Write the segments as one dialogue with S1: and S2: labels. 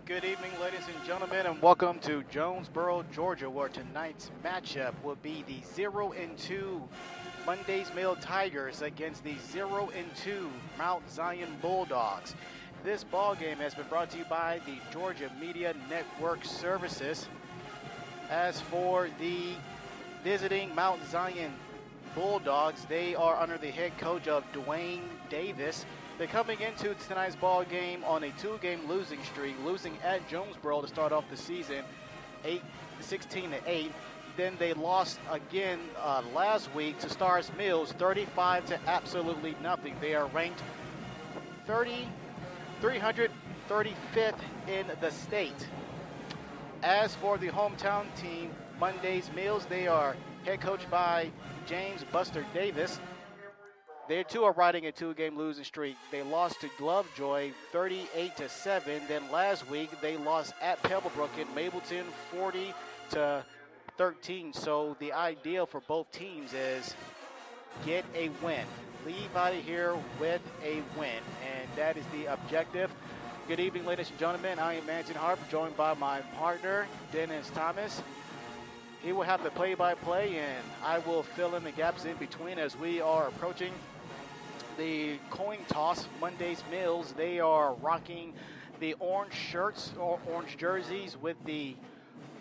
S1: Good evening, ladies and gentlemen, and welcome to Jonesboro, Georgia, where tonight's matchup will be the 0-2 Monday's Mill Tigers against the 0-2 Mount Zion Bulldogs. This ball game has been brought to you by the Georgia Media Network Services. As for the visiting Mount Zion Bulldogs, they are under the head coach of Dwayne Davis. They're coming into tonight's ball game on a two-game losing streak, losing at Jonesboro to start off the season, 16-8. Then they lost again last week to Stars Mills, 35 to absolutely nothing. They are ranked 335th in the state. As for the hometown team, Monday's Mills, they are head coached by James Buster Davis. They too are riding a two-game losing streak. They lost to Lovejoy 38-7. Then last week they lost at Pebblebrook in Mableton 40-13. So the ideal for both teams is get a win. Leave out of here with a win, and that is the objective. Good evening, ladies and gentlemen. I am Manson Harp, joined by my partner, Dennis Thomas. He will have the play-by-play, and I will fill in the gaps in between as we are approaching the coin toss. Monday's Mills, they are rocking the orange shirts or orange jerseys with the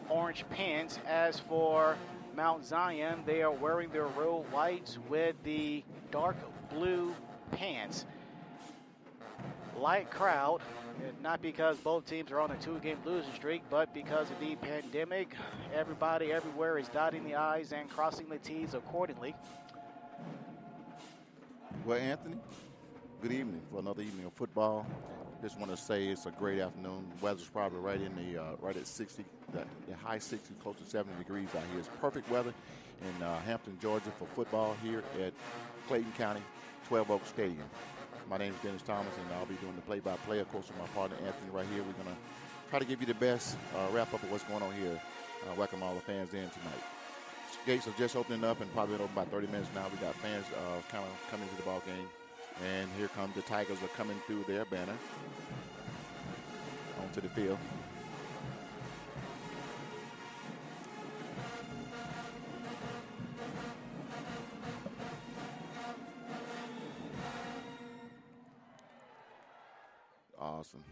S1: orange pants. As for Mount Zion, they are wearing their real whites with the dark blue pants. Light crowd, not because both teams are on a two-game losing streak, but because of the pandemic. Everybody everywhere is dotting the I's and crossing the T's accordingly.
S2: Well, Anthony, good evening for another evening of football. Just want to say it's a great afternoon. The weather's probably right in the right at 60, the high 60s, close to 70 degrees out here. It's perfect weather in Hampton, Georgia for football here at Clayton County 12 Oaks Stadium. My name is Dennis Thomas, and I'll be doing the play-by-play, of course, with my partner Anthony right here. We're going to try to give you the best wrap-up of what's going on here. Welcome all the fans in tonight. Gates are just opening up and probably been open about 30 minutes now. We got fans kind of coming to the ball game. And here comes the Tigers are coming through their banner onto the field. Awesome.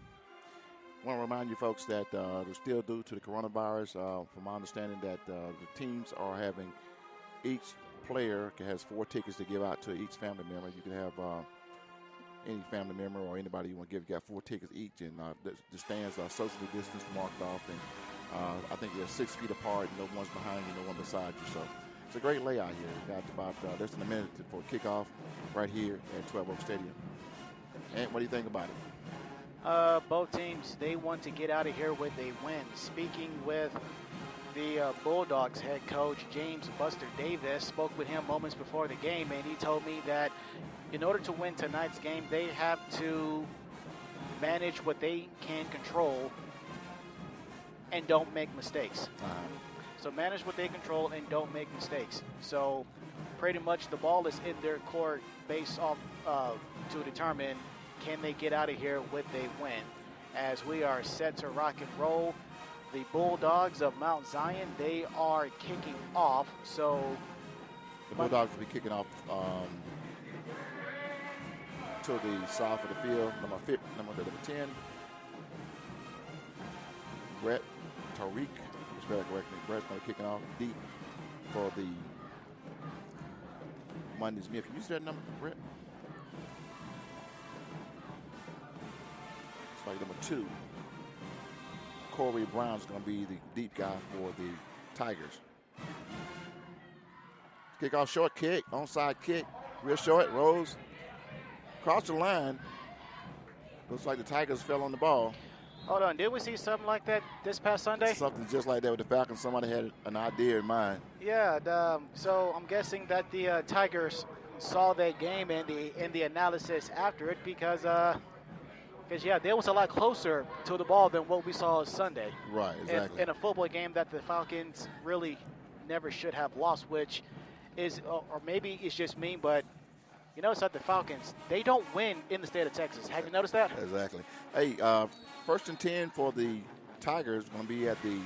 S2: I want to remind you folks that they're still due to the coronavirus. From my understanding that the teams are having, each player has 4 tickets to give out to each family member. You can have any family member or anybody you want to give. You got 4 tickets each, and the stands are socially distanced, marked off, and I think they're 6 feet apart. No one's behind you, no one beside you. So it's a great layout here. We got about less than a minute for kickoff right here at 12 Oaks Stadium. And what do you think about it?
S1: Both teams, they want to get out of here with a win. Speaking with the Bulldogs head coach, James Buster Davis, spoke with him moments before the game, and he told me that in order to win tonight's game, they have to manage what they can control and don't make mistakes. So manage what they control and don't make mistakes. So pretty much the ball is in their court based off to determine can they get out of here with a win. As we are set to rock and roll, the Bulldogs of Mount Zion, they are kicking off. So
S2: the Bulldogs will be kicking off to the south of the field. Number 10, Brett Tariq. Brett's going to be kicking off deep for the Monday's Mill. Can you see that number, Brett? Like number 2, Corey Brown's going to be the deep guy for the Tigers. Kickoff short kick, onside kick, real short, rolls across the line. Looks like the Tigers fell on the ball.
S1: Hold on, did we see something like that this past Sunday?
S2: Something just like that with the Falcons. Somebody had an idea in mind.
S1: Yeah, so I'm guessing that the Tigers saw that game and the analysis after it because yeah, they was a lot closer to the ball than what we saw Sunday.
S2: Right, exactly.
S1: In a football game that the Falcons really never should have lost, which is, or maybe it's just me, but You notice that the Falcons, they don't win in the state of Texas. Have you noticed that?
S2: Exactly. Hey, first and 10 for the Tigers, going to be at the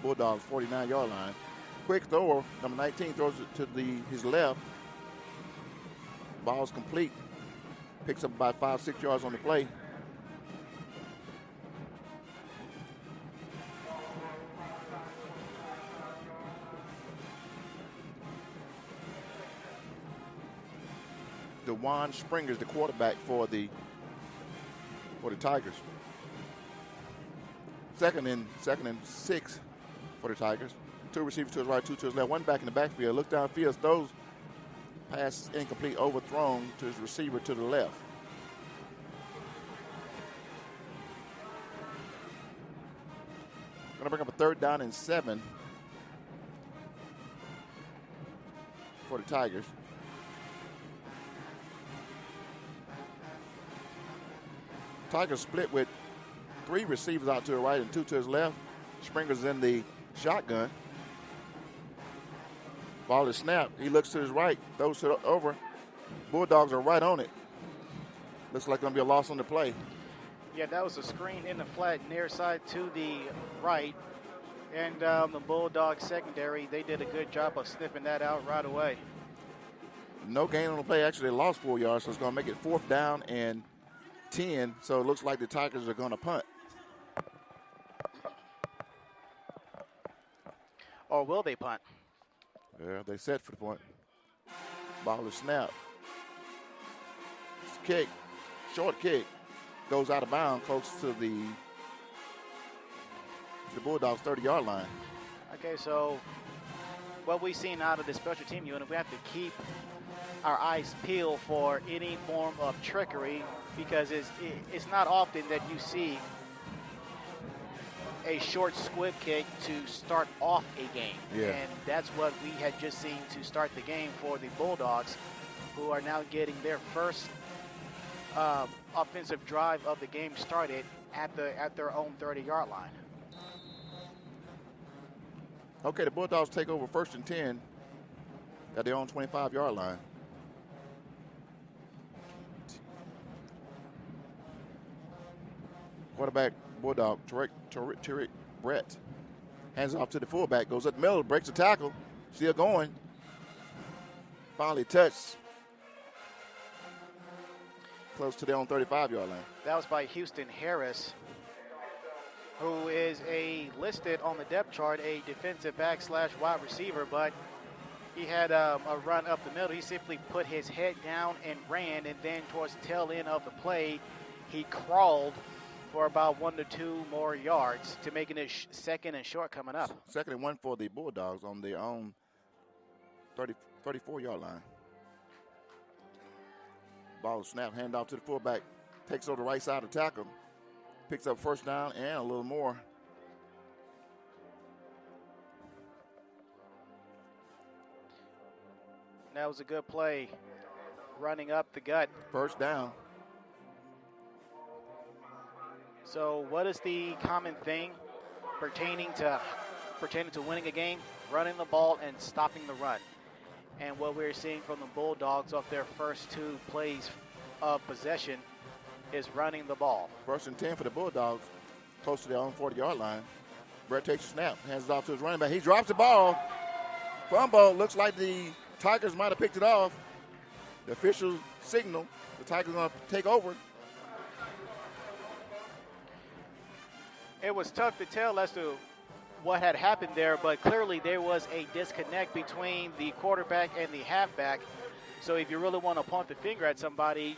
S2: Bulldogs 49-yard line. Quick thrower, number 19 throws it to his left. Ball's complete. Picks up about 5-6 yards on the play. DeJuan Springer is the quarterback for the Tigers. Second and 6 for the Tigers. 2 receivers to his right, 2 to his left. 1 back in the backfield. Look downfield. Throws. Pass incomplete, overthrown to his receiver to the left. Going to bring up a 3rd down and 7 for the Tigers. Tigers split with 3 receivers out to the right and 2 to his left. Springer's in the shotgun. Ball is snapped. He looks to his right, throws it over. Bulldogs are right on it. Looks like going to be a loss on the play.
S1: Yeah, that was a screen in the flat near side to the right. And the Bulldogs secondary, they did a good job of sniffing that out right away.
S2: No gain on the play. Actually, they lost 4 yards, so it's going to make it 4th down and 10. So it looks like the Tigers are going to punt.
S1: Or will they punt?
S2: Yeah, they set for the point. Ball is snapped. Kick, short kick, goes out of bounds close to the Bulldogs 30-yard line.
S1: Okay, so what we've seen out of the special team unit, we have to keep our eyes peeled for any form of trickery, because it's not often that you see a short squib kick to start off a game.
S2: Yeah.
S1: And that's what we had just seen to start the game for the Bulldogs, who are now getting their first offensive drive of the game started at their own 30-yard line.
S2: Okay, the Bulldogs take over 1st and 10 at their own 25-yard line. Quarterback, Bulldog, Tariq Brett. Hands off to the fullback, goes up the middle, breaks the tackle, still going. Finally touched. Close to their own 35-yard line.
S1: That was by Houston Harris, who is listed on the depth chart, a defensive back / wide receiver, but he had a run up the middle. He simply put his head down and ran, and then towards the tail end of the play, he crawled for about 1 to 2 more yards to making it 2nd and short coming up.
S2: 2nd and 1 for the Bulldogs on their own 34-yard line. Ball snap, hand off to the fullback, takes over the right side of the tackle, picks up 1st down and a little more.
S1: That was a good play, running up the gut.
S2: 1st down.
S1: So what is the common thing pertaining to winning a game? Running the ball and stopping the run. And what we're seeing from the Bulldogs off their first 2 plays of possession is running the ball.
S2: 1st and 10 for the Bulldogs, close to their own 40-yard line. Brett takes a snap, hands it off to his running back. He drops the ball. Fumble. Looks like the Tigers might have picked it off. The official signal, the Tigers are going to take over.
S1: It was tough to tell as to what had happened there, but clearly there was a disconnect between the quarterback and the halfback. So if you really want to point the finger at somebody,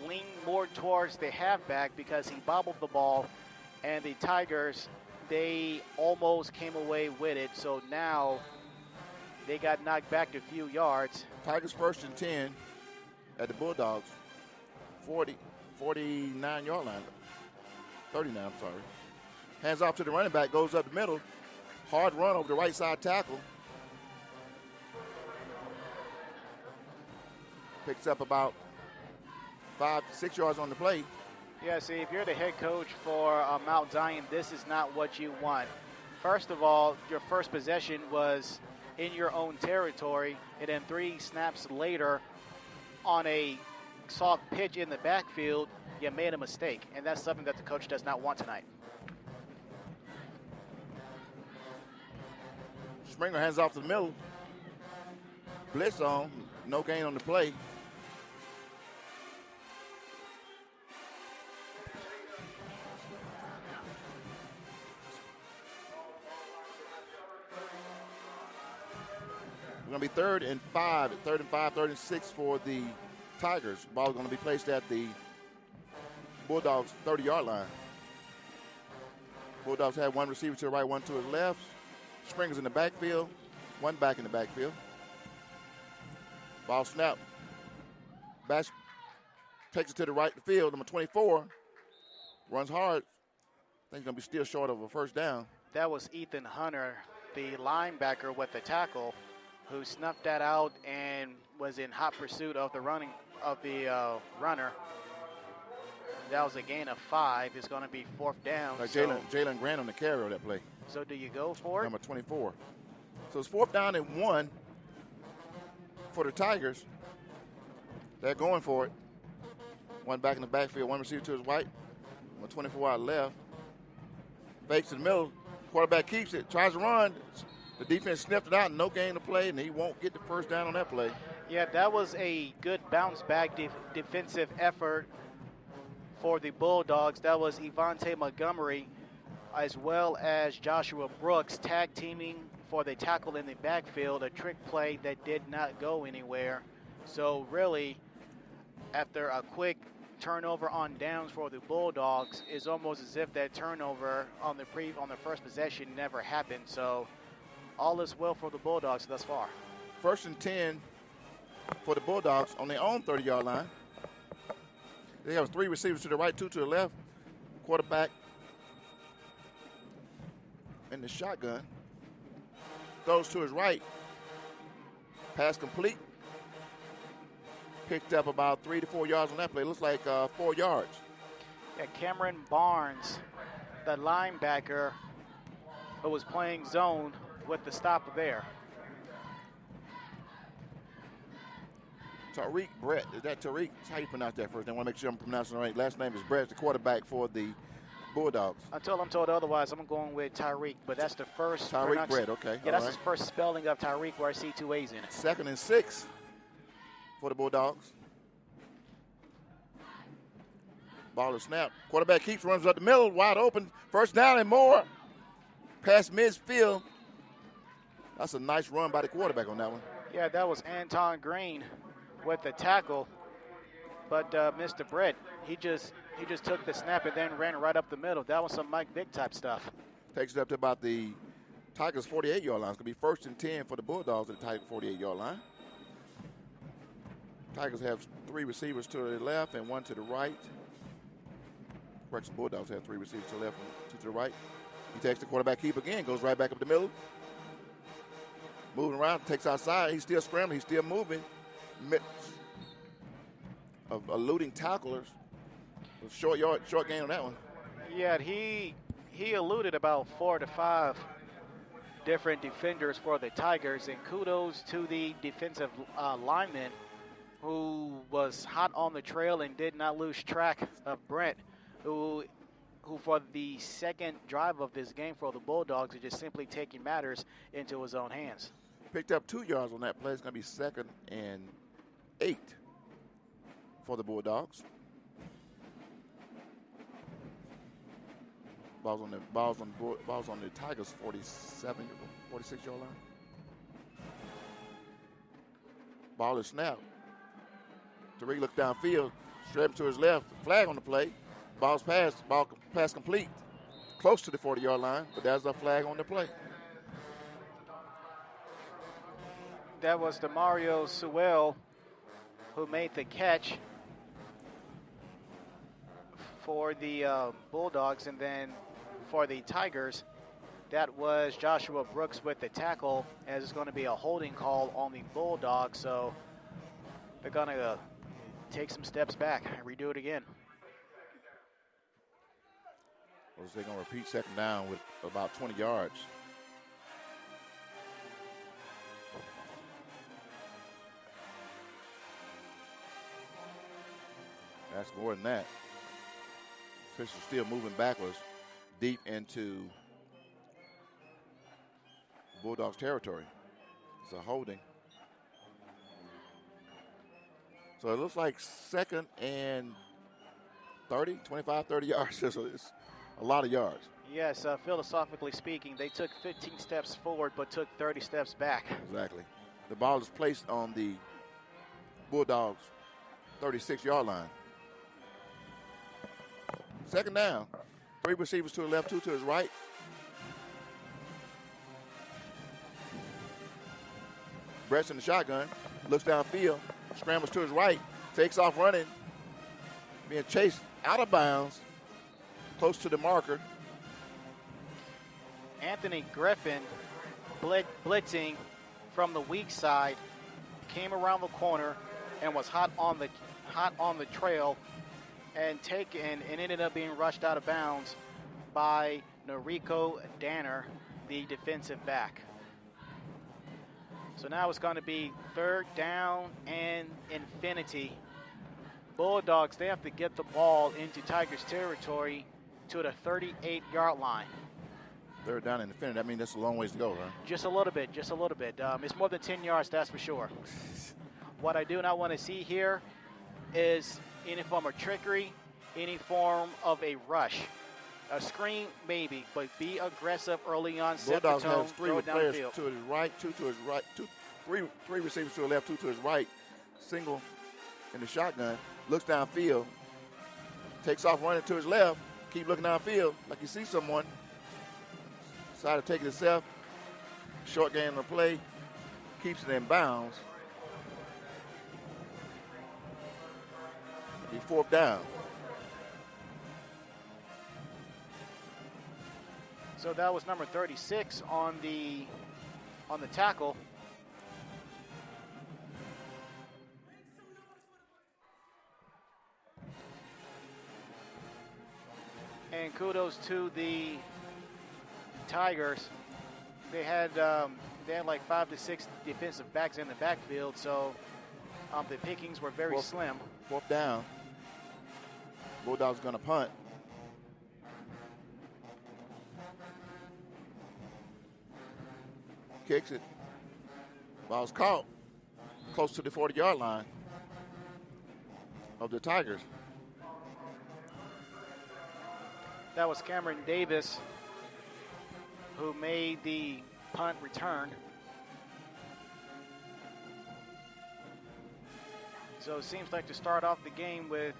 S1: lean more towards the halfback, because he bobbled the ball, and the Tigers, they almost came away with it. So now they got knocked back a few yards.
S2: Tigers 1st and 10 at the Bulldogs 49-yard line. 39, I'm sorry. Hands off to the running back, goes up the middle. Hard run over the right side tackle. Picks up about 5-6 yards on the play.
S1: Yeah, see, if you're the head coach for Mount Zion, this is not what you want. First of all, your first possession was in your own territory, and then 3 snaps later, on a soft pitch in the backfield, you made a mistake, and that's something that the coach does not want tonight.
S2: Springer hands off to the middle. Blitz on, no gain on the play. Going to be 3rd and 5, 3rd and 6 for the Tigers. Ball is going to be placed at the Bulldogs 30-yard line. Bulldogs have one receiver to the right, one to his left. Springer's in the backfield, one back in the backfield. Ball snap. Bash takes it to the right field. Number 24 runs hard. I think he's going to be still short of a first down.
S1: That was Ethan Hunter, the linebacker with the tackle, who snuffed that out and was in hot pursuit of the runner. That was a gain of 5. It's going to be 4th down.
S2: Like Jalen Grant on the carry of that play.
S1: So do you go for it?
S2: Number 24. So it's 4th down and 1 for the Tigers. They're going for it. One back in the backfield, one receiver to his right, 24 out left. Fakes in the middle. Quarterback keeps it, tries to run. The defense sniffed it out, no gain to play, and he won't get the first down on that play.
S1: Yeah, that was a good bounce-back defensive effort for the Bulldogs. That was Evante Montgomery as well as Joshua Brooks tag teaming for the tackle in the backfield, a trick play that did not go anywhere. So really, after a quick turnover on downs for the Bulldogs, it's almost as if that turnover on the first possession never happened. So all is well for the Bulldogs thus far.
S2: 1st and 10 for the Bulldogs on their own 30-yard line. They have 3 receivers to the right, 2 to the left. Quarterback in the shotgun. Throws to his right. Pass complete. Picked up about 3 to 4 yards on that play. Looks like 4 yards.
S1: Yeah, Cameron Barnes, the linebacker who was playing zone with the stop there.
S2: Tariq Brett. Is that Tariq? That's how you pronounce that first name. I want to make sure I'm pronouncing it right. Last name is Brett, the quarterback for the Bulldogs.
S1: Until I'm told otherwise, I'm going with Tyreek, but that's the first.
S2: Tariq Brett, okay.
S1: Yeah, that's his first spelling of Tyreek where I see 2 A's in it.
S2: 2nd and 6 for the Bulldogs. Ball is snapped. Quarterback keeps, runs up the middle, wide open. First down and more. Past midfield. That's a nice run by the quarterback on that one.
S1: Yeah, that was Anton Green with the tackle. But Mr. Brett, he just took the snap and then ran right up the middle. That was some Mike Vick type stuff.
S2: Takes it up to about the Tigers' 48-yard line. It's going to be 1st and 10 for the Bulldogs at the Tigers' 48-yard line. Tigers have 3 receivers to the left and 1 to the right. Correction, Bulldogs have 3 receivers to the left and 2 to the right. He takes the quarterback keep again, goes right back up the middle. Moving around, takes outside. He's still scrambling. He's still moving. Of eluding tacklers. Short gain on that one.
S1: Yeah, he eluded about 4 to 5 different defenders for the Tigers, and kudos to the defensive lineman who was hot on the trail and did not lose track of Brent, who for the second drive of this game for the Bulldogs is just simply taking matters into his own hands.
S2: Picked up 2 yards on that play. It's going to be 2nd and 8 for the Bulldogs. Balls on the Tigers' 46-yard line. Ball is snapped. Tariq looked downfield, straight to his left. Flag on the play. Ball pass complete. Close to the 40-yard line, but there's a flag on the play.
S1: That was DeMario Sewell who made the catch for the Bulldogs, and then for the Tigers, that was Joshua Brooks with the tackle, as it's going to be a holding call on the Bulldogs, so they're going to take some steps back and redo it again.
S2: Or is they going to repeat 2nd down with about 20 yards? That's more than that. Officials still moving backwards deep into Bulldogs territory. It's a holding. So it looks like 2nd and 30, 25, 30 yards. So it's a lot of yards.
S1: Yes, philosophically speaking, they took 15 steps forward but took 30 steps back.
S2: Exactly. The ball is placed on the Bulldogs' 36-yard line. 2nd down. 3 receivers to the left, 2 to his right. Brett's in the shotgun. Looks downfield. Scrambles to his right. Takes off running. Being chased out of bounds. Close to the marker.
S1: Anthony Griffin blitzing from the weak side, came around the corner and was hot on the trail and ended up being rushed out of bounds by Noriko Danner, the defensive back. So now it's going to be 3rd down and infinity. Bulldogs, they have to get the ball into Tigers territory to the 38-yard line.
S2: 3rd down and infinity. I mean, that's a long ways to go, right?
S1: Just a little bit. It's more than 10 yards, that's for sure. What I do not want to see here is any form of trickery, any form of a rush. A screen, maybe, but be aggressive early on.
S2: Bulldogs has 3 players to his right, 2 to his right, 3 receivers to the left, 2 to his right. Single in the shotgun. Looks downfield. Takes off running to his left. Keep looking downfield like you see someone. Decided to take it himself. Short gain on the play. Keeps it in bounds. Be 4th down.
S1: So that was number 36 on the tackle. And kudos to the Tigers. They had like 5 to 6 defensive backs in the backfield, so the pickings were very slim.
S2: 4th down. Bulldogs going to punt. Kicks it. Ball's caught close to the 40-yard line of the Tigers.
S1: That was Cameron Davis who made the punt return. So it seems like to start off the game with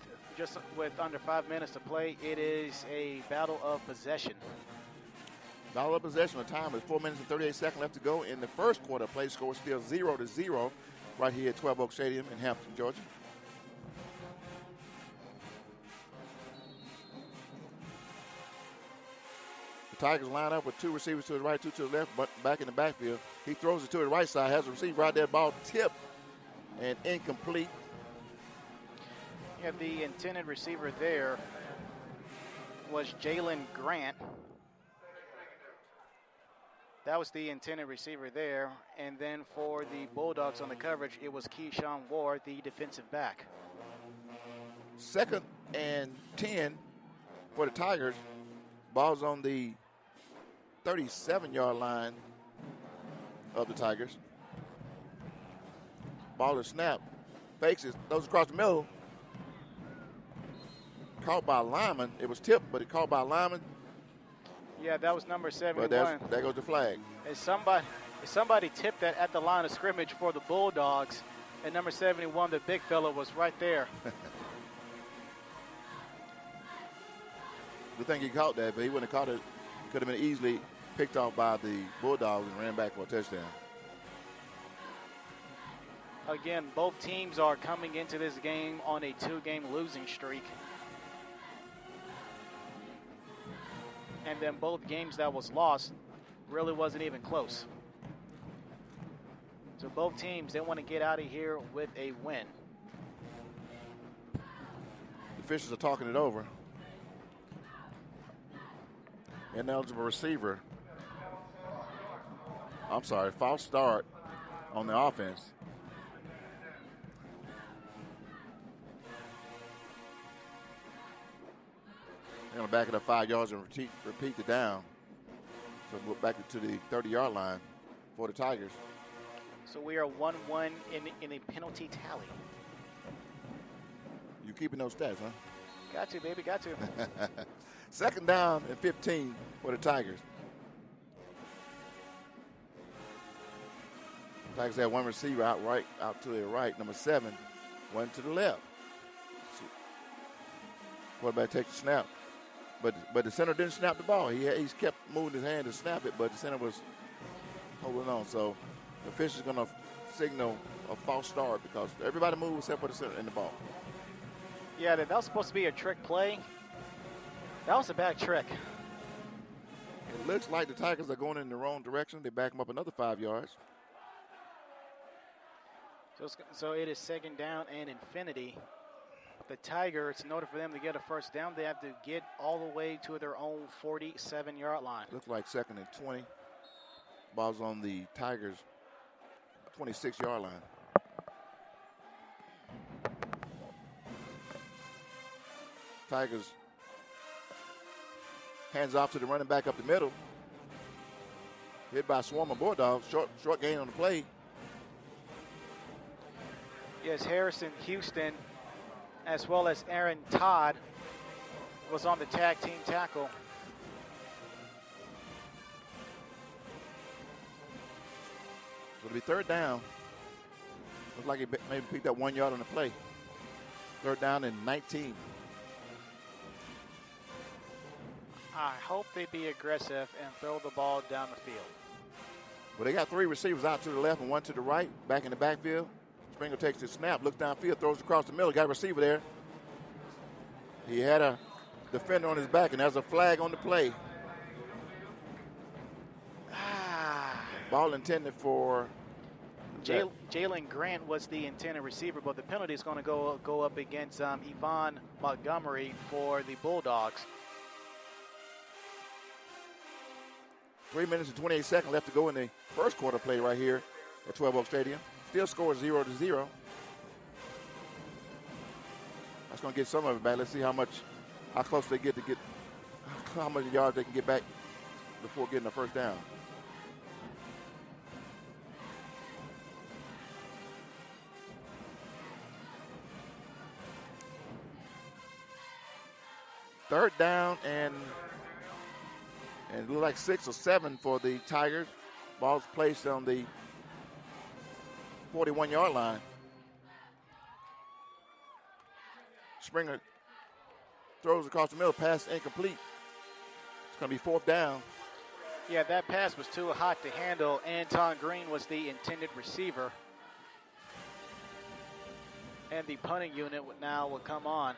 S1: under 5 minutes to play, it is a battle of possession.
S2: Battle of possession. The time is 4 minutes and 38 seconds left to go in the first quarter. Play score is still 0-0 right here at 12 Oak Stadium in Hampton, Georgia. The Tigers line up with 2 receivers to his right, 2 to his left, but back in the backfield. He throws it to the right side, has a receiver right there, ball tipped and incomplete.
S1: Yeah, the intended receiver there was Jalen Grant. That was the intended receiver there. And then for the Bulldogs on the coverage, it was Keyshawn Ward, the defensive back.
S2: 2nd and 10 for the Tigers. Ball's on the 37-yard line of the Tigers. Ball is snapped. Fakes it. Throws across the middle. Caught by Lyman. It was tipped, but it caught by Lyman.
S1: Yeah, that was number 71.
S2: But there goes the flag.
S1: And somebody tipped that at the line of scrimmage for the Bulldogs, and number 71, the big fella, was right there.
S2: Good thing he caught that, but he wouldn't have caught it. Could have been easily picked off by the Bulldogs and ran back for a touchdown.
S1: Again, both teams are coming into this game on a 2-game losing streak. And then both games that was lost really wasn't even close. So both teams, they want to get out of here with a win.
S2: The officials are talking it over. Ineligible receiver. I'm sorry, false start on the offense. They're going to back it up 5 yards and repeat the down. So we're back to the 30-yard line for the Tigers.
S1: So we are 1-1 in a penalty tally.
S2: You keeping those stats, huh?
S1: Got to, baby, got to.
S2: Second down and 15 for the Tigers. Tigers have one receiver out to their right, number 7, one to the left. Quarterback takes the snap, but the center didn't snap the ball. He's kept moving his hand to snap it, but the center was holding on. So the official is going to signal a false start because everybody moved except for the center and the ball.
S1: Yeah, that was supposed to be a trick play. That was a bad trick.
S2: It looks like the Tigers are going in the wrong direction. They back them up another 5 yards.
S1: So it is second down and infinity. The Tigers, in order for them to get a first down, they have to get all the way to their own 47-yard line.
S2: Looks like second and 20. Ball's on the Tigers' 26-yard line. Tigers hands off to the running back up the middle. Hit by a swarm of Bulldogs. Short gain on the play.
S1: Yes, Harrison Houston, as well as Aaron Todd, was on the tag team tackle.
S2: So it'll be third down. Looks like he maybe picked up 1 yard on the play. Third down and 19.
S1: I hope they be aggressive and throw the ball down the field.
S2: Well, they got 3 receivers out to the left and 1 to the right, back in the backfield. Springer takes the snap, looks downfield, throws across the middle. Got a receiver there. He had a defender on his back, and there's a flag on the play. Ball intended for
S1: Jalen Grant was the intended receiver, but the penalty is going to go up against Yvonne Montgomery for the Bulldogs.
S2: 3 minutes and 28 seconds left to go in the first quarter play right here at 12 Oak Stadium. Still score 0-0. That's going to get some of it back. Let's see how close they get how much yards they can get back before getting the first down. Third down and it looked like 6 or 7 for the Tigers. Ball's placed on the 41-yard line. Springer throws across the middle, pass incomplete. It's going to be fourth down.
S1: Yeah, that pass was too hot to handle. Anton Green was the intended receiver. And the punting unit now will come on.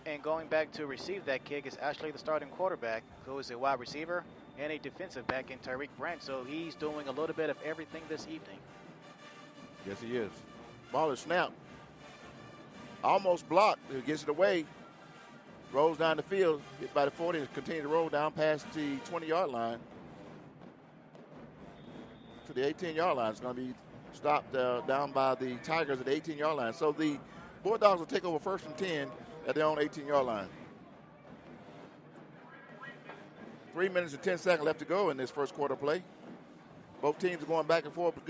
S1: And going back to receive that kick is actually the starting quarterback, who is a wide receiver and a defensive back in Tyreek Brandt. So he's doing a little bit of everything this evening.
S2: Yes, he is. Ball is snapped. Almost blocked. He gets it away. Rolls down the field. Hit by the 40 and continue to roll down past the 20-yard line to the 18-yard line. It's going to be stopped down by the Tigers at the 18-yard line. So the Bulldogs will take over first and 10 at their own 18-yard line. 3 minutes and 10 seconds left to go in this first quarter play. Both teams are going back and forth, but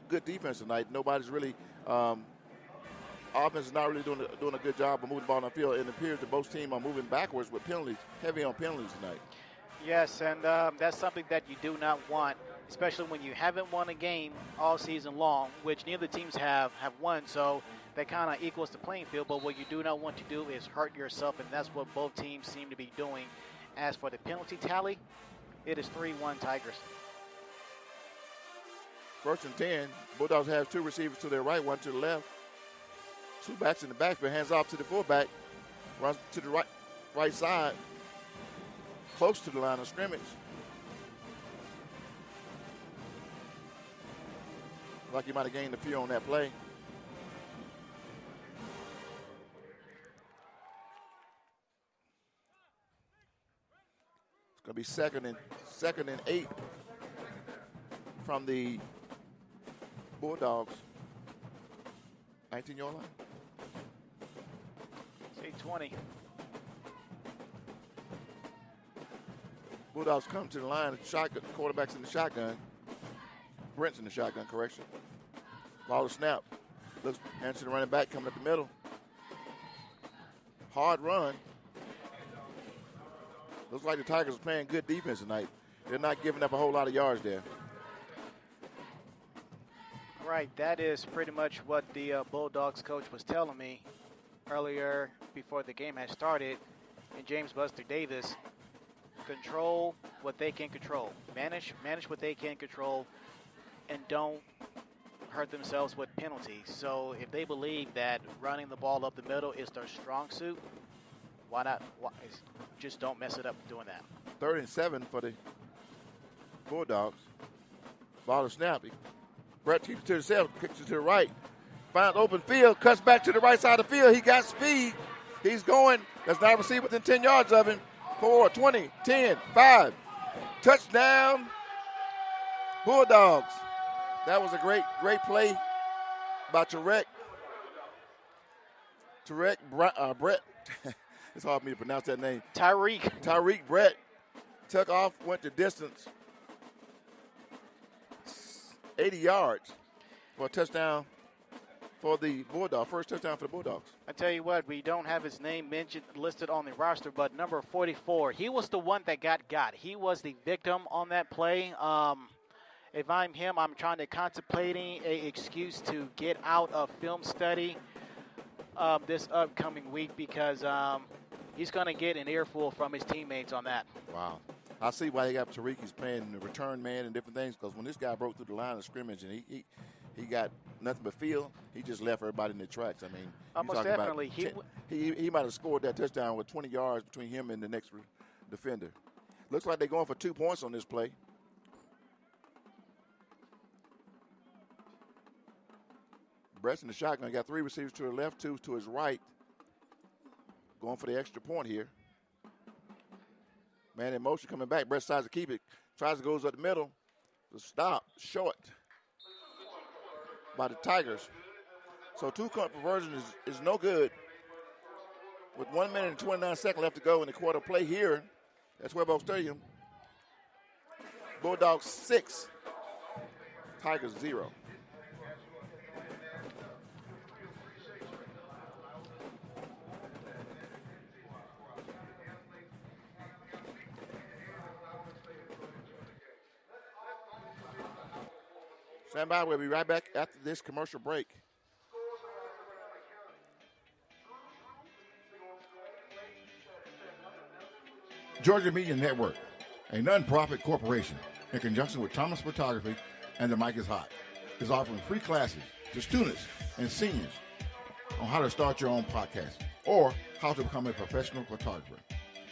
S2: good defense tonight. Nobody's really, offense is not really doing a good job of moving the ball on the field. It appears that both teams are moving backwards with penalties, heavy on penalties tonight.
S1: Yes, and that's something that you do not want, especially when you haven't won a game all season long, which neither teams have won. So that kind of equals the playing field. But what you do not want to do is hurt yourself, and that's what both teams seem to be doing. As for the penalty tally, it is 3-1 Tigers.
S2: First and 10. Bulldogs have 2 receivers to their right, 1 to the left. 2 backs in the backfield. Hands off to the fullback. Runs to the right side. Close to the line of scrimmage. Like he might have gained a few on that play. It's going to be second and 8 from the Bulldogs. 19-yard line.
S1: 8:20.
S2: Bulldogs come to the line. Shotgun, quarterback's in the shotgun. Brent's in the shotgun, correction. Ball to snap. Looks, hands to the running back coming up the middle. Hard run. Looks like the Tigers are playing good defense tonight. They're not giving up a whole lot of yards there.
S1: Right, that is pretty much what the Bulldogs coach was telling me earlier before the game had started. And James Buster Davis, control what they can control. Manage what they can control, and don't hurt themselves with penalties. So if they believe that running the ball up the middle is their strong suit, why not? Just don't mess it up doing that.
S2: 3rd and 7 for the Bulldogs. Ball to snap. Brett keeps it to himself, kicks it to the right. Finds open field, cuts back to the right side of the field. He got speed. He's going. That's not a receiver within 10 yards of him. 4, 20, 10, 5. Touchdown, Bulldogs. That was a great play by Tarek Brett. It's hard for me to pronounce that name. Tyreek Brett took off, went the distance. 80 yards for a touchdown for the Bulldogs. First touchdown for the Bulldogs.
S1: I tell you what, we don't have his name listed on the roster, but number 44, he was the one that got. He was the victim on that play. If I'm him, I'm trying to contemplating an excuse to get out of film study this upcoming week because he's going to get an earful from his teammates on that.
S2: Wow. I see why they got Tariq. He's playing the return man and different things because when this guy broke through the line of scrimmage and he got nothing but field, he just left everybody in the tracks. I mean,
S1: almost definitely.
S2: He might have scored that touchdown with 20 yards between him and the next defender. Looks like they're going for 2 points on this play. Brett's in the shotgun. Got 3 receivers to the left, 2 to his right. Going for the extra point here. Man in motion coming back. Brett tries to keep it. Tries to go up the middle. The stop short by the Tigers. So 2-point conversion is no good. With 1 minute and 29 seconds left to go in the quarter play here at Square Stadium. Bulldogs 6, Tigers 0. Stand by. We'll be right back after this commercial break.
S3: Georgia Media Network, a non-profit corporation in conjunction with Thomas Photography and The Mic is Hot, is offering free classes to students and seniors on how to start your own podcast or how to become a professional photographer.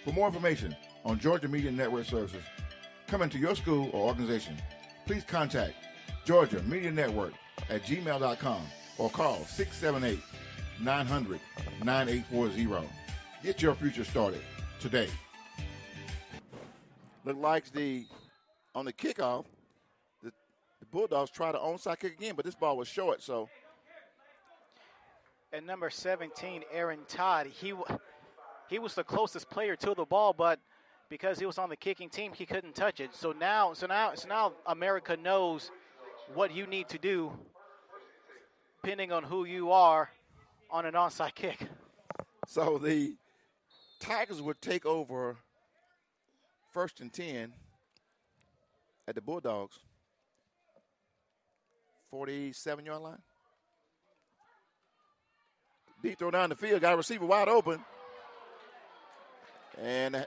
S3: For more information on Georgia Media Network services coming to your school or organization, please contact Georgia Media Network at gmail.com or call 678-900-9840. Get your future started today.
S2: Look like on the kickoff, the Bulldogs try to onside kick again, but this ball was short, so.
S1: And number 17, Aaron Todd, he was the closest player to the ball, but because he was on the kicking team, he couldn't touch it. So now America knows what you need to do depending on who you are on an onside kick.
S2: So the Tigers would take over 1st and 10 at the Bulldogs 47-yard line. Deep throw down the field, got a receiver wide open. And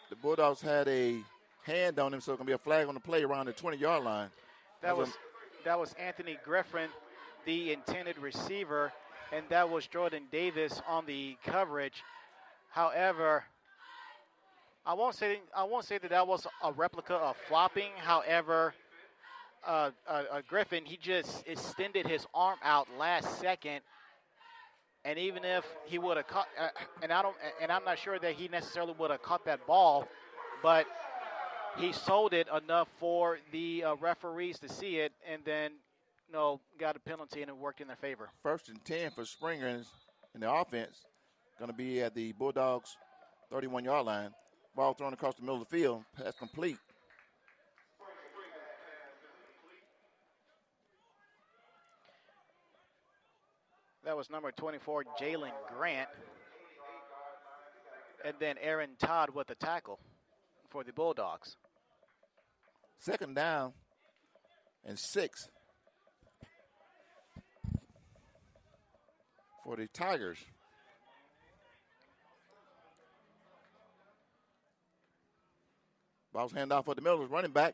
S2: the Bulldogs had a hand on him, so it's going to be a flag on the play around the 20-yard line.
S1: That was Anthony Griffin, the intended receiver, and that was Jordan Davis on the coverage. However, I won't say that was a replica of flopping. However, Griffin, he just extended his arm out last second, and even if he would have caught, I'm not sure that he necessarily would have caught that ball, but he sold it enough for the referees to see it, and then, got a penalty, and it worked in their favor.
S2: 1st and 10 for Springer in the offense. going to be at the Bulldogs 31-yard line. Ball thrown across the middle of the field. Pass complete.
S1: That was number 24, Jalen Grant. And then Aaron Todd with the tackle for the Bulldogs.
S2: 2nd down and 6 for the Tigers. Ball's handoff for the middle, running back.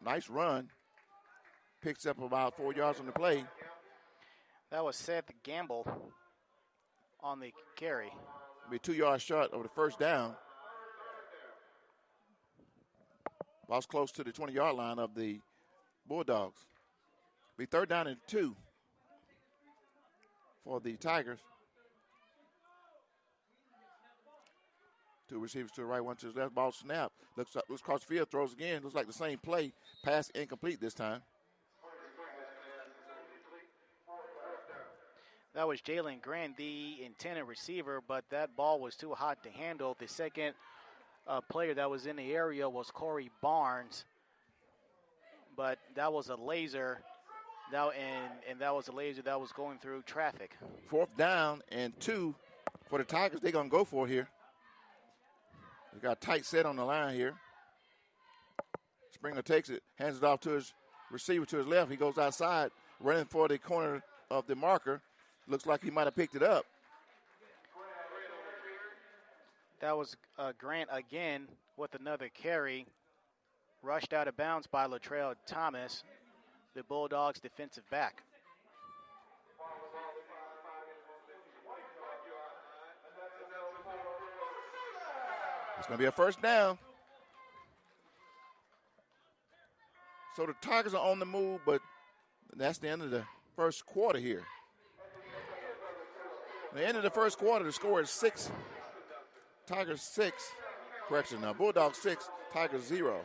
S2: Nice run. Picks up about 4 yards on the play.
S1: That was Seth Gamble on the carry.
S2: Be 2 yards short of the 1st down. Ball's close to the 20-yard line of the Bulldogs. Be 3rd down and 2 for the Tigers. 2 receivers to the right, 1 to the left. Ball snap. Looks across the field, throws again. Looks like the same play. Pass incomplete this time.
S1: That was Jalen Grant, the intended receiver, but that ball was too hot to handle. The second player that was in the area was Corey Barnes, but that was a laser, and that was a laser that was going through traffic.
S2: 4th down and 2 for the Tigers. They're going to go for it here. They got a tight set on the line here. Springer takes it, hands it off to his receiver to his left. He goes outside, running for the corner of the marker. Looks like he might have picked it up.
S1: That was Grant again with another carry. Rushed out of bounds by Latrell Thomas, the Bulldogs defensive back.
S2: It's going to be a 1st down. So the Tigers are on the move, but that's the end of the 1st quarter here. At the end of the 1st quarter, the score is 6. Tigers 6. Correction now. Bulldogs 6, Tigers 0.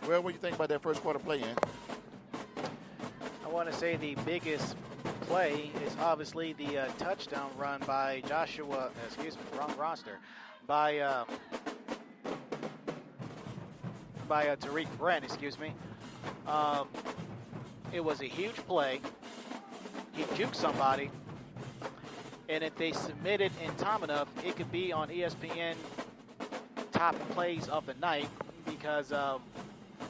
S2: Well, what do you think about that 1st quarter play, Ian?
S1: I want to say the biggest play is obviously the touchdown run by wrong roster, by Tariq Brent, It was a huge play. He juked somebody, and if they submit it in time enough, it could be on ESPN top plays of the night, because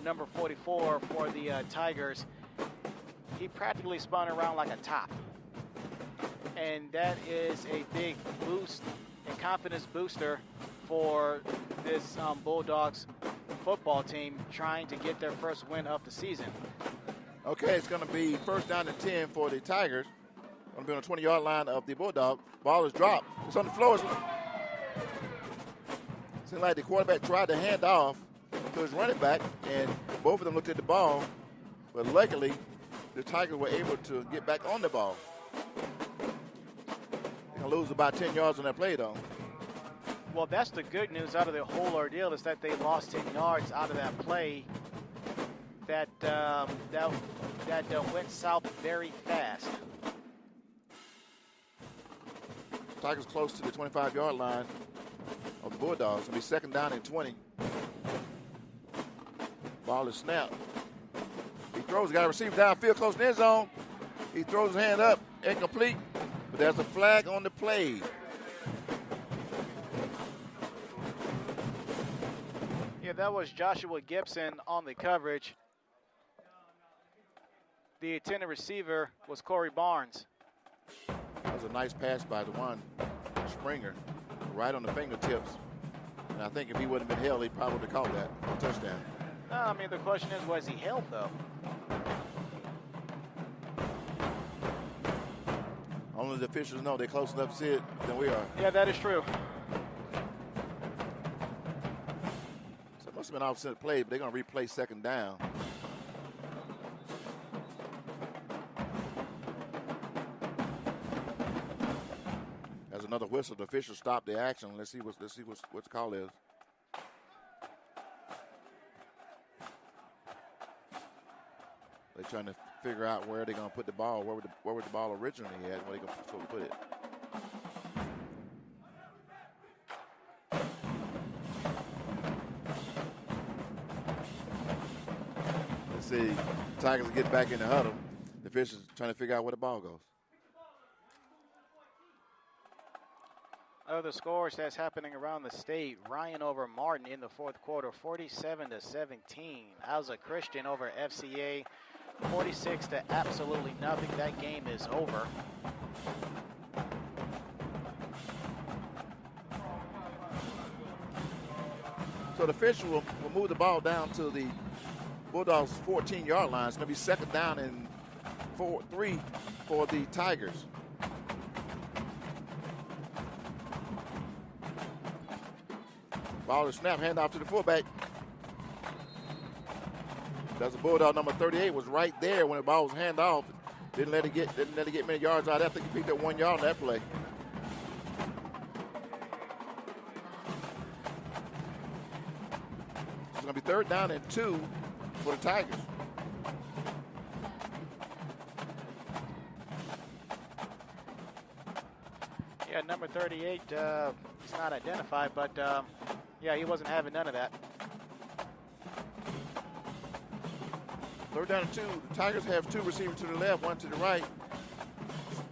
S1: number 44 for the Tigers, he practically spun around like a top. And that is a big boost and confidence booster for this Bulldogs football team trying to get their first win of the season.
S2: Okay, it's going to be 1st down and 10 for the Tigers. Going to be on the 20-yard line of the Bulldogs. Ball is dropped. It's on the floor. Seems like the quarterback tried to hand off to his running back, and both of them looked at the ball, but luckily the Tigers were able to get back on the ball. They're going to lose about 10 yards on that play, though.
S1: Well, that's the good news out of the whole ordeal, is that they lost 10 yards out of that play that went south very fast.
S2: Tigers close to the 25-yard line of the Bulldogs. It'll be 2nd down and 20. Ball is snapped. He throws, got a receiver downfield close to the end zone. He throws his hand up, incomplete, but there's a flag on the play.
S1: Yeah, that was Joshua Gibson on the coverage. The intended receiver was Corey Barnes.
S2: That was a nice pass by the one Springer, right on the fingertips. And I think if he wouldn't have been held, he probably would have caught that for a touchdown.
S1: No, I mean, the question is, was he held, though?
S2: Only the officials know they're close enough to see it than we are.
S1: Yeah, that is true.
S2: So must have been offset play, but they're going to replay second down. There's another whistle. The official stopped the action. Let's see what the call is. They're trying to figure out where they're going to put the ball. Where would the ball originally at? Where they going to put it? Let's see. Tigers are getting back in the huddle. The officials trying to figure out where the ball goes.
S1: Other scores that's happening around the state. Ryan over Martin in the fourth quarter, 47-17. Alza Christian over FCA, 46 to absolutely nothing. That game is over.
S2: So the official will move the ball down to the Bulldogs' 14-yard line. It's going to be second down and 3 for the Tigers. Ball is snap, handoff to the fullback. That's a Bulldog number 38 was right there when the ball was handed off. Didn't let it get many yards out. I think he picked up 1 yard on that play. It's going to be third down and 2 for the Tigers.
S1: Yeah, number 38, he's not identified, but yeah, he wasn't having none of that.
S2: Third down and 2. The Tigers have 2 receivers to the left, 1 to the right.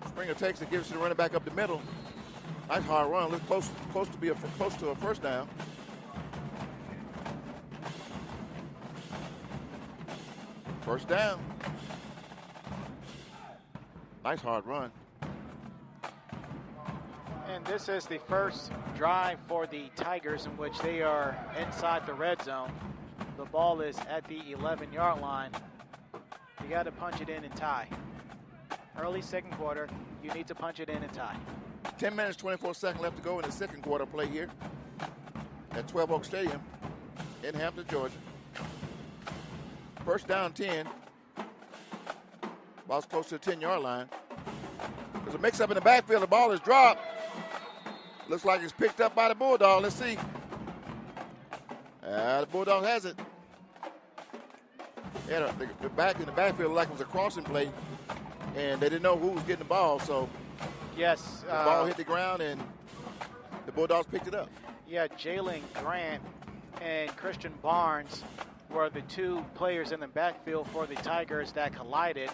S2: Springer takes it, gives it to the running back up the middle. Nice hard run. Looks close to a first down. First down. Nice hard run.
S1: And this is the first drive for the Tigers in which they are inside the red zone. The ball is at the 11-yard line. You got to punch it in and tie. Early second quarter, you need to punch it in and tie.
S2: 10 minutes, 24 seconds left to go in the second quarter play here at 12 Oak Stadium in Hampton, Georgia. First down 10. Ball's close to the 10-yard line. There's a mix-up in the backfield. The ball is dropped. Looks like it's picked up by the Bulldog. Let's see. The Bulldog has it. Yeah, the back in the backfield like it was a crossing play, and they didn't know who was getting the ball. So
S1: yes,
S2: the ball hit the ground, and the Bulldogs picked it up.
S1: Yeah, Jalen Grant and Christian Barnes were the 2 players in the backfield for the Tigers that collided,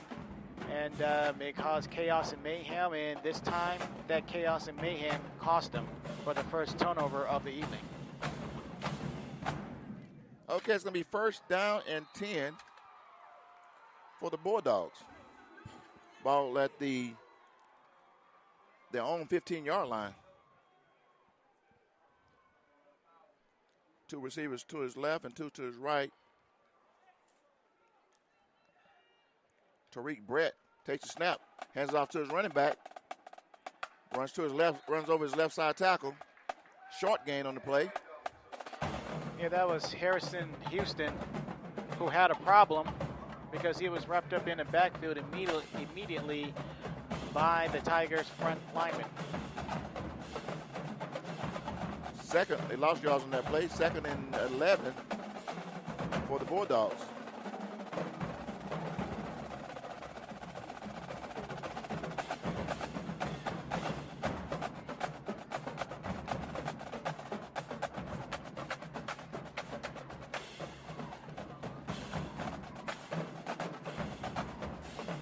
S1: and it caused chaos and mayhem. And this time, that chaos and mayhem cost them for the first turnover of the evening.
S2: Okay, it's going to be first down and 10 for the Bulldogs. Ball at their own 15-yard line. 2 receivers to his left and 2 to his right. Tariq Brett takes the snap, hands it off to his running back. Runs to his left, runs over his left side tackle. Short gain on the play.
S1: Yeah, that was Harrison Houston, who had a problem because he was wrapped up in the backfield immediately by the Tigers' front lineman.
S2: Second, they lost yards on that play. Second and 11 for the Bulldogs.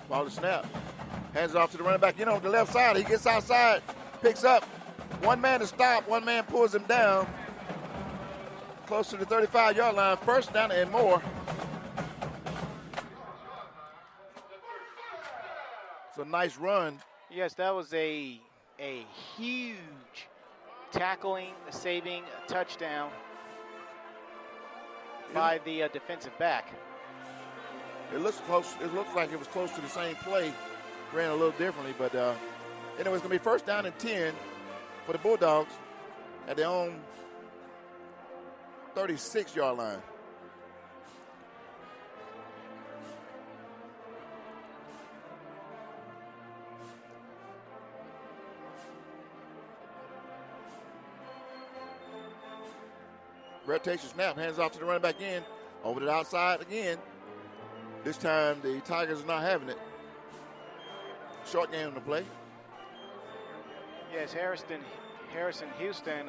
S2: Ball to snap. Hands it off to the running back. You know, the left side. He gets outside, picks up. One man to stop. One man pulls him down. Close to the 35-yard line. First down and more. It's a nice run.
S1: Yes, that was a huge tackling, saving touchdown by the defensive back.
S2: It looks close. It looks like it was close to the same play. Ran a little differently, but anyway, it's going to be first down and 10 for the Bulldogs at their own 36-yard line.
S3: Brett takes the snap, hands off to the running back in, over to the outside again. This time the Tigers are not having it. Short game on the play.
S1: Yes, Harrison Houston,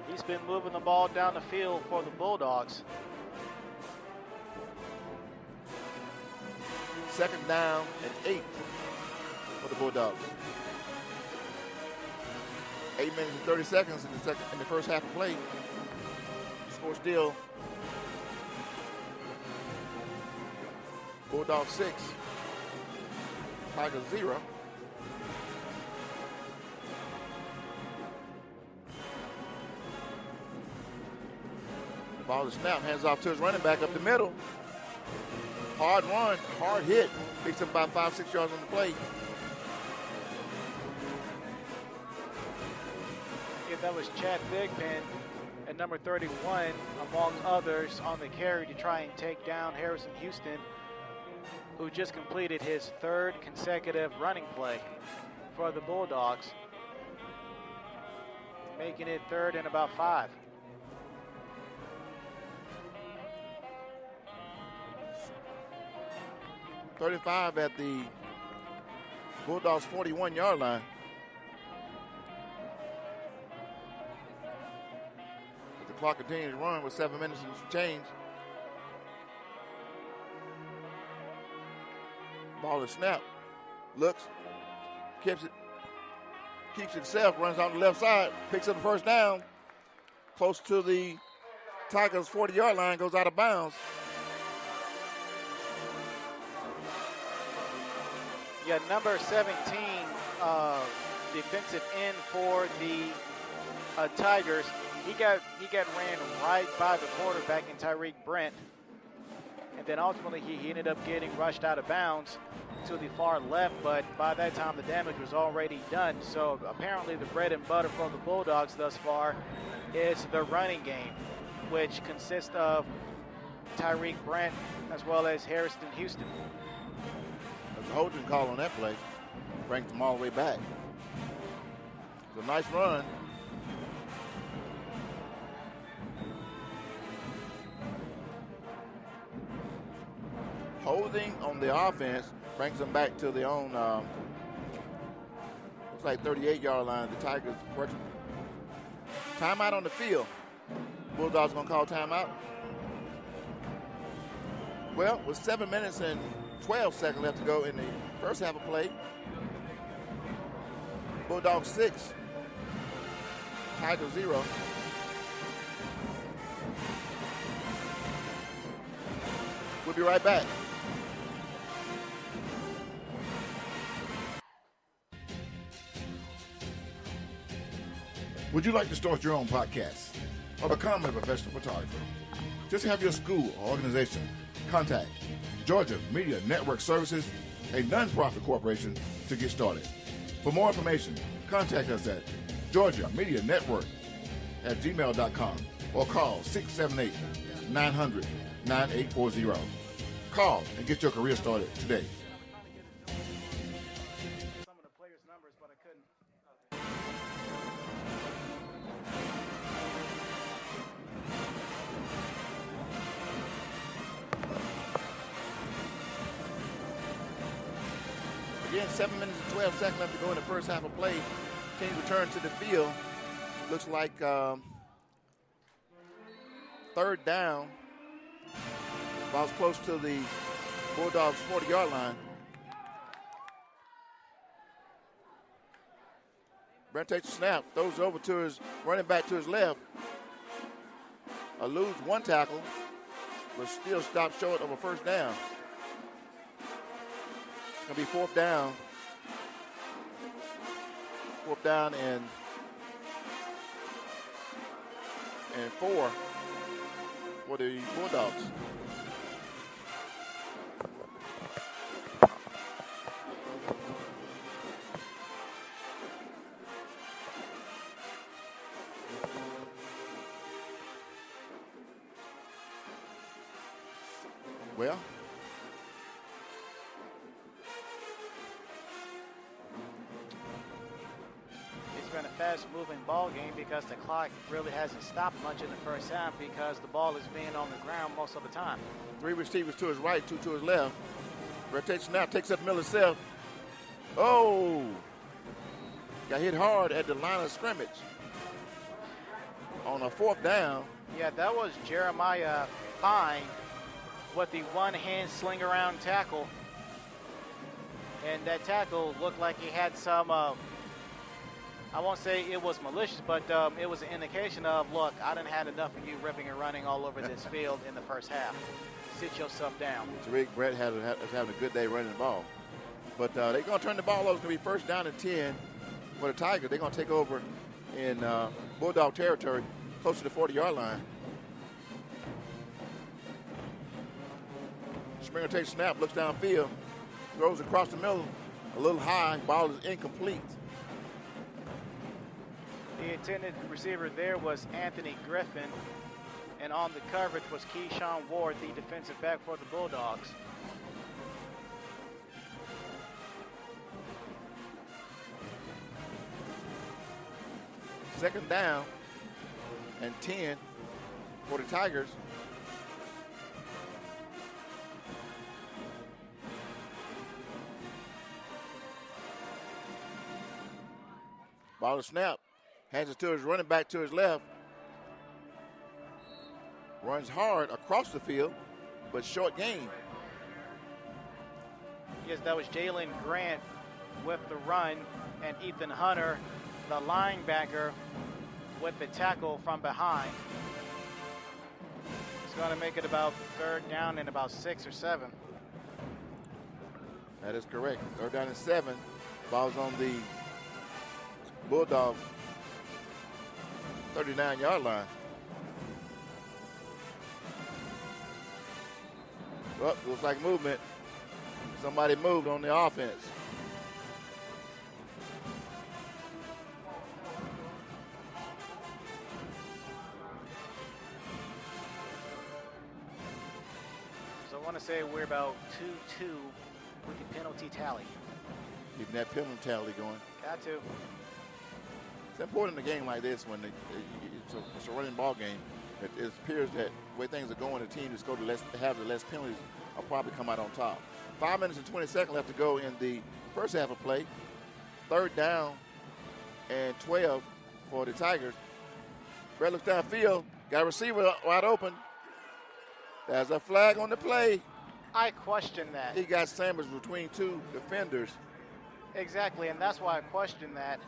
S1: he's been moving the ball down the field for the Bulldogs.
S3: Second down and 8 for the Bulldogs. 8 minutes and 30 seconds in the first half of play. Score still Bulldogs 6, Tigers 0. The ball is snapped, hands off to his running back up the middle. Hard run, hard hit. Picks up about 5-6 yards on the play.
S1: Yeah, that was Chad Bigpen at number 31, among others, on the carry to try and take down Harrison Houston, who just completed his third consecutive running play for the Bulldogs, making it third and about 5.
S3: .35 at the Bulldogs 41-yard line. The clock continues to run with 7 minutes and some change. Ball is snapped. Looks, keeps it himself, runs out the left side, picks up the first down. Close to the Tigers 40-yard line, goes out of bounds.
S1: Yeah, number 17, defensive end for the Tigers. He got ran right by the quarterback in Tyreek Brent, and then ultimately he ended up getting rushed out of bounds to the far left. But by that time, the damage was already done. So apparently, the bread and butter for the Bulldogs thus far is the running game, which consists of Tyreek Brent as well as Harrison Houston.
S3: There's a holding call on that play. Brings them all the way back. It's a nice run. Holding on the offense brings them back to their own, looks like 38-yard line. The Tigers working. Timeout on the field. Bulldogs gonna call timeout. Well, with 7 minutes and 12 seconds left to go in the first half of play. Bulldogs 6, Tigers 0. We'll be right back.
S2: Would you like to start your own podcast or become a professional photographer? Just have your school or organization contact Georgia Media Network Services, a non-profit corporation, to get started. For more information, contact us at georgiamedianetwork@gmail.com or call 678-900-9840. Call and get your career started today.
S1: Some of the players' numbers, but I couldn't.
S3: Again, 7 minutes and 12 seconds left to go in the first half of play. Team return to the field. Looks like third down. Ball's close to the Bulldogs 40-yard line. Brent takes a snap, throws over to his running back to his left. Lose one tackle, but still stopped short of a first down. It's going to be fourth down. Fourth down and 4 for the Bulldogs. Well,
S1: It's been a fast fast-moving ball game because the clock really hasn't stopped much in the first half because the ball is being on the ground most of the time.
S2: 3 receivers to his right, 2 to his left. Rotates snap, takes up Miller himself. Oh! Got hit hard at the line of scrimmage. On a 4th down.
S1: Yeah, that was Jeremiah Fine with the one-hand sling-around tackle. And that tackle looked like he had some, I won't say it was malicious, but it was an indication of, look, I done had enough of you ripping and running all over this field in the first half. Sit yourself down.
S2: Tariq Brett is having a good day running the ball. But they're going to turn the ball over. It's going to be 1st down and 10 for the Tigers. They're going to take over in Bulldog territory, close to the 40-yard line. Springer takes snap, looks downfield, throws across the middle, a little high, ball is incomplete.
S1: The intended receiver there was Anthony Griffin, and on the coverage was Keyshawn Ward, the defensive back for the Bulldogs.
S2: Second down and 10 for the Tigers. Ball is snap. Hands it to his running back to his left. Runs hard across the field, but short gain.
S1: Yes, that was Jalen Grant with the run, and Ethan Hunter, the linebacker, with the tackle from behind. It's going to make it about 3rd down and about 6 or 7.
S2: That is correct. 3rd down and 7. Ball's on the Bulldogs 39-yard line. Well, looks like movement. Somebody moved on the offense.
S1: So I want to say we're about 2-2 with the penalty tally.
S2: Keeping that penalty tally going.
S1: Got to.
S2: It's important in a game like this when it's a running ball game. It appears that the way things are going, the team that's going to have the less penalties will probably come out on top. 5 minutes and 20 seconds left to go in the first half of play. 3rd down and 12 for the Tigers. Brett looks downfield, got a receiver wide open. There's a flag on the play.
S1: I question that.
S2: He got sandwiched between 2 defenders.
S1: Exactly, and that's why I question that.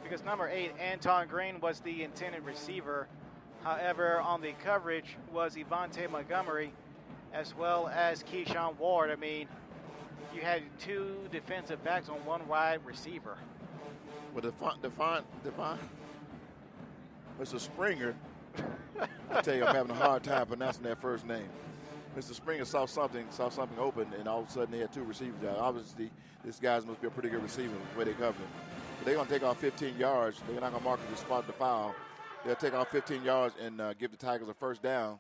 S1: Because number 8, Anton Green, was the intended receiver. However, on the coverage was Evante Montgomery as well as Keyshawn Ward. I mean, you had 2 defensive backs on 1 wide receiver.
S2: With Devon, Mr. Springer, I tell you, I'm having a hard time pronouncing that first name. Mr. Springer saw something open, and all of a sudden they had 2 receivers out. Obviously, this guy must be a pretty good receiver the way they cover him. But they're going to take off 15 yards. They're not going to mark it to spot the foul. They'll take off 15 yards and give the Tigers a 1st down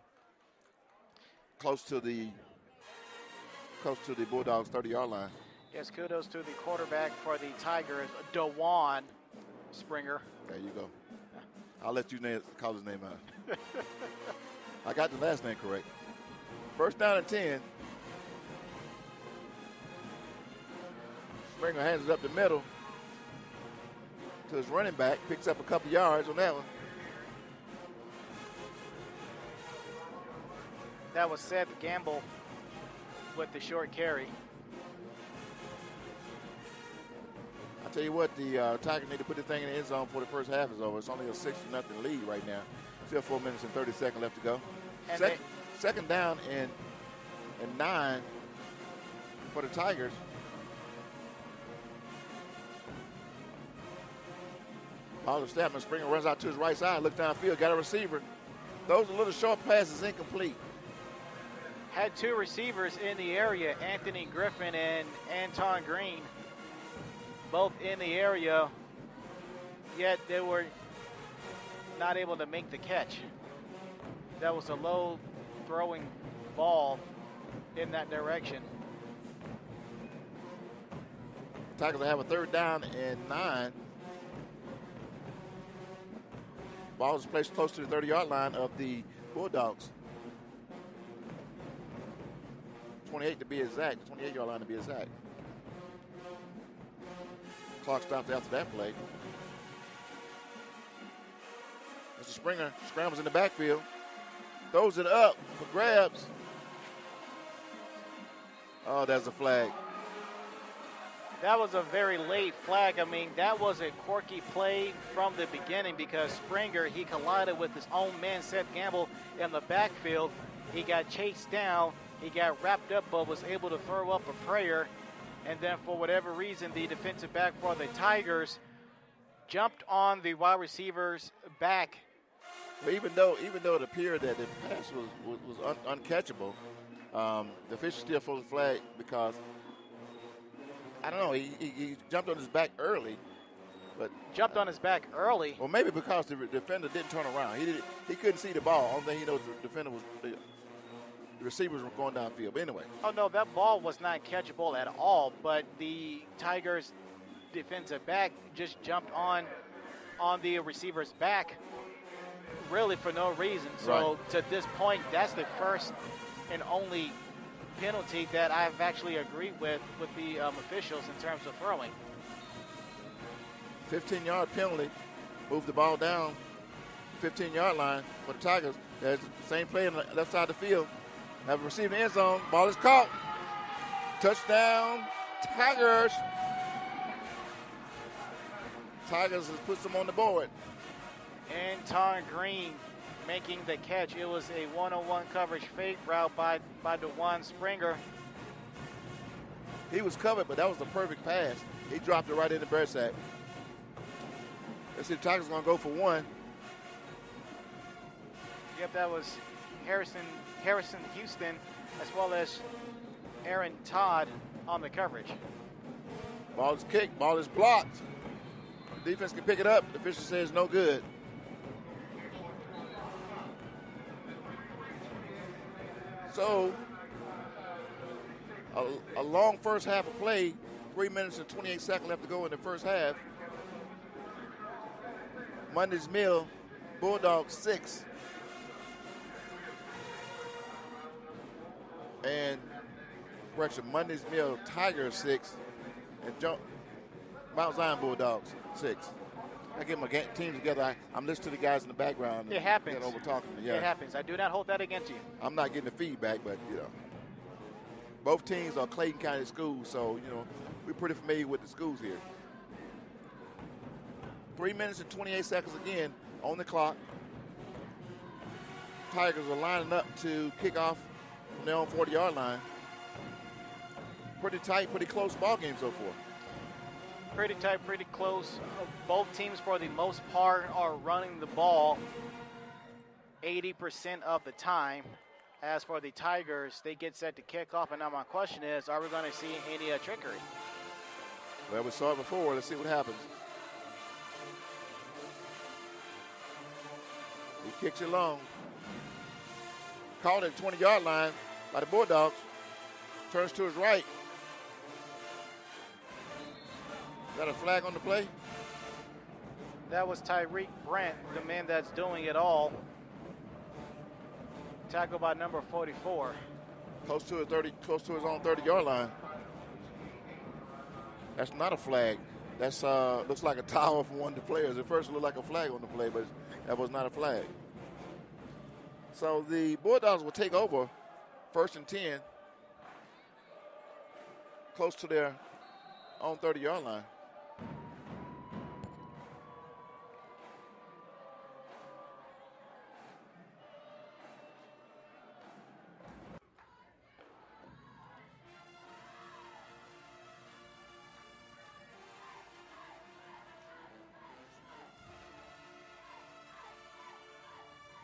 S2: close to the Bulldogs 30-yard line.
S1: Yes, kudos to the quarterback for the Tigers, DeJuan Springer.
S2: There you go. I'll let you call his name out. I got the last name correct. 1st down and 10. Springer hands it up the middle to his running back. Picks up a couple yards on that one.
S1: That was Seth Gamble with the short carry.
S2: I tell you what, the Tigers need to put the thing in the end zone before the first half is over. It's only a 6-0 lead right now. Still 4 minutes and 30 seconds left to go. Second down and 9 for the Tigers. Oliver Statman, Springer runs out to his right side, looks downfield, got a receiver. Those are little short passes, incomplete.
S1: Had 2 receivers in the area, Anthony Griffin and Anton Green, both in the area, yet they were not able to make the catch. That was a low throwing ball in that direction.
S2: Tigers will have a 3rd down and 9. Ball is placed close to the 30-yard line of the Bulldogs. 28 to be exact, 28-yard line to be exact. Clock stopped after that play. Mr. Springer scrambles in the backfield, throws it up for grabs. Oh, there's a flag.
S1: That was a very late flag. I mean, that was a quirky play from the beginning because Springer, he collided with his own man, Seth Gamble, in the backfield. He got chased down. He got wrapped up but was able to throw up a prayer. And then for whatever reason, the defensive back for the Tigers jumped on the wide receiver's back.
S2: But even though it appeared that the pass was uncatchable, the official still throws the flag because, I don't know, he jumped on his back early. But
S1: jumped on his back early?
S2: Well, maybe because the defender didn't turn around. He couldn't see the ball. Only thing he knows the defender was the receivers were going downfield. But anyway.
S1: Oh, no, that ball was not catchable at all. But the Tigers defensive back just jumped on the receiver's back really for no reason. So
S2: right.
S1: To this point, that's the first and only penalty that I've actually agreed with the officials in terms of throwing.
S2: 15-yard penalty. Move the ball down 15-yard line for the Tigers. There's the same play on the left side of the field. Have received the end zone. Ball is caught. Touchdown, Tigers. Tigers has put some on the board.
S1: Anton Green making the catch. It was a one-on-one coverage fake route by DeJuan Springer.
S2: He was covered, but that was the perfect pass. He dropped it right in the bread sack. Let's see, the Tigers are going to go for one.
S1: Yep, that was Harrison Houston as well as Aaron Todd on the coverage.
S2: Ball is kicked. Ball is blocked. The defense can pick it up. The official says no good. So, a long first half of play, 3 minutes and 28 seconds left to go in the first half. Mundy's Mill, Bulldogs 6. And correction, Mundy's Mill Tigers 6. And Mount Zion Bulldogs 6. I get my team together. I'm listening to the guys in the background.
S1: It happens.
S2: Over talking. Yeah.
S1: It happens. I do not hold that against you.
S2: I'm not getting the feedback, but both teams are Clayton County schools, so we're pretty familiar with the schools here. 3 minutes and 28 seconds again on the clock. Tigers are lining up to kick off from their own 40-yard line. Pretty tight, pretty close ball game so far.
S1: Pretty tight, pretty close. Both teams, for the most part, are running the ball 80% of the time. As for the Tigers, they get set to kick off, and now my question is, are we going to see any trickery?
S2: Well, we saw it before. Let's see what happens. He kicks it long. Caught at the 20-yard line by the Bulldogs. Turns to his right. Is that a flag on the play?
S1: That was Tyreek Brent, the man that's doing it all. Tackled by number 44.
S2: Close to his own 30-yard line. That's not a flag. That's looks like a towel from one of the players. At first it looked like a flag on the play, but that was not a flag. So the Bulldogs will take over 1st and 10. Close to their own 30-yard line.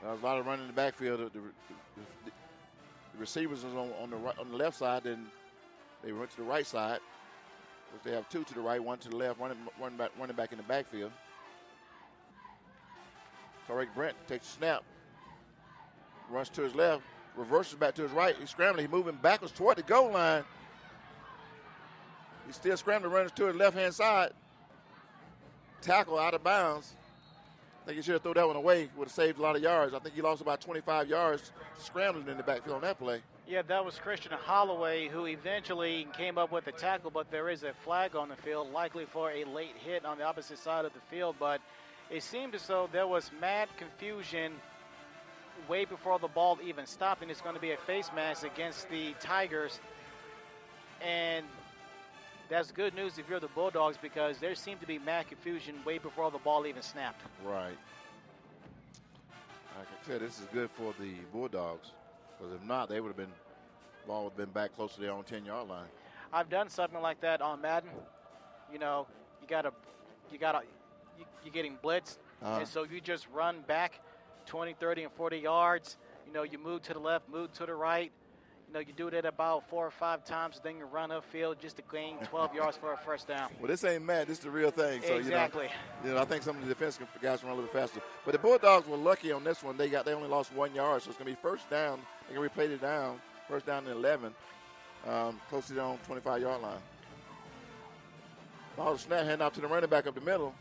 S2: There's a lot of running in the backfield. The receivers is on the left side, then they went to the right side. They have two to the right, one to the left, running back in the backfield. Tarek Brent takes a snap, runs to his left, reverses back to his right. He's scrambling. He's moving backwards toward the goal line. He's still scrambling, runs to his left-hand side. Tackle out of bounds. I think he should have thrown that one away. Would have saved a lot of yards. I think he lost about 25 yards scrambling in the backfield on that play.
S1: Yeah, that was Christian Holloway who eventually came up with the tackle, but there is a flag on the field, likely for a late hit on the opposite side of the field. But it seemed as though there was mad confusion way before the ball even stopped, and it's going to be a face mask against the Tigers. And that's good news if you're the Bulldogs, because there seemed to be mad confusion way before the ball even snapped.
S2: Right. Like I said, this is good for the Bulldogs, because if not, they would have been, ball would have been back close to their own 10-yard line.
S1: I've done something like that on Madden. You know, you're getting blitzed, and so you just run back 20, 30, and 40 yards. You know, you move to the left, move to the right. You know, you do that about 4 or 5 times, then you run upfield just to gain 12 yards for a first down.
S2: Well, this ain't mad. This is the real thing. So,
S1: exactly.
S2: You know, I think some of the defense guys can run a little bit faster. But the Bulldogs were lucky on this one. They only lost 1 yard, so it's going to be first down. They can replay it down. First down and 11, close to their own 25-yard line. Ball snap, hand off to the running back up the middle.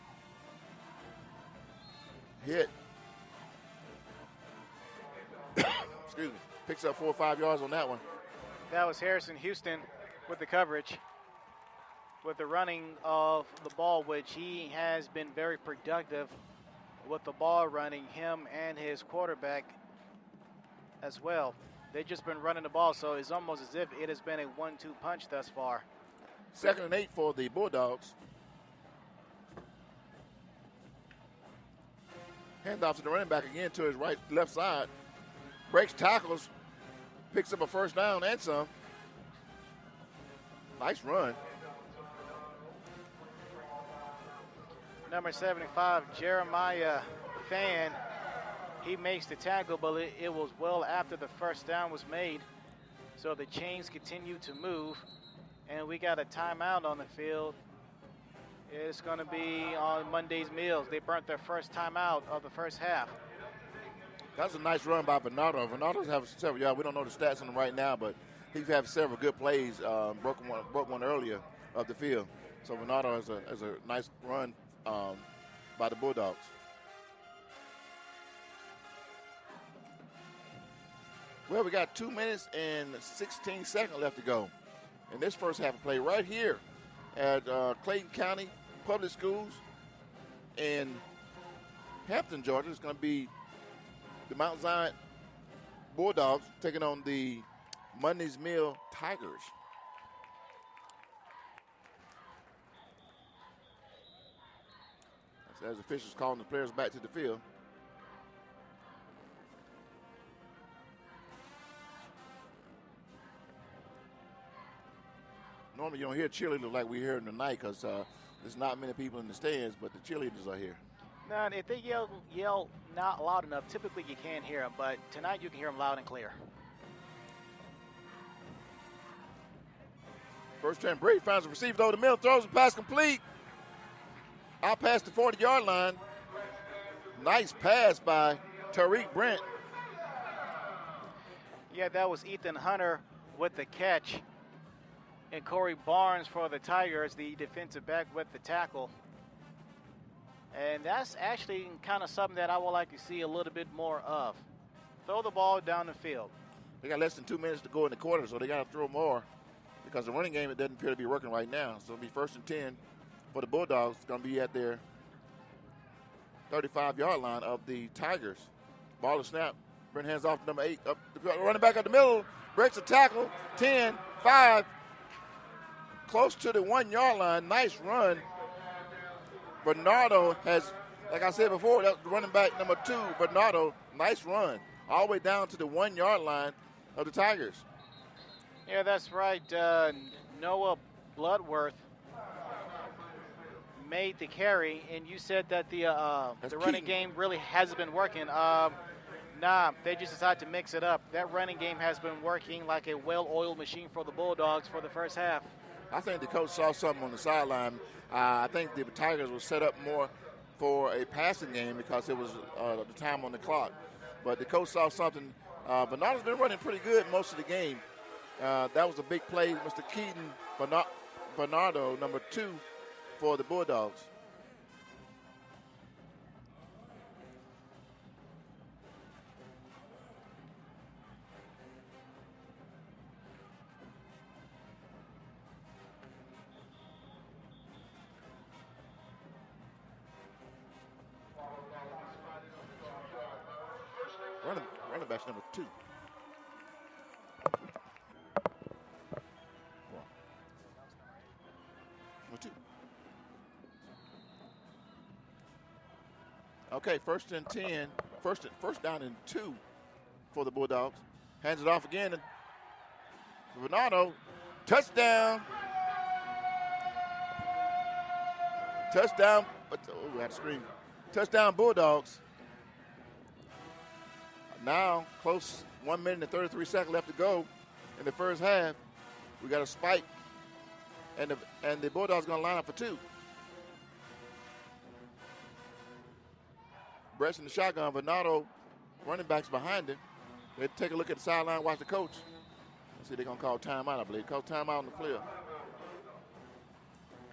S2: Hit. Excuse me. Picks up 4 or 5 yards on that one.
S1: That was Harrison Houston with the coverage, with the running of the ball, which he has been very productive with the ball running, him and his quarterback as well. They've just been running the ball, so it's almost as if it has been a 1-2 punch thus far.
S2: 2nd and 8 for the Bulldogs. Hand off to the running back again to his left side. Breaks tackles. Picks up a first down and some. Nice run.
S1: Number 75, Jeremiah Fan. He makes the tackle, but it was well after the first down was made. So the chains continue to move, and we got a timeout on the field. It's going to be on Monday's Meals. They burnt their first timeout of the first half.
S2: That's a nice run by Bernardo. Bernardo's have several yards. We don't know the stats on him right now, but he's had several good plays. Broke one earlier of the field. So Bernardo has a nice run by the Bulldogs. Well, we got 2 minutes and 16 seconds left to go in this first half of play right here at Clayton County Public Schools in Hampton, Georgia. It's going to be the Mount Zion Bulldogs taking on the Mundy's Mill Tigers. As officials calling the players back to the field. Normally you don't hear cheerleaders like we hear tonight because there's not many people in the stands, but the cheerleaders are here.
S1: Now, if they yell not loud enough, typically you can't hear them, but tonight you can hear them loud and clear.
S2: First time Brady finds a receiver over the middle, throws the pass complete. Out past the 40-yard line. Nice pass by Tariq Brent.
S1: Yeah, that was Ethan Hunter with the catch. And Corey Barnes for the Tigers, the defensive back with the tackle. And that's actually kind of something that I would like to see a little bit more of. Throw the ball down the field.
S2: They got less than 2 minutes to go in the quarter, so they got to throw more because the running game, it doesn't appear to be working right now. So it'll be 1st and 10 for the Bulldogs. It's going to be at their 35-yard line of the Tigers. Ball is snapped. Brent hands off to number 8. Up the running back up the middle. Breaks a tackle. 10, 5. Close to the 1-yard line. Nice run. Bernardo has, like I said before, that's running back number 2, Bernardo. Nice run. All the way down to the 1-yard line of the Tigers.
S1: Yeah, that's right. Noah Bloodworth made the carry, and you said that the running game really hasn't been working. Nah, they just decided to mix it up. That running game has been working like a well-oiled machine for the Bulldogs for the first half.
S2: I think the coach saw something on the sideline. I think the Tigers were set up more for a passing game because it was the time on the clock. But the coach saw something. Bernardo's been running pretty good most of the game. That was a big play. Mr. Keaton, Bernardo, number 2 for the Bulldogs. Running back's number 2. Number 2. Okay, first and 10. First down and 2 for the Bulldogs. Hands it off again. And Bernardo, touchdown. Touchdown. Oh, I had to scream. Touchdown, Bulldogs. Now, close 1 minute and 33 seconds left to go in the first half. We got a spike, and the Bulldogs going to line up for 2. Brett's in the shotgun. Bernardo, running backs behind him. They take a look at the sideline, watch the coach. Let's see, they're going to call timeout, I believe. Call timeout on the field.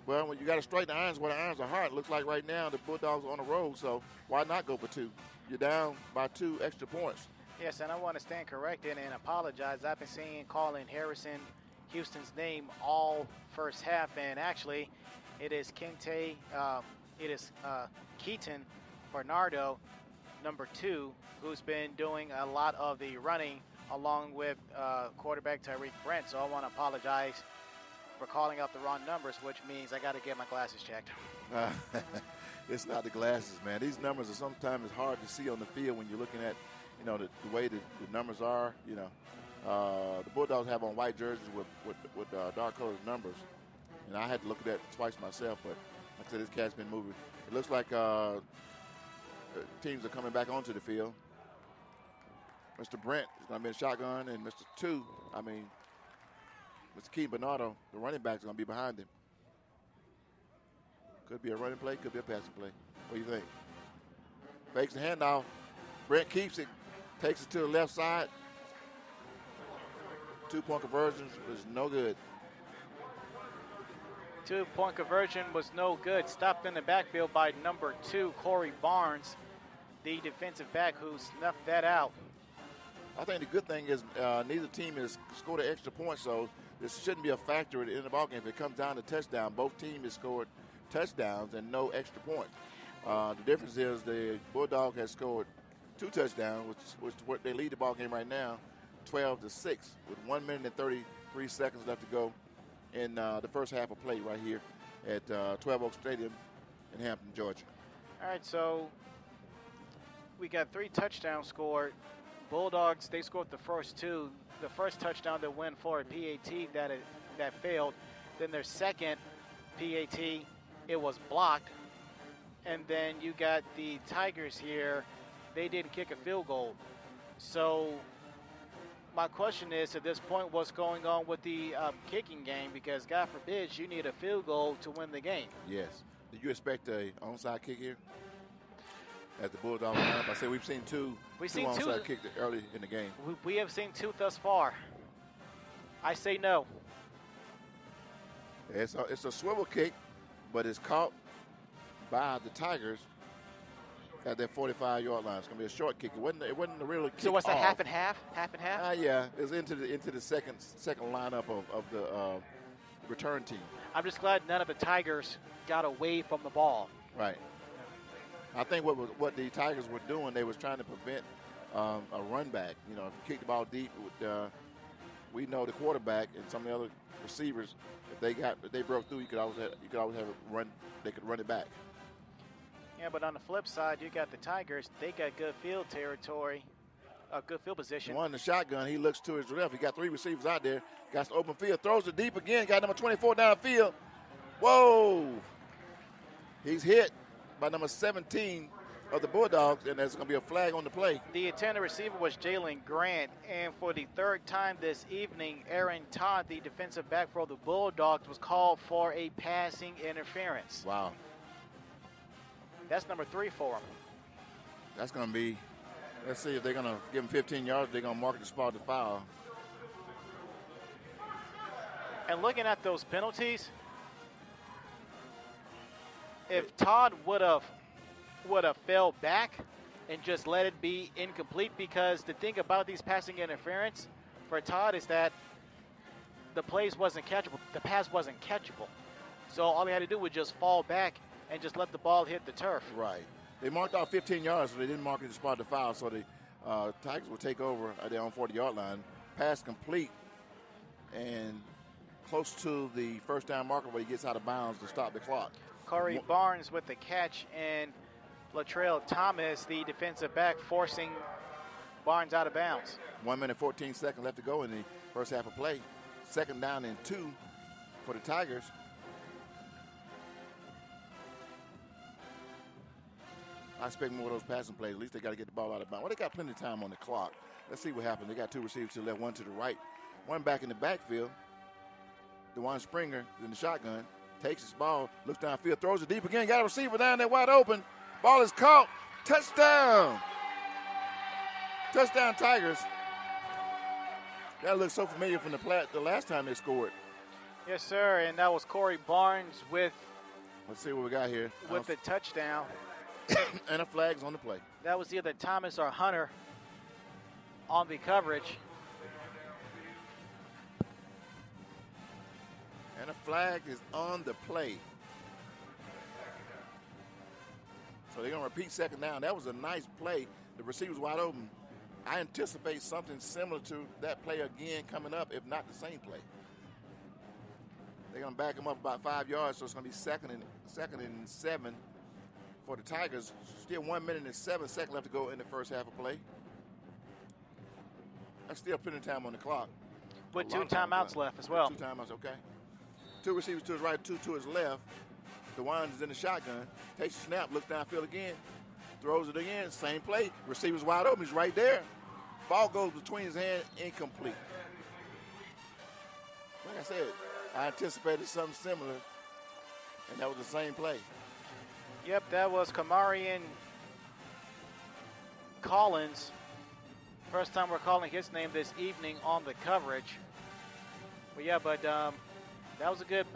S2: Well, when you got to straighten the irons where the irons are hard, it looks like right now the Bulldogs are on the road, so why not go for 2? You're down by 2 extra points.
S1: Yes, and I want to stand corrected and apologize. I've been seeing calling Harrison Houston's name all first half, and actually it is Keaton Bernardo, number 2, who's been doing a lot of the running along with quarterback Tyreek Brent. So I want to apologize for calling out the wrong numbers, which means I got to get my glasses checked.
S2: It's not the glasses, man. These numbers are sometimes hard to see on the field when you're looking at, the way the numbers are. The Bulldogs have on white jerseys with dark colored numbers, and I had to look at that twice myself. But like I said, this cat's been moving. It looks like teams are coming back onto the field. Mr. Brent is going to be in shotgun, and Mr. Keith Bernardo, the running back, is going to be behind him. Could be a running play, could be a passing play. What do you think? Fakes the handoff. Brent keeps it, takes it to the left side. 2-point conversion was no good.
S1: 2-point conversion was no good. Stopped in the backfield by number 2, Corey Barnes, the defensive back who snuffed that out.
S2: I think the good thing is neither team has scored an extra point, so this shouldn't be a factor in the ballgame. If it comes down to touchdown, both teams have scored touchdowns and no extra points. The difference is the Bulldog has scored 2 touchdowns, which what they lead the ballgame right now, 12-6, with 1 minute and 33 seconds left to go in the first half of play right here at 12 Oak Stadium in Hampton, Georgia.
S1: All right, so we got 3 touchdowns scored. Bulldogs, they scored the first 2. The first touchdown that went for a PAT that failed. Then their second PAT, it was blocked. And then you got the Tigers here. They didn't kick a field goal. So my question is, at this point, what's going on with the kicking game? Because God forbid you need a field goal to win the game.
S2: Yes. Did you expect a onside kick here? At the Bulldogs lineup, I said we've seen two onside kicks early in the game.
S1: We have seen 2 thus far. I say no.
S2: It's a swivel kick, but it's caught by the Tigers at their 45-yard line. It's going to be a short kick. It wasn't a real kick.
S1: So what's that, half and half? Half and half?
S2: Yeah, it's into the second lineup of the return team.
S1: I'm just glad none of the Tigers got away from the ball.
S2: Right. I think what the Tigers were doing, they was trying to prevent a run back. You know, if you kick the ball deep, we know the quarterback and some of the other receivers, if they broke through, you could always have a run. They could run it back.
S1: Yeah, but on the flip side, you got the Tigers. They got good field territory, good field position.
S2: One in the shotgun, he looks to his left. He got 3 receivers out there. Got the open field, throws it deep again. Got number 24 downfield. Whoa! He's hit by number 17 of the Bulldogs, and there's going to be a flag on the play.
S1: The intended receiver was Jalen Grant, and for the 3rd time this evening, Aaron Todd, the defensive back for the Bulldogs, was called for a passing interference.
S2: Wow.
S1: That's number 3 for him.
S2: That's going to be, let's see if they're going to give him 15 yards, they're going to mark it the spot to foul.
S1: And looking at those penalties, if Todd would have fell back and just let it be incomplete, because the thing about these passing interference for Todd is that the plays wasn't catchable. The pass wasn't catchable. So all he had to do was just fall back and just let the ball hit the turf.
S3: Right. They marked out 15 yards, so they didn't mark it as spot to foul. So the Tigers will take over at their own 40-yard line. Pass complete and close to the first down marker where he gets out of bounds to stop the clock.
S1: Corey Barnes with the catch, and Latrell Thomas, the defensive back, forcing Barnes out of bounds.
S2: 1 minute, 14 seconds left to go in the first half of play. Second down and 2 for the Tigers. I expect more of those passing plays. At least they got to get the ball out of bounds. Well, they got plenty of time on the clock. Let's see what happens. They got 2 receivers to the left, 1 to the right. 1 back in the backfield. DeJuan Springer in the shotgun. Takes his ball, looks downfield, throws it deep again. Got a receiver down there wide open. Ball is caught. Touchdown. Touchdown Tigers. That looks so familiar from the last time they scored.
S1: Yes, sir, and that was Corey Barnes with
S2: Let's see what we got here.
S1: the touchdown.
S2: And a flag's on the play.
S1: That was either Thomas or Hunter on the coverage.
S2: And a flag is on the play. So they're going to repeat second down. That was a nice play. The receiver's wide open. I anticipate something similar to that play again coming up, if not the same play. They're going to back him up about 5 yards, so it's going to be second and 7 for the Tigers. Still 1 minute and 7 seconds left to go in the first half of play. That's still plenty of time on the clock.
S1: With 2 timeouts left as well.
S2: 2 timeouts, okay. 2 receivers to his right, 2 to his left. DeJuan is in the shotgun. Takes a snap, looks downfield again. Throws it again, same play. Receiver's wide open, he's right there. Ball goes between his hands, incomplete. Like I said, I anticipated something similar, and that was the same play.
S1: Yep, that was Kamarian Collins. First time we're calling his name this evening on the coverage. But yeah, that was a good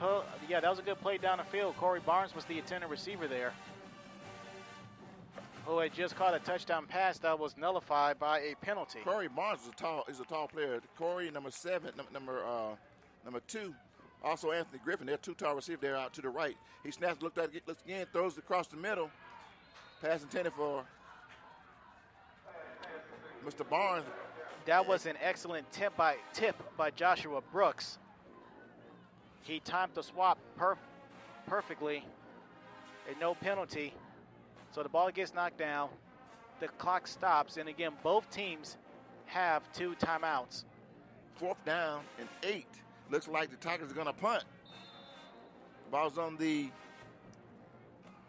S1: that was a good play down the field. Corey Barnes was the intended receiver there, who had just caught a touchdown pass that was nullified by a penalty.
S2: Corey Barnes is a tall player. Corey, number 7, number 2. Also Anthony Griffin. They're 2 tall receivers there out to the right. He snaps, looks again, throws it across the middle. Pass intended for Mr. Barnes.
S1: That was an excellent tip by Joshua Brooks. He timed the swap perfectly, and no penalty. So the ball gets knocked down, the clock stops, and again, both teams have 2 timeouts.
S2: 4th down and 8. Looks like the Tigers are going to punt. Ball's on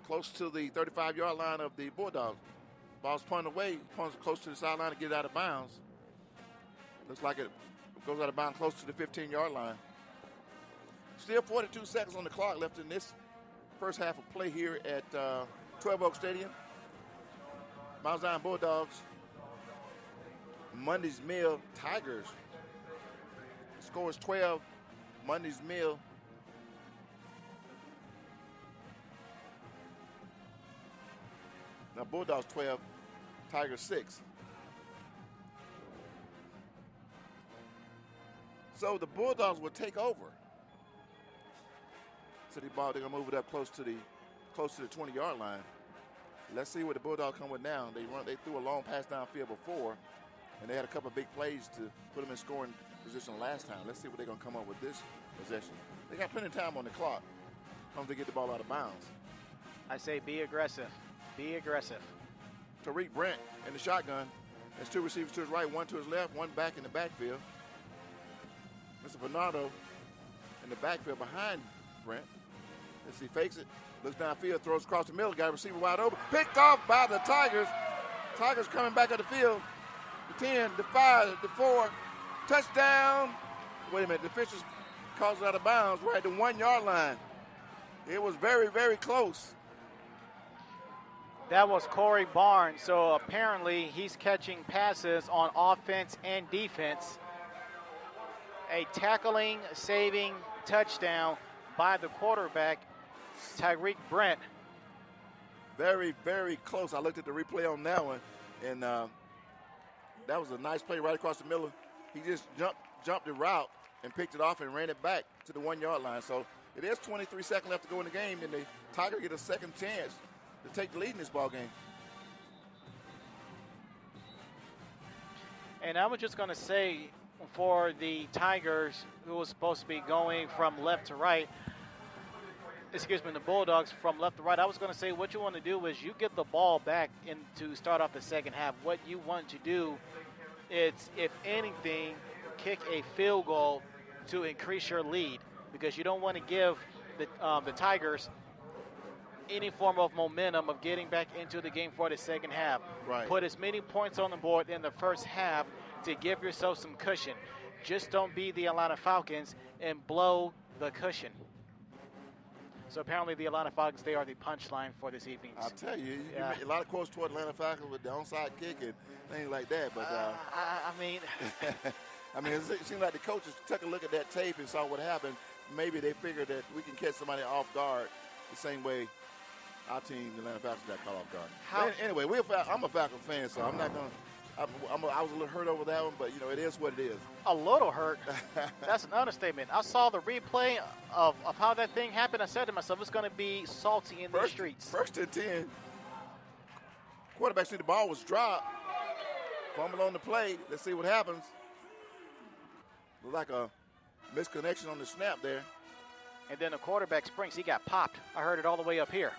S2: close to the 35-yard line of the Bulldogs. Ball's punted away, punts close to the sideline to get it out of bounds. Looks like it goes out of bounds close to the 15-yard line. Still 42 seconds on the clock left in this first half of play here at 12 Oak Stadium. Mount Zion Bulldogs, Mundy's Mill Tigers. Score is 12, Mundy's Mill. Now Bulldogs 12, Tigers 6. So the Bulldogs will take over. So they're going to move it up close to the 20-yard line. Let's see what the Bulldogs come with now. They threw a long pass downfield before, and they had a couple of big plays to put them in scoring position last time. Let's see what they're going to come up with this possession. They got plenty of time on the clock. As long as they get the ball out of bounds.
S1: I say be aggressive. Be aggressive.
S2: Tariq Brent in the shotgun. There's 2 receivers to his right, 1 to his left, 1 back in the backfield. Mr. Bernardo in the backfield behind Brent. Let's see, fakes it, looks downfield, throws across the middle, got a receiver wide open. Picked off by the Tigers. Tigers coming back at the field. The 10, the 5, the 4. Touchdown. Wait a minute, the officials calls it out of bounds right at the 1-yard line. It was very, very close.
S1: That was Corey Barnes. So apparently he's catching passes on offense and defense. A tackling, saving touchdown by the quarterback, Tyreek Brent,
S2: Very, very close. I looked at the replay on that one, and that was a nice play right across the middle. He just jumped the route and picked it off and ran it back to the 1 yard line. So it is 23 seconds left to go in the game, and the Tigers get a second chance to take the lead in this ball game.
S1: And I was just going to say, for the Tigers, who was supposed to be going from left to right, the Bulldogs from left to right, I was going to say what you want to do is you get the ball back in to start off the second half. What you want to do is, if anything, kick a field goal to increase your lead, because you don't want to give the Tigers any form of momentum of getting back into the game for the second half.
S2: Right.
S1: Put as many points on the board in the first half to give yourself some cushion. Just don't be the Atlanta Falcons and blow the cushion. So apparently the Atlanta Falcons, they are the punchline for this evening.
S2: I'll tell you, you make a lot of quotes toward Atlanta Falcons with the onside kick and things like that. But
S1: I mean,
S2: I mean, it seems like the coaches took a look at that tape and saw what happened. Maybe they figured that we can catch somebody off guard the same way our team, the Atlanta Falcons, got caught off guard. Anyway, I'm a Falcons fan, so I'm not going to. I was a little hurt over that one, but, you know, it is what it is.
S1: A little hurt? That's an understatement. I saw the replay of how that thing happened. I said to myself, it's going to be salty in the streets.
S2: First and 10. Quarterback see the ball was dropped. Fumble on the play. Let's see what happens. Looked like a misconnection on the snap there.
S1: And then the quarterback springs. He got popped. I heard it all the way up here.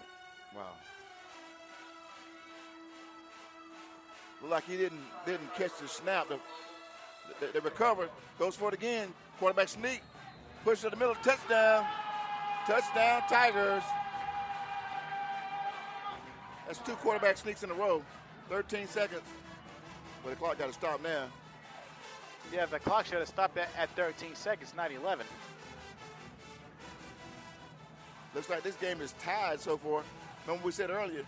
S2: Wow. Looked like he didn't catch the snap. They recovered. Goes for it again. Quarterback sneak. Push to the middle. Touchdown. Touchdown, Tigers. That's 2 quarterback sneaks in a row. 13 seconds. But the clock got to stop now.
S1: Yeah, the clock should have stopped at 13 seconds, not 11.
S2: Looks like this game is tied so far. Remember we said earlier,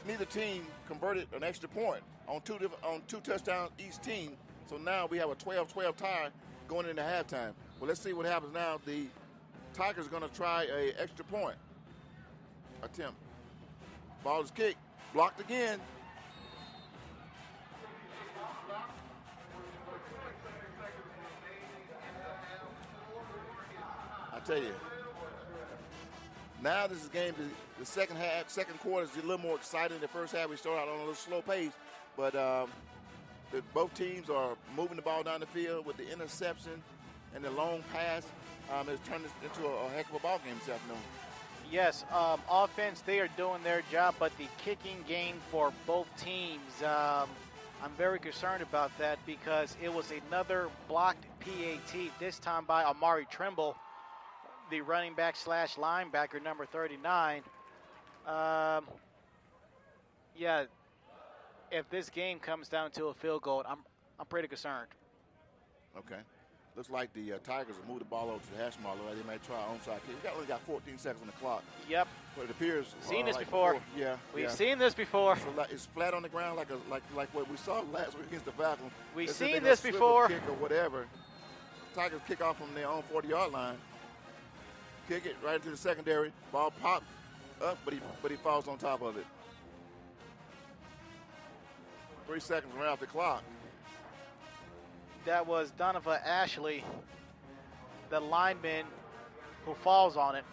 S2: neither team converted an extra point on two touchdowns each team. So now we have a 12-12 tie going into halftime. Well, let's see what happens now. The Tigers are going to try a extra point attempt. Ball is kicked. Blocked again. I tell you, now this is game, the second half, second quarter is a little more exciting. The first half we started out on a little slow pace, but both teams are moving the ball down the field with the interception and the long pass. It's turned this into a heck of a ball game this afternoon.
S1: Yes, offense, they are doing their job, but the kicking game for both teams, I'm very concerned about that, because it was another blocked PAT, this time by Amari Trimble, the running back / linebacker, number 39. Yeah, if this game comes down to a field goal, I'm pretty concerned.
S2: Okay. Looks like the Tigers will move the ball over to the hash mark. Like they may try an onside kick. We only got 14 seconds on the clock.
S1: Yep.
S2: But it appears
S1: seen this
S2: like
S1: before.
S2: Yeah,
S1: we've seen this before.
S2: So it's flat on the ground like what we saw last week against the Falcons.
S1: We've seen this before.
S2: Kick or whatever. Tigers kick off from their own 40-yard line. Kick it right into the secondary. Ball pops up, but he falls on top of it. 3 seconds ran off the clock.
S1: That was Donovan Ashley, the lineman, who falls on it.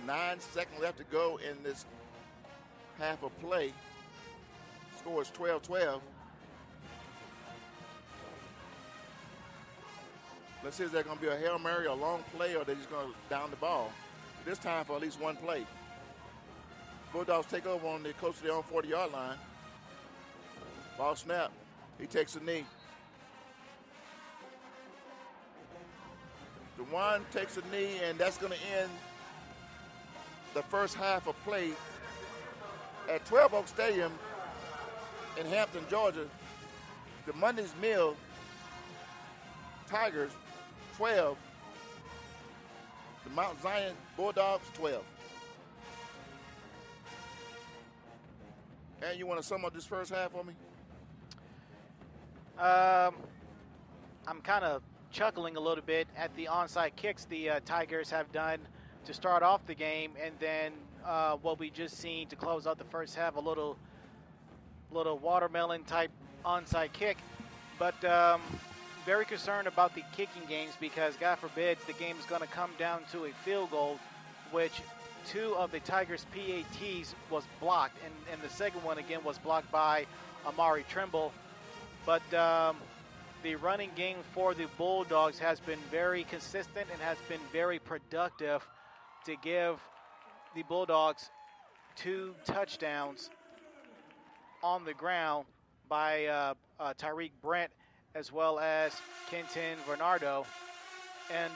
S2: 9 seconds left to go in this half of play. Score is 12-12. Let's see if there's going to be a Hail Mary, a long play, or they're just going to down the ball. This time for at least one play. Bulldogs take over on the close to their own 40-yard line. Ball snap. He takes a knee. DeJuan takes a knee, and that's going to end the first half of play at 12 Oak Stadium in Hampton, Georgia. The Mundy's Mill Tigers 12. The Mount Zion Bulldogs 12. And you want to sum up this first half for me?
S1: I'm kind of chuckling a little bit at the onside kicks the Tigers have done to start off the game, and then what we just seen to close out the first half, a little watermelon type onside kick. But very concerned about the kicking games because God forbids the game is going to come down to a field goal, which 2 of the Tigers' PATs was blocked, and the second one again was blocked by Amari Trimble. But the running game for the Bulldogs has been very consistent and has been very productive to give the Bulldogs 2 touchdowns on the ground by Tyreek Brent as well as Kenton Bernardo. And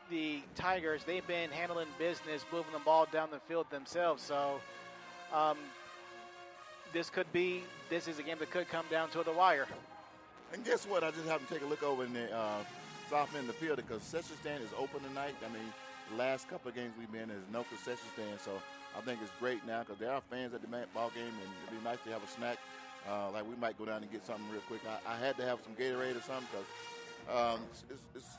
S1: the Tigers, they've been handling business, moving the ball down the field themselves. So this is a game that could come down to the wire.
S2: And guess what? I just happened to take a look over in the south end of the field. The concession stand is open tonight. I mean, the last couple of games we've been in, there's no concession stand. So I think it's great now because there are fans at the ball game, and it'd be nice to have a snack. Like we might go down and get something real quick. I had to have some Gatorade or something because it's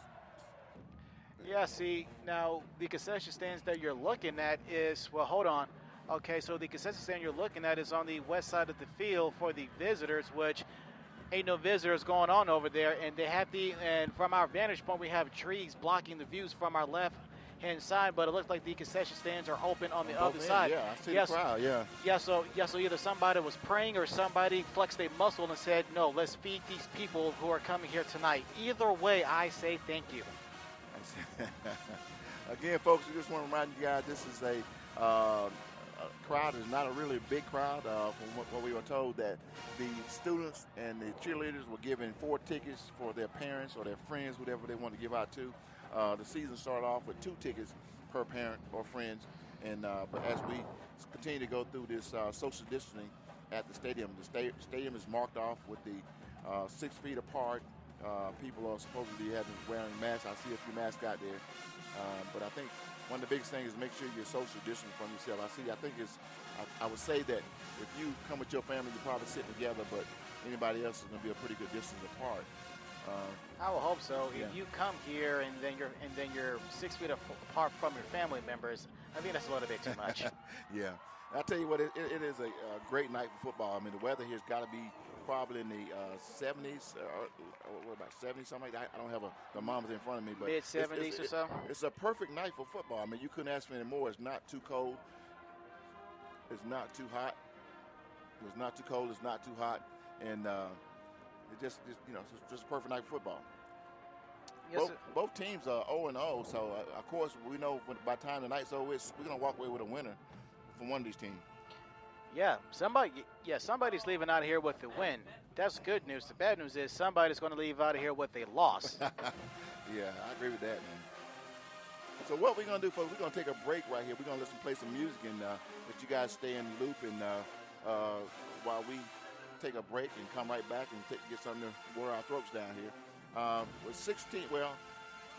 S1: yeah, see, now the concession stands that you're looking at is, well, hold on. Okay, so the concession stand you're looking at is on the west side of the field for the visitors, which ain't no visitors going on over there. And and from our vantage point, we have trees blocking the views from our left-hand side, but it looks like the concession stands are open on the other side.
S2: Yeah, I see the crowd, yeah.
S1: Yeah, so either somebody was praying or somebody flexed a muscle and said, no, let's feed these people who are coming here tonight. Either way, I say thank you.
S2: Again, folks, we just want to remind you guys this is a crowd is not a really big crowd. From what we were told, that the students and the cheerleaders were given 4 tickets for their parents or their friends, whatever they want to give out to. The season started off with 2 tickets per parent or friends, and but as we continue to go through this social distancing at the stadium is marked off with the 6 feet apart. People are supposedly wearing masks. I see a few masks out there. But I think one of the biggest things is make sure you're social distancing from yourself. I would say that if you come with your family, you're probably sitting together, but anybody else is going to be a pretty good distance apart.
S1: I will hope so.
S2: Yeah.
S1: If you come here and then you're 6 feet apart from your family members, I think that's a little bit too much.
S2: Yeah. I'll tell you what, it is a great night for football. I mean, the weather here's got to be probably in the 70s, what about 70, something like that. I don't have a thermometer in front of me, but
S1: mid-70s or so.
S2: It's a perfect night for football. I mean, you couldn't ask for any more. It's not too cold. It's not too hot. It's not too cold. It's not too hot, and it's just a perfect night for football.
S1: Yes,
S2: both teams are 0-0, so of course we know by the time the night's over, we're gonna walk away with a winner from one of these teams.
S1: Yeah, somebody's leaving out of here with a win. That's good news. The bad news is somebody's going to leave out of here with a loss.
S2: Yeah, I agree with that, man. So what we're going to do, folks, we're going to take a break right here. We're going to play some music and let you guys stay in the loop and while we take a break and come right back and get something to wear our throats down here.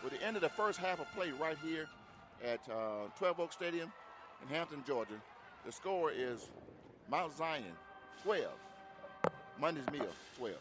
S2: With the end of the first half of play right here at 12 Oak Stadium in Hampton, Georgia, the score is Mount Zion 12, Mundy's Mill 12.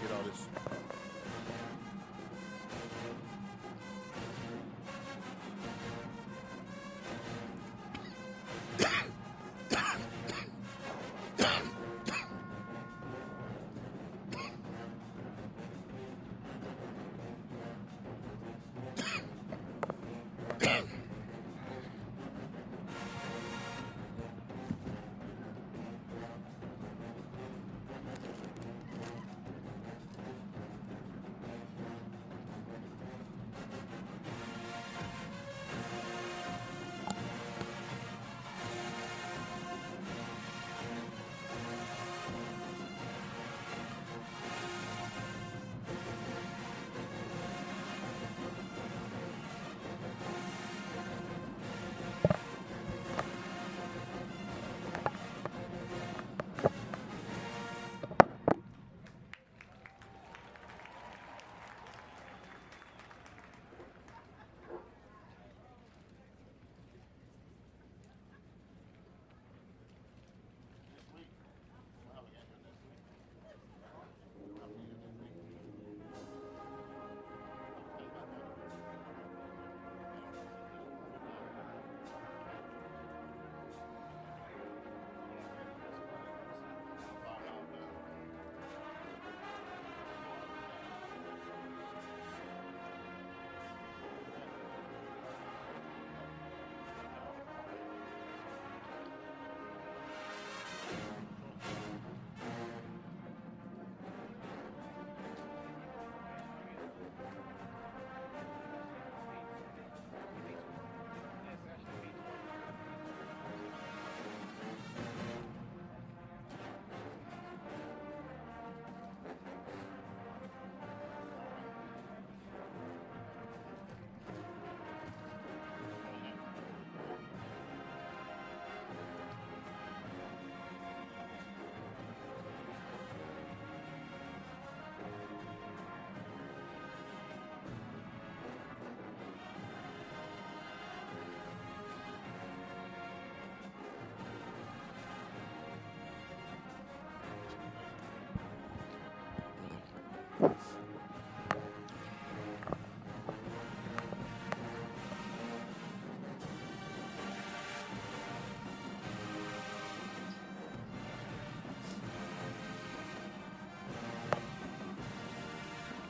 S2: get all this.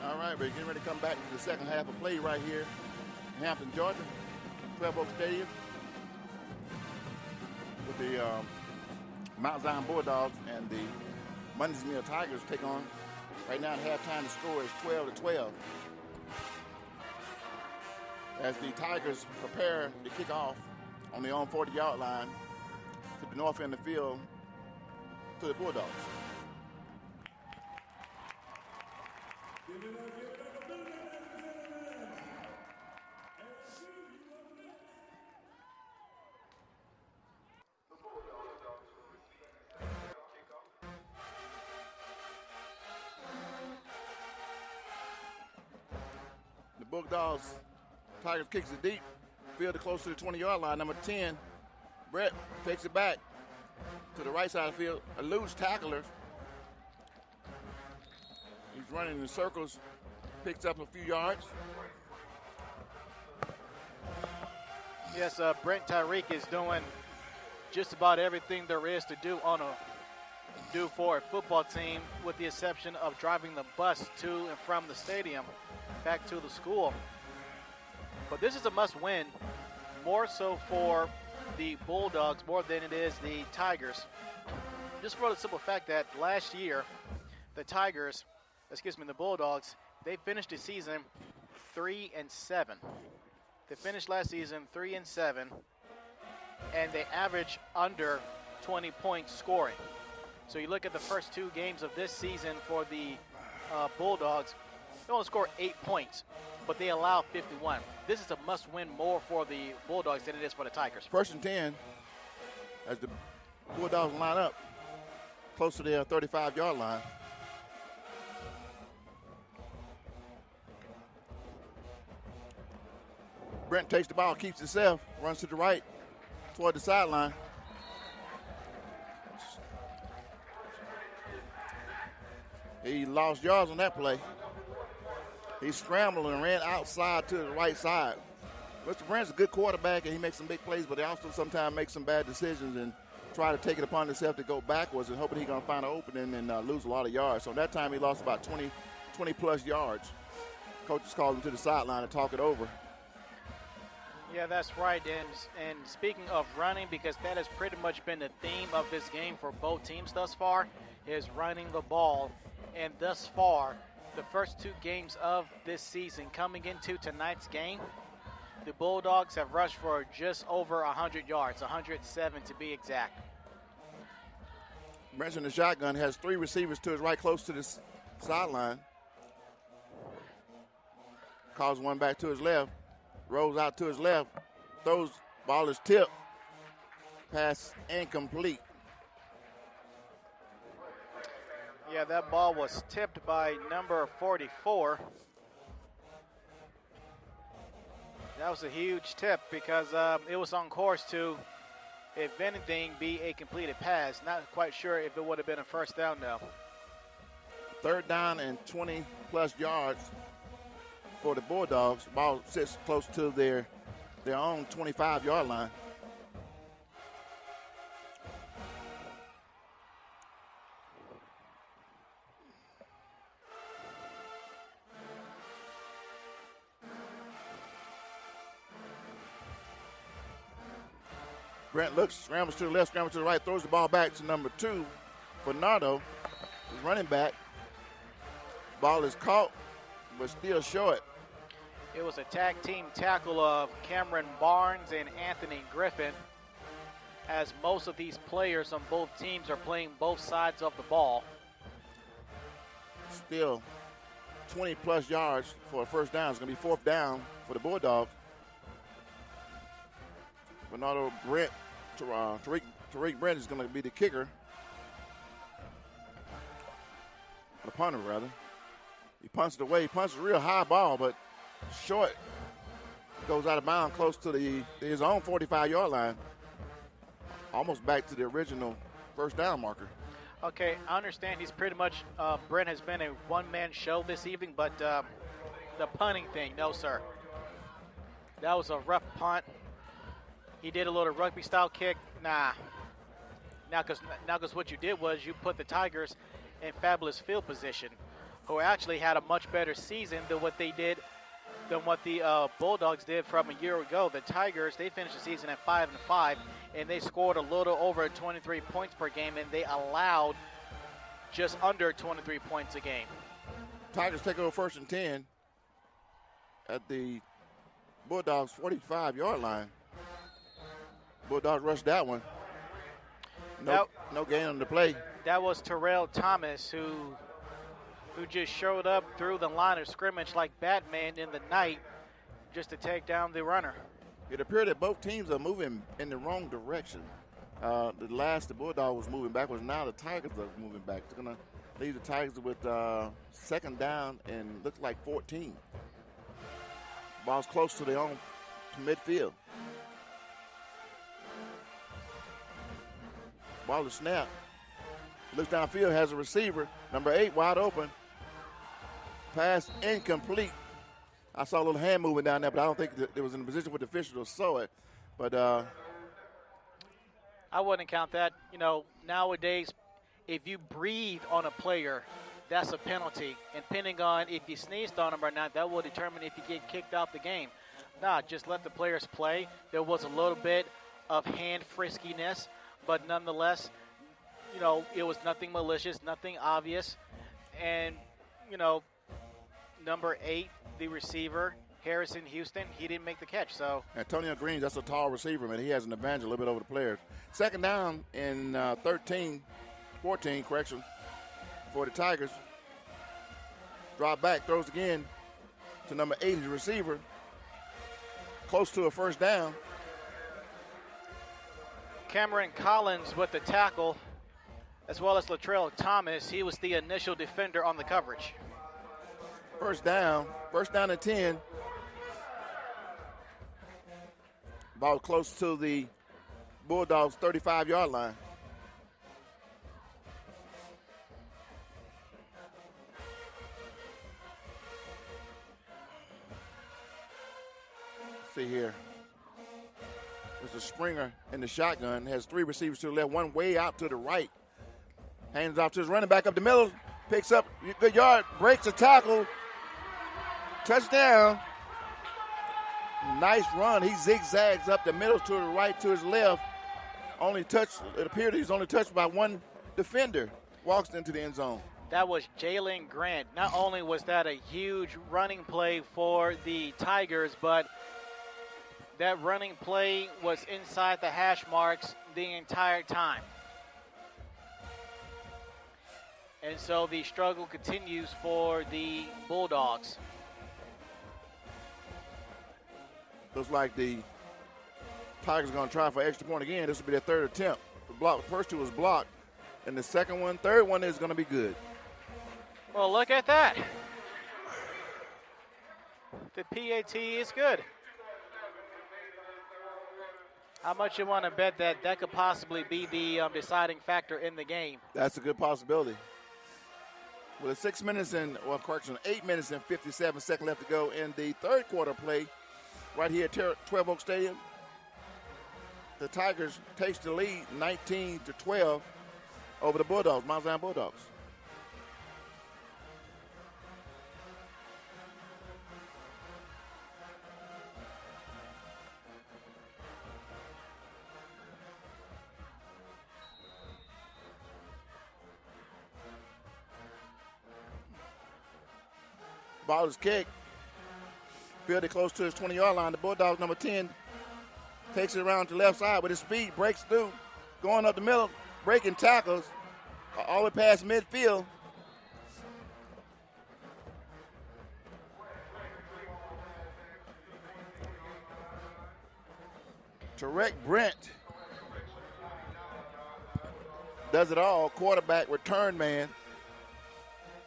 S2: All right, we're getting ready to come back to the second half of play right here in Hampton, Georgia, 12 Oak Stadium, with the Mount Zion Bulldogs and the Mundy's Mill Tigers take on. Right now at halftime, the score is 12-12. As the Tigers prepare to kick off on their own 40-yard line to the north end of the field to the Bulldogs. The Bulldogs, Tigers kicks it deep, field it close to the 20-yard line. Number 10, Brett takes it back to the right side of the field, eludes tacklers. He's running in circles, picks up a few yards.
S1: Yes, Brent Tyreek is doing just about everything there is to do for a football team, with the exception of driving the bus to and from the stadium back to the school. But this is a must-win, more so for the Bulldogs more than it is the Tigers. Just for the simple fact that last year, the Bulldogs, they finished the season 3-7. They finished last season 3-7, and they average under 20 points scoring. So you look at the first two games of this season for the Bulldogs, they only score 8 points, but they allow 51. This is a must-win more for the Bulldogs than it is for the Tigers.
S2: 1st and 10 as the Bulldogs line up close to their 35-yard line. Brent takes the ball, keeps it safe, runs to the right toward the sideline. He lost yards on that play. He scrambled and ran outside to the right side. Mr. Brent's a good quarterback, and he makes some big plays, but he also sometimes makes some bad decisions and try to take it upon himself to go backwards and hoping he's going to find an opening and lose a lot of yards. So that time he lost about 20-plus yards. Coaches called him to the sideline to talk it over.
S1: Yeah, that's right. And speaking of running, because that has pretty much been the theme of this game for both teams thus far, is running the ball. And thus far, the first 2 games of this season coming into tonight's game, the Bulldogs have rushed for just over 100 yards, 107 to be exact.
S2: Brent's in the shotgun, has 3 receivers to his right close to the sideline. Calls one back to his left, rolls out to his left, throws, ball is tipped, pass incomplete.
S1: Yeah, that ball was tipped by number 44. That was a huge tip because it was on course to, if anything, be a completed pass. Not quite sure if it would have been a first down, though.
S2: 3rd down and 20-plus yards for the Bulldogs. Ball sits close to their own 25-yard line. Brent looks, scrambles to the left, scrambles to the right, throws the ball back to number 2, Bernardo, who's running back. Ball is caught, but still short.
S1: It was a tag team tackle of Cameron Barnes and Anthony Griffin, as most of these players on both teams are playing both sides of the ball.
S2: Still 20-plus yards for a first down. It's going to be 4th down for the Bulldogs. Bernardo Brent, Tariq Brent is going to be the kicker. The punter, rather. He punts it away. He punts a real high ball, but short. Goes out of bounds close to his own 45-yard line. Almost back to the original first down marker.
S1: Okay, I understand he's pretty much, Brent has been a one-man show this evening, but the punting thing, no, sir. That was a rough punt. He did a little rugby-style kick. Nah. Now, because what you did was you put the Tigers in fabulous field position, who actually had a much better season than what the Bulldogs did from a year ago. The Tigers, they finished the season at 5-5, and they scored a little over 23 points per game, and they allowed just under 23 points a game.
S2: Tigers take over 1st and 10 at the Bulldogs' 45-yard line. Bulldogs rushed that one. No gain on the play.
S1: That was Terrell Thomas, who just showed up through the line of scrimmage like Batman in the night just to take down the runner.
S2: It appeared that both teams are moving in the wrong direction. The Bulldog was moving backwards. Now the Tigers are moving back. It's going to leave the Tigers with 2nd down and looks like 14. Ball's close to their own midfield. Ball is snapped. Looks downfield, has a receiver. Number 8 wide open. Pass incomplete. I saw a little hand moving down there, but I don't think it was in a position where the officials saw it. But
S1: I wouldn't count that. You know, nowadays, if you breathe on a player, that's a penalty. And depending on if you sneezed on him or not, that will determine if you get kicked out the game. Nah, just let the players play. There was a little bit of hand friskiness, but nonetheless, you know, it was nothing malicious, nothing obvious. And, you know, number 8, the receiver, Harrison Houston, he didn't make the catch. So
S2: Antonio Green, that's a tall receiver, man. He has an advantage a little bit over the players. 2nd down in 14, for the Tigers. Drop back, throws again to number 8, the receiver. Close to a 1st down.
S1: Cameron Collins with the tackle, as well as Latrell Thomas. He was the initial defender on the coverage.
S2: 1st down and 10. Ball close to the Bulldogs' 35-yard line. See here. There's a Springer in the shotgun. Has 3 receivers to the left, one way out to the right. Hands off to his running back up the middle. Picks up good yard. Breaks a tackle. Touchdown. Nice run. He zigzags up the middle to the right to his left. It appeared he's only touched by one defender. Walks into the end zone.
S1: That was Jalen Grant. Not only was that a huge running play for the Tigers, but that running play was inside the hash marks the entire time. And so the struggle continues for the Bulldogs.
S2: Looks like the Tigers are going to try for extra point again. This will be their 3rd attempt. The first 2 was blocked. And the third one is going to be good.
S1: Well, look at that. The PAT is good. How much you want to bet that could possibly be the deciding factor in the game?
S2: That's a good possibility. With 8 minutes and 57 seconds left to go in the third quarter play, right here at 12 Oak Stadium, the Tigers takes the lead 19-12 over the Bulldogs, Mount Zion Bulldogs. Ball is kicked. Fielded close to his 20-yard line. The Bulldogs, number 10, takes it around to the left side with his speed, breaks through, going up the middle, breaking tackles, all the way past midfield. Tarek Brent does it all. Quarterback, return man.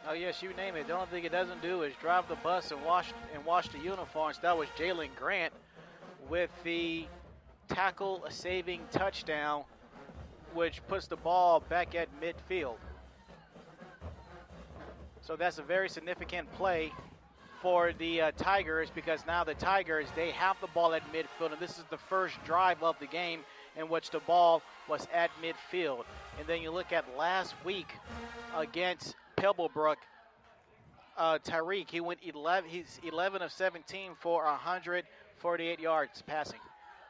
S1: Oh, yes, you name it. The only thing it doesn't do is drive the bus and wash the uniforms. That was Jalen Grant with the tackle-saving touchdown, which puts the ball back at midfield. So that's a very significant play for the Tigers, because now the Tigers, they have the ball at midfield, and this is the first drive of the game in which the ball was at midfield. And then you look at last week against Pebblebrook, Tyreek, he's 11 of 17 for 148 yards passing.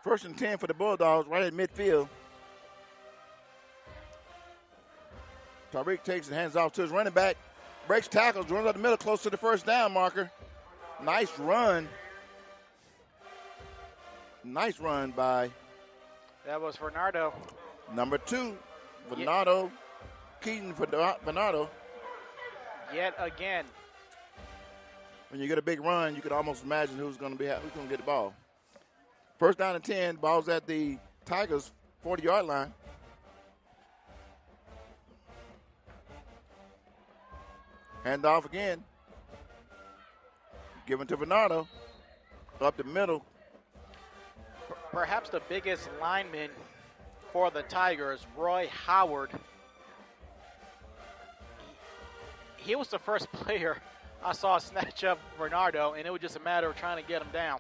S2: 1st and 10 for the Bulldogs right at midfield. Tyreek takes and hands off to his running back, breaks tackles, runs up the middle close to the first down marker. Nice run. Nice run by.
S1: That was Bernardo.
S2: Number 2, Bernardo. Keaton for Bernardo.
S1: Yet again.
S2: When you get a big run, you can almost imagine who's going to get the ball. 1st down and 10, ball's at the Tigers' 40-yard line. Hand off again. Given to Bernardo. Up the middle.
S1: Perhaps the biggest lineman for the Tigers, Roy Howard. He was the first player I saw snatch up Bernardo, and it was just a matter of trying to get him down.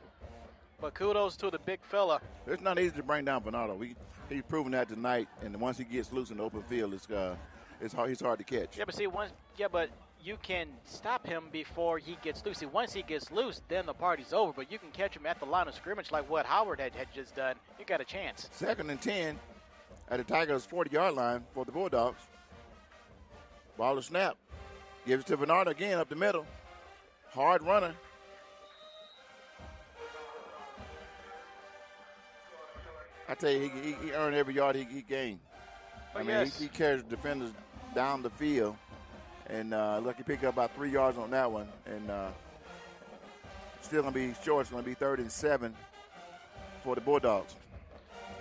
S1: But kudos to the big fella.
S2: It's not easy to bring down Bernardo. He's proven that tonight, and once he gets loose in the open field, he's hard to catch.
S1: Yeah, but you can stop him before he gets loose. See, once he gets loose, then the party's over. But you can catch him at the line of scrimmage like what Howard had just done. You got a chance.
S2: 2nd and 10 at the Tigers' 40-yard line for the Bulldogs. Ball to snap. Gives it to Bernardo again up the middle. Hard runner. I tell you, he earned every yard he gained. He carries defenders down the field. And look, he picked up about 3 yards on that one. And still going to be short. It's going to be 3rd and 7 for the Bulldogs.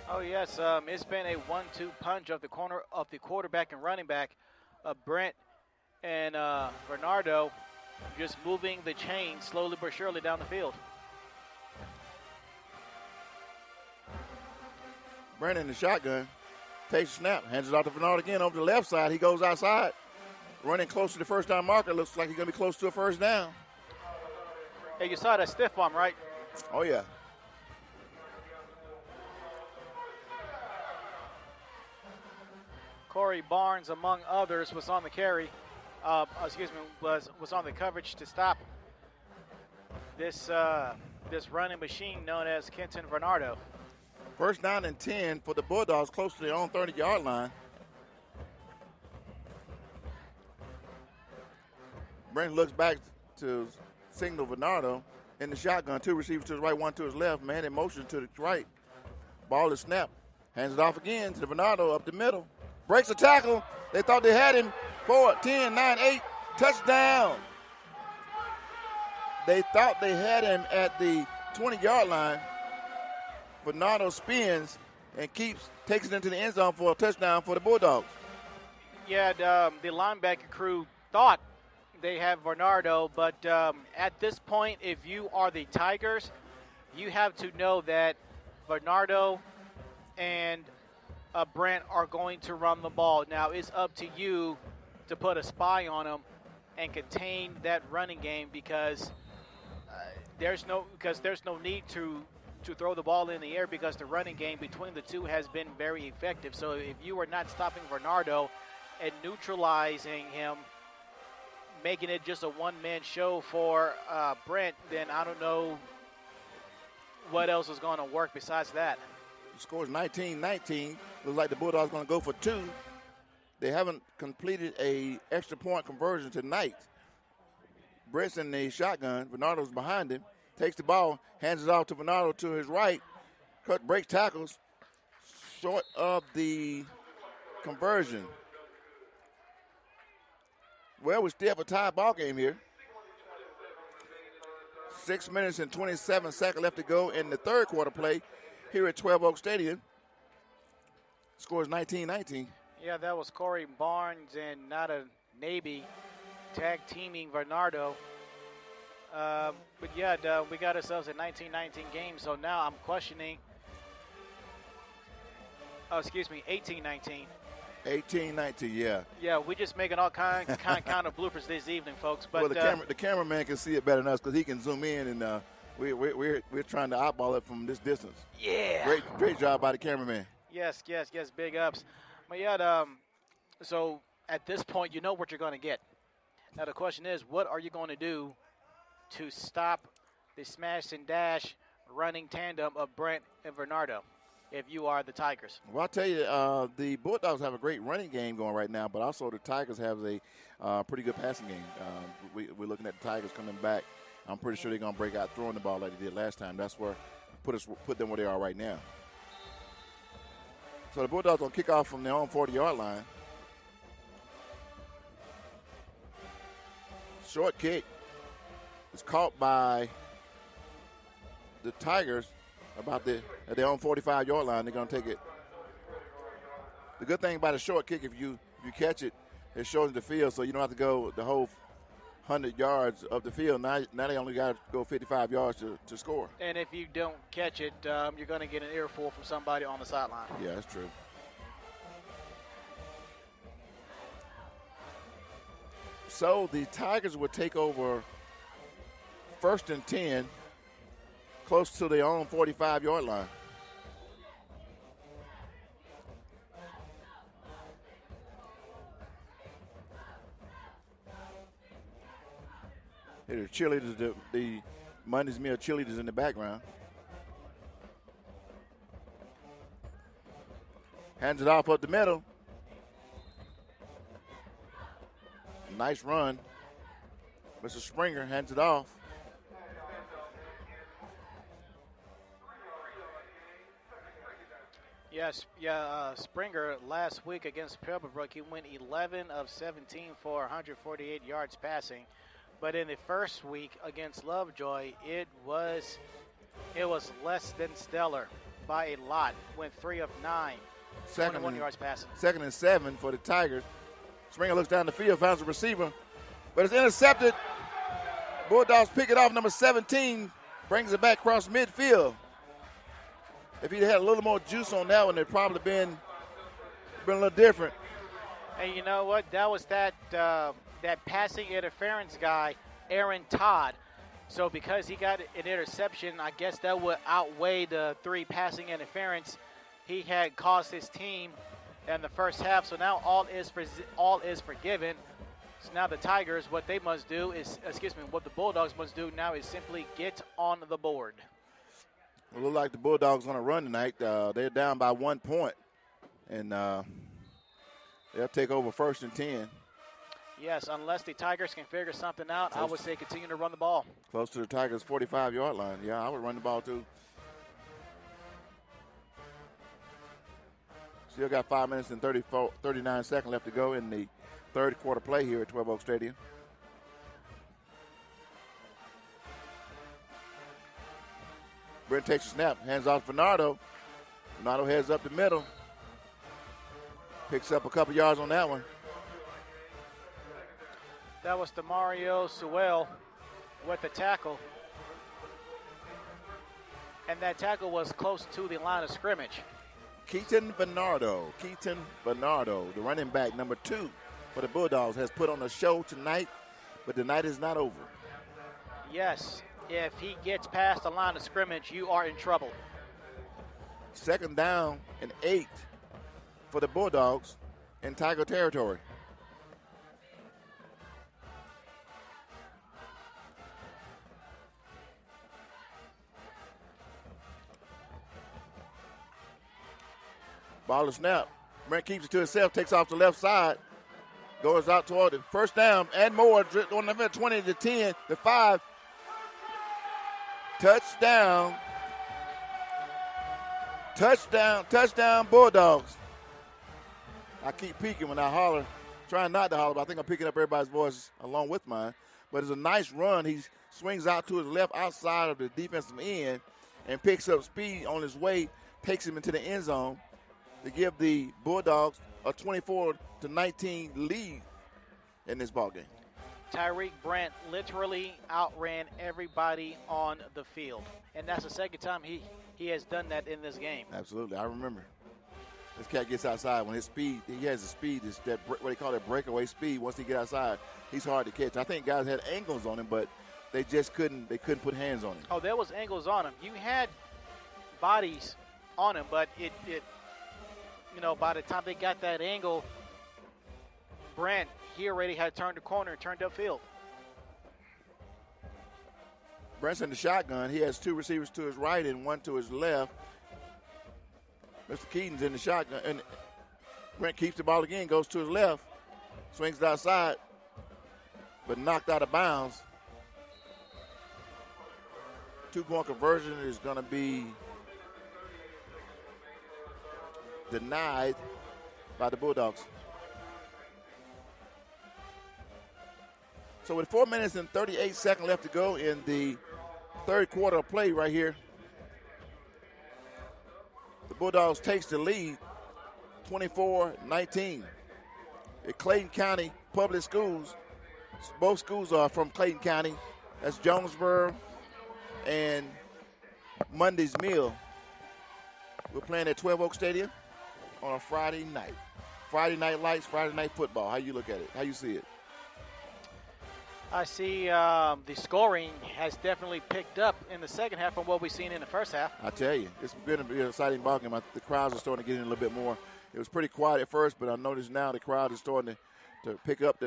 S1: Oh, yes. It's been a 1-2 punch of the corner of the quarterback and running back. Brent and Bernardo just moving the chain slowly but surely down the field.
S2: Brent in the shotgun. Takes a snap. Hands it off to Bernardo again over the left side. He goes outside. Running close to the first down marker. Looks like he's going to be close to a first down.
S1: Hey, you saw that stiff arm, right?
S2: Oh, yeah.
S1: Corey Barnes, among others, was on the carry. Was on the coverage to stop this running machine known as Kenton Bernardo.
S2: First down and 10 for the Bulldogs, close to their own 30-yard line. Brent looks back to signal Bernardo in the shotgun. Two receivers to his right, one to his left. Man in motion to the right. Ball is snapped. Hands it off again to Bernardo up the middle. Breaks a tackle. They thought they had him. 4, 10, 9, 8. Touchdown. They thought they had him at the 20-yard line. Bernardo spins and takes it into the end zone for a touchdown for the Bulldogs.
S1: Yeah, the linebacker crew thought they have Bernardo, but at this point, if you are the Tigers, you have to know that Bernardo and Brent are going to run the ball. Now, it's up to you to put a spy on them and contain that running game because there's no need to throw the ball in the air because the running game between the two has been very effective. So if you are not stopping Bernardo and neutralizing him, making it just a one-man show for Brent, then I don't know what else is going to work besides that.
S2: The score is 19-19. Looks like the Bulldogs going to go for two. They haven't completed a extra point conversion tonight. Brent's in the shotgun. Bernardo's behind him. Takes the ball, hands it off to Bernardo to his right. Breaks tackles. Short of the conversion. Well, we still have a tie ball game here. 6 minutes and 27 seconds left to go in the third quarter play here at 12 Oak Stadium. Score is 19-19.
S1: Yeah, that was Corey Barnes and Nada Naby tag teaming Bernardo. But yeah, we got ourselves a 19-19 game, so now I'm questioning. 18-19.
S2: 18-19, yeah.
S1: Yeah, we just making all kind of bloopers this evening, folks. But
S2: well, the cameraman can see it better than us because he can zoom in, and we're trying to eyeball it from this distance.
S1: Yeah.
S2: Great job by the cameraman.
S1: Yes, big ups. But yeah, so at this point, you know what you're going to get. Now the question is, what are you going to do to stop the smash and dash running tandem of Brent and Bernardo if you are the Tigers?
S2: Well, I'll tell you, the Bulldogs have a great running game going right now, but also the Tigers have a pretty good passing game. We're looking at the Tigers coming back. I'm pretty sure they're going to break out throwing the ball like they did last time. That's where put them where they are right now. So the Bulldogs will kick off from their own 40-yard line. Short kick is caught by the Tigers at their own 45-yard line. They're going to take it. The good thing about a short kick, if you catch it, it shortens the field, so you don't have to go the whole 100 yards of the field. Now they only got to go 55 yards to score.
S1: And if you don't catch it, you're going to get an earful from somebody on the sideline.
S2: Yeah, that's true. So the Tigers would take over 1st and 10, close to their own 45-yard line. Here are cheerleaders, the Mundy's Mill cheerleaders in the background. Hands it off up the middle. Nice run. Mr. Springer hands it off.
S1: Yes, Springer last week against Pebblebrook, he went 11 of 17 for 148 yards passing. But in the first week against Lovejoy, it was less than stellar by a lot. Went 3 of 9, 21 yards passing.
S2: 2nd and 7 for the Tigers. Springer looks down the field, finds a receiver, but it's intercepted. Bulldogs pick it off. Number 17 brings it back across midfield. If he'd had a little more juice on that one, it'd probably been a little different.
S1: And you know what? That was that passing interference guy, Aaron Todd. So because he got an interception, I guess that would outweigh the 3 passing interference he had caused his team in the first half. So now all is forgiven. So now the Tigers, what they must do is, what the Bulldogs must do now is simply get on the board.
S2: It looks like the Bulldogs on a run tonight. They're down by 1 point, and they'll take over 1st and 10.
S1: Yes, unless the Tigers can figure something out, I would say continue to run the ball.
S2: Close to the Tigers' 45-yard line. Yeah, I would run the ball too. Still got 5 minutes and 39 seconds left to go in the third quarter play here at 12 Oak Stadium. Brent takes a snap, hands off to Bernardo. Bernardo heads up the middle. Picks up a couple yards on that one.
S1: That was Demario Sewell with the tackle. And that tackle was close to the line of scrimmage.
S2: Keaton Bernardo, the running back, number 2 for the Bulldogs, has put on a show tonight, but the night is not over.
S1: Yes, if he gets past the line of scrimmage, you are in trouble.
S2: 2nd down and 8 for the Bulldogs in Tiger territory. Ball is snap. Brent keeps it to himself, takes off the left side, goes out toward the first down and more on the 20 to 10 to 5. Touchdown. Touchdown Bulldogs. I keep peeking when I holler, trying not to holler, but I think I'm picking up everybody's voice along with mine. But it's a nice run. He swings out to his left outside of the defensive end and picks up speed on his way, takes him into the end zone to give the Bulldogs a 24-19 lead in this ballgame.
S1: Tyreek Brent literally outran everybody on the field. And that's the second time he has done that in this game.
S2: Absolutely. I remember. This cat gets outside when his speed, he has the speed, is that what they call it, breakaway speed. Once he gets outside, he's hard to catch. I think guys had angles on him, but they just couldn't put hands on him.
S1: Oh, there was angles on him. You had bodies on him, but it by the time they got that angle, Brent, he already had turned the corner and turned upfield.
S2: Brent's in the shotgun. He has 2 receivers to his right and 1 to his left. Mr. Keaton's in the shotgun. And Brent keeps the ball again, goes to his left, swings it outside, but knocked out of bounds. 2-point conversion is going to be denied by the Bulldogs. So with 4 minutes and 38 seconds left to go in the third quarter of play right here, the Bulldogs takes the lead 24-19. At Clayton County Public Schools, both schools are from Clayton County. That's Jonesboro and Mundy's Mill. We're playing at 12 Oak Stadium on a Friday night. Friday night lights, Friday night football. How you look at it? How you see it?
S1: I see the scoring has definitely picked up in the second half from what we've seen in the first half.
S2: I tell you, it's been an exciting ball game. The crowds are starting to get in a little bit more. It was pretty quiet at first, but I notice now the crowd is starting to pick it up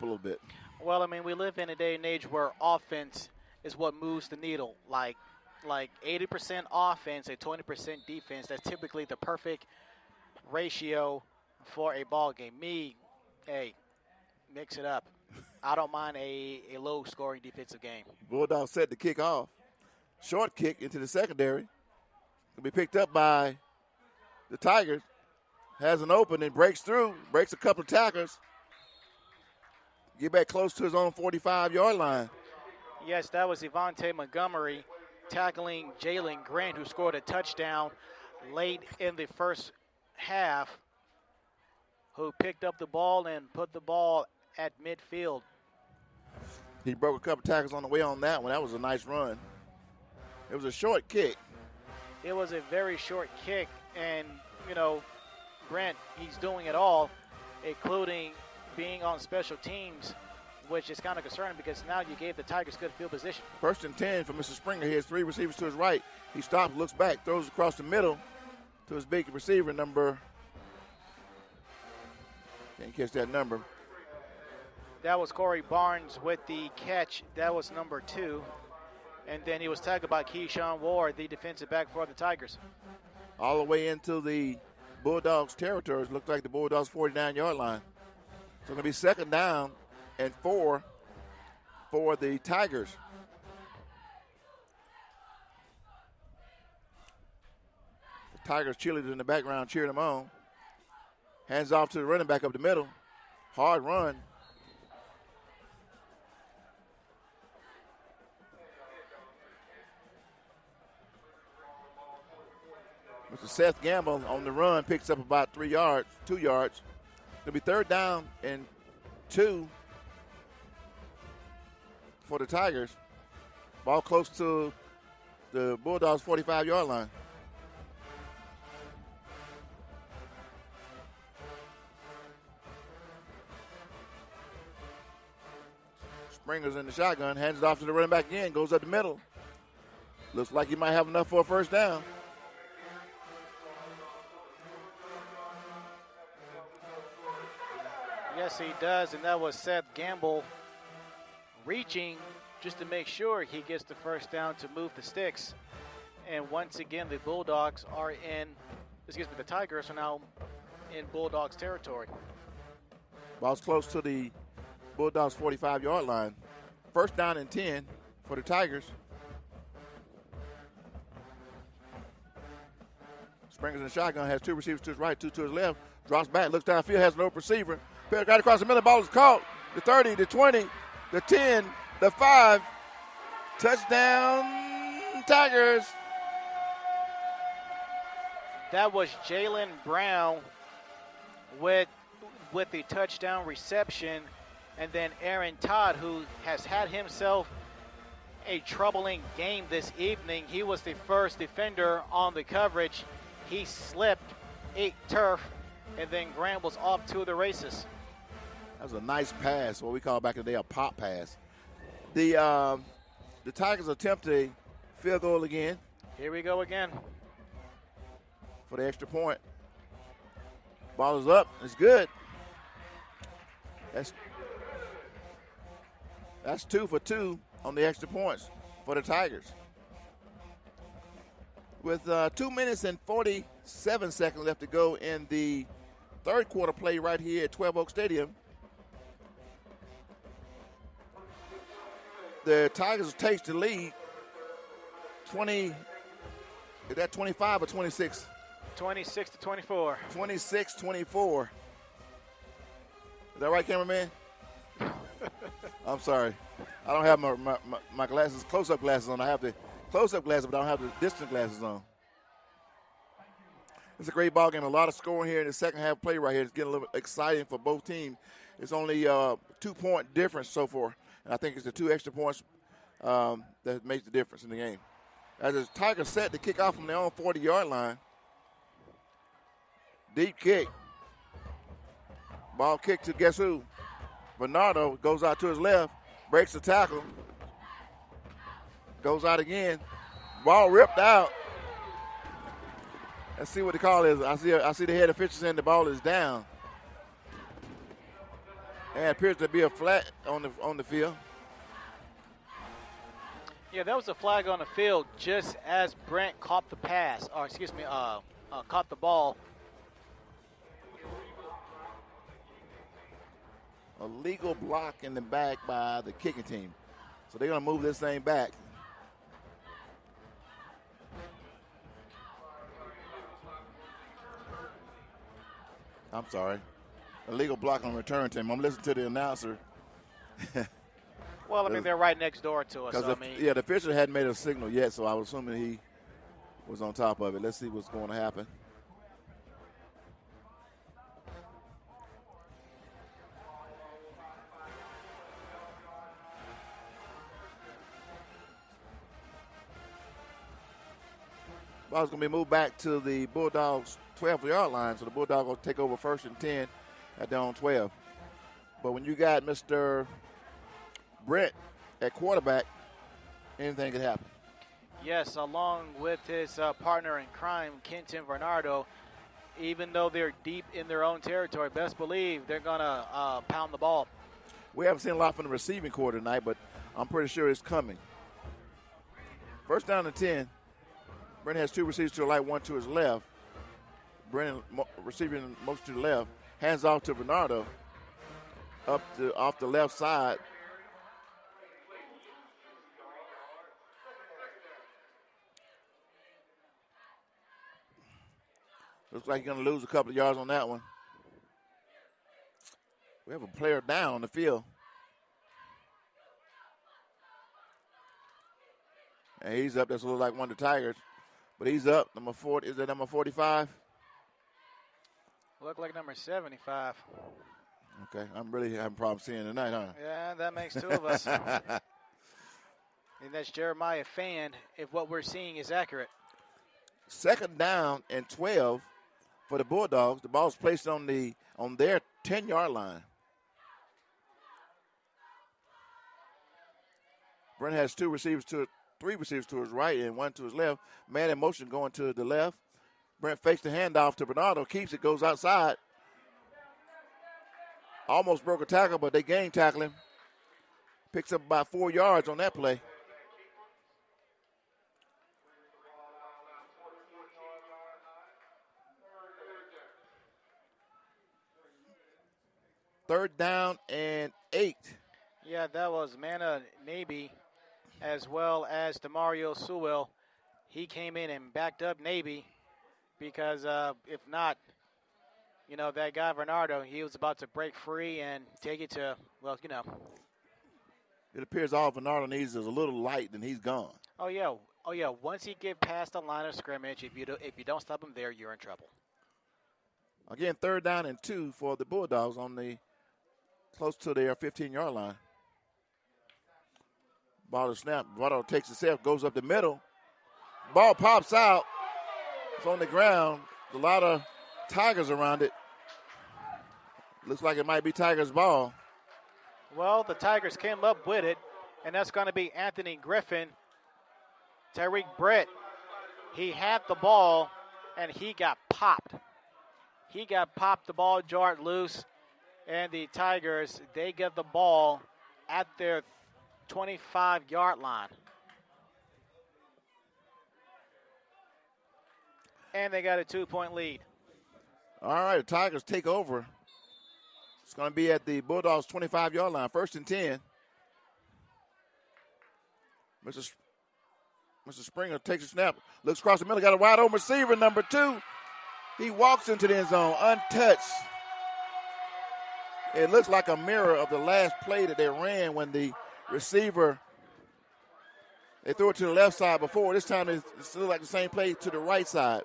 S2: a little bit.
S1: Well, I mean, we live in a day and age where offense is what moves the needle. Like 80% offense and 20% defense. That's typically the perfect ratio for a ball game. Mix it up. I don't mind a low-scoring defensive game.
S2: Bulldogs set the kick off. Short kick into the secondary. Will be picked up by the Tigers. Has an open and breaks through. Breaks a couple of tackles. Get back close to his own 45-yard line.
S1: Yes, that was Evante Montgomery tackling Jalen Grant, who scored a touchdown late in the first half, who picked up the ball and put the ball at midfield.
S2: He broke a couple tackles on the way on that one. That was a nice run. It was a short kick.
S1: It was a very short kick, and, Grant, he's doing it all, including being on special teams, which is kind of concerning because now you gave the Tigers good field position. 1st and
S2: 10 for Mr. Springer. He has 3 receivers to his right. He stops, looks back, throws across the middle to his big receiver, number Can't catch that number.
S1: That was Corey Barnes with the catch. That was number 2. And then he was tagged by Keyshawn Ward, the defensive back for the Tigers.
S2: All the way into the Bulldogs territory. It looks like the Bulldogs 49-yard line. So it's going to be 2nd down and 4 for the Tigers. The Tigers cheerleaders in the background cheering them on. Hands off to the running back up the middle. Hard run. Mr. Seth Gamble on the run picks up about 2 yards. It'll be 3rd down and 2 for the Tigers. Ball close to the Bulldogs' 45-yard line. Springer's in the shotgun, hands it off to the running back again, goes up the middle. Looks like he might have enough for a 1st down.
S1: Yes, he does, and that was Seth Gamble reaching just to make sure he gets the 1st down to move the sticks. And once again, the Bulldogs are the Tigers are now in Bulldogs territory.
S2: Ball's close to the Bulldogs' 45-yard line. 1st down and 10 for the Tigers. Springer's in the shotgun, has 2 receivers to his right, 2 to his left. Drops back, looks downfield, has an open receiver. Got across the middle, ball is caught. The 30, the 20, the 10, the 5. Touchdown, Tigers.
S1: That was Jalen Brown with the touchdown reception. And then Aaron Todd, who has had himself a troubling game this evening. He was the first defender on the coverage. He slipped, ate turf, and then Graham was off to the races.
S2: That was a nice pass, what we call back in the day a pop pass. The Tigers attempt a field goal again.
S1: Here we go again.
S2: For the extra point. Ball is up. It's good. That's 2 for 2 on the extra points for the Tigers. With 2 minutes and 47 seconds left to go in the 3rd quarter play right here at 12 Oak Stadium. The Tigers takes the lead 20, is that 25 or 26?
S1: 26 to 24.
S2: 26-24. Is that right, cameraman? I'm sorry. I don't have my glasses, close-up glasses on. I have the close-up glasses, but I don't have the distant glasses on. It's a great ball game. A lot of scoring here in the second half play right here. It's getting a little exciting for both teams. It's only a 2-point difference so far. And I think it's the 2 extra points that makes the difference in the game. As the Tigers set to kick off from their own 40-yard line. Deep kick. Ball kick to guess who? Bernardo goes out to his left, breaks the tackle, goes out again. Ball ripped out. Let's see what the call is. I see the head official saying the ball is down. And it appears to be a flag on the field.
S1: Yeah, that was a flag on the field just as Brent caught the pass, or caught the ball.
S2: A legal block in the back by the kicking team. So they're going to move this thing back. I'm sorry. A legal block on return team. I'm listening to the announcer.
S1: Well, I mean, they're right next door to us. So,
S2: the official hadn't made a signal yet, so I was assuming he was on top of it. Let's see what's going to happen. Ball's going to be moved back to the Bulldogs' 12-yard line, so the Bulldogs will take over 1st and 10 at their own 12. But when you got Mr. Brent at quarterback, anything could happen.
S1: Yes, along with his partner in crime, Kenton Bernardo. even though they're deep in their own territory, best believe they're going to pound the ball.
S4: We haven't seen a lot from the receiving core tonight, but I'm pretty sure it's coming. First down and 10. Brennan has two receivers to the right, one to his left. Brennan receiving most to the left. Hands off to Bernardo. Off the left side. Looks like you're going to lose a couple of yards on that one. We have a player down on the field. And he's up. That's a little like one of the Tigers. But he's up. Number 40. Is that number 45?
S1: Look like number 75.
S4: Okay. I'm really having problems seeing tonight, huh?
S1: Yeah, that makes two of us. And that's Jeremiah Fan, if what we're seeing is accurate.
S4: Second down and 12 for the Bulldogs. The ball's placed on their 10-yard line. Brent has three receivers to his right and one to his left. Man in motion going to the left. Brent fakes the handoff to Bernardo, keeps it, goes outside. Almost broke a tackle, but they game tackle him. Picks up about 4 yards on that play. Third down and 8.
S1: Yeah, that was Mana Naby as well as DeMario Sewell. He came in and backed up Naby because if not, that guy Bernardo, he was about to break free and take it to,
S4: It appears all Bernardo needs is a little light, and he's gone.
S1: Oh yeah. Once he get past the line of scrimmage, if you don't stop him there, you're in trouble.
S4: Again, third down and 2 for the Bulldogs on the close to their 15-yard line. Ball to snap. Bernardo takes itself, goes up the middle. Ball pops out. It's on the ground. A lot of Tigers around it. Looks like it might be Tigers' ball.
S1: Well, the Tigers came up with it, and that's going to be Anthony Griffin. Tyreek Britt, he had the ball, and he got popped. The ball jarred loose, and the Tigers, they get the ball at their 25-yard line. And they got a 2-point lead.
S4: All right, the Tigers take over. It's going to be at the Bulldogs' 25-yard line, 1st and 10. Mr. Springer takes a snap, looks across the middle, got a wide open receiver, number 2. He walks into the end zone untouched. It looks like a mirror of the last play that they ran when the receiver, they threw it to the left side before. This time it's still like the same play to the right side.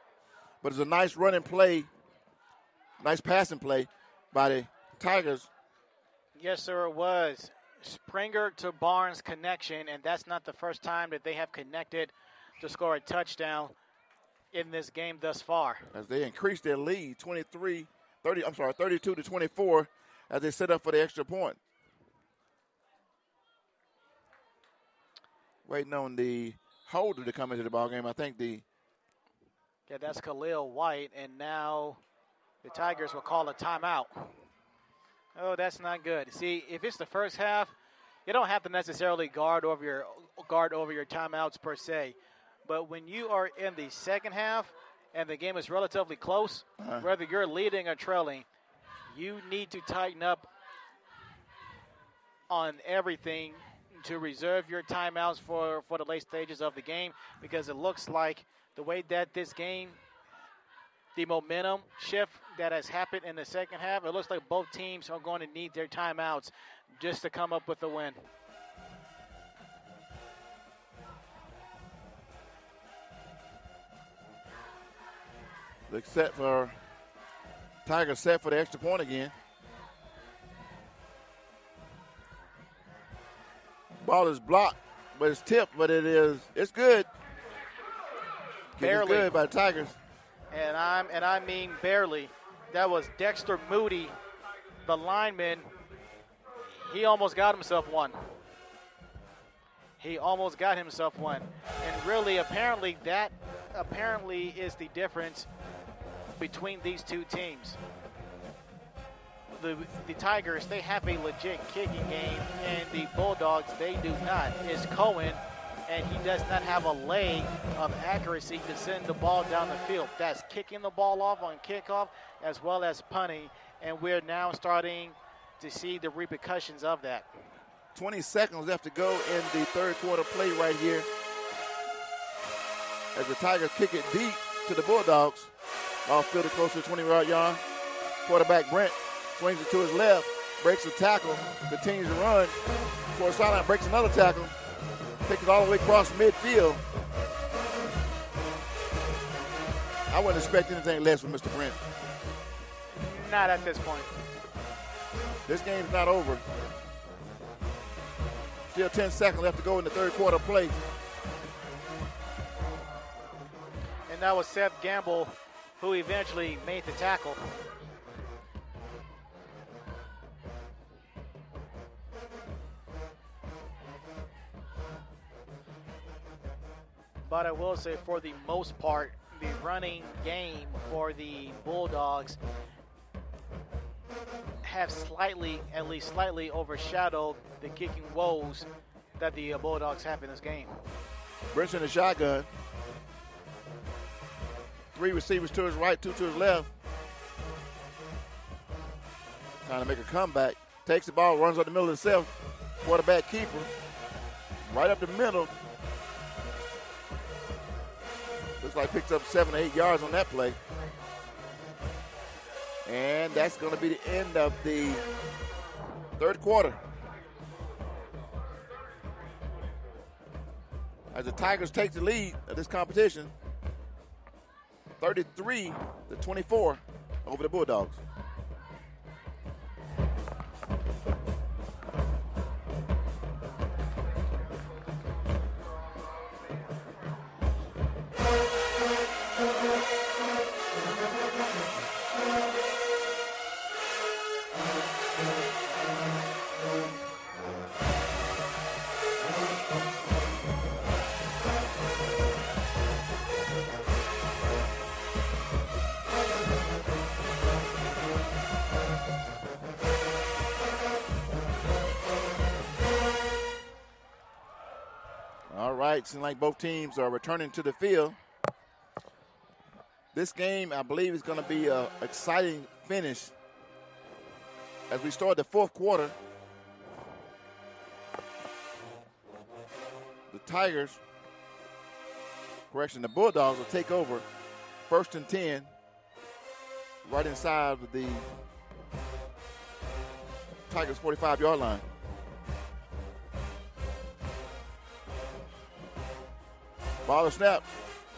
S4: But it's a nice running play, nice passing play by the Tigers.
S1: Yes, sir, it was. Springer to Barnes connection, and that's not the first time that they have connected to score a touchdown in this game thus far.
S4: As they increase their lead, 32 to 24, as they set up for the extra point. Waiting on the holder to come into the ballgame. I think
S1: Yeah, that's Khalil White, and now the Tigers will call a timeout. Oh, that's not good. See, if it's the first half, you don't have to necessarily guard over your timeouts per se. But when you are in the second half and the game is relatively close, whether you're leading or trailing, you need to tighten up on everything to reserve your timeouts for the late stages of the game, because it looks like the way that this game, the momentum shift that has happened in the second half, it looks like both teams are going to need their timeouts just to come up with a win.
S4: Tigers set for the extra point again. Ball is blocked, but it's tipped, but it's good.
S1: Barely.
S4: It's good by the Tigers.
S1: And I mean barely. That was Dexter Moody, the lineman. He almost got himself one. And really, apparently is the difference between these two teams. The Tigers, they have a legit kicking game, and the Bulldogs, they do not. It's Cohen, and he does not have a leg of accuracy to send the ball down the field. That's kicking the ball off on kickoff as well as punting, and we're now starting to see the repercussions of that.
S4: 20 seconds left to go in the third quarter play right here, as the Tigers kick it deep to the Bulldogs. Off field close to the 20-yard line. Quarterback Brent swings it to his left, breaks the tackle, continues to run for a sideline, breaks another tackle, takes it all the way across midfield. I wouldn't expect anything less from Mr. Brent.
S1: Not at this point.
S4: This game's not over. Still 10 seconds left to go in the third quarter play.
S1: And that was Seth Gamble who eventually made the tackle. But I will say, for the most part, the running game for the Bulldogs have slightly, at least slightly, overshadowed the kicking woes that the Bulldogs have in this game.
S4: Brent's in the shotgun. 3 receivers to his right, 2 to his left. Trying to make a comeback. Takes the ball, runs up the middle himself. Quarterback keeper. Right up the middle. Looks like picks up 7 or 8 yards on that play. And that's going to be the end of the third quarter. As the Tigers take the lead of this competition, 33-24 over the Bulldogs. Seems like both teams are returning to the field. This game, I believe, is going to be an exciting finish as we start the fourth quarter. The Bulldogs will take over 1st and 10 right inside of the Tigers' 45-yard line. Ball to snap.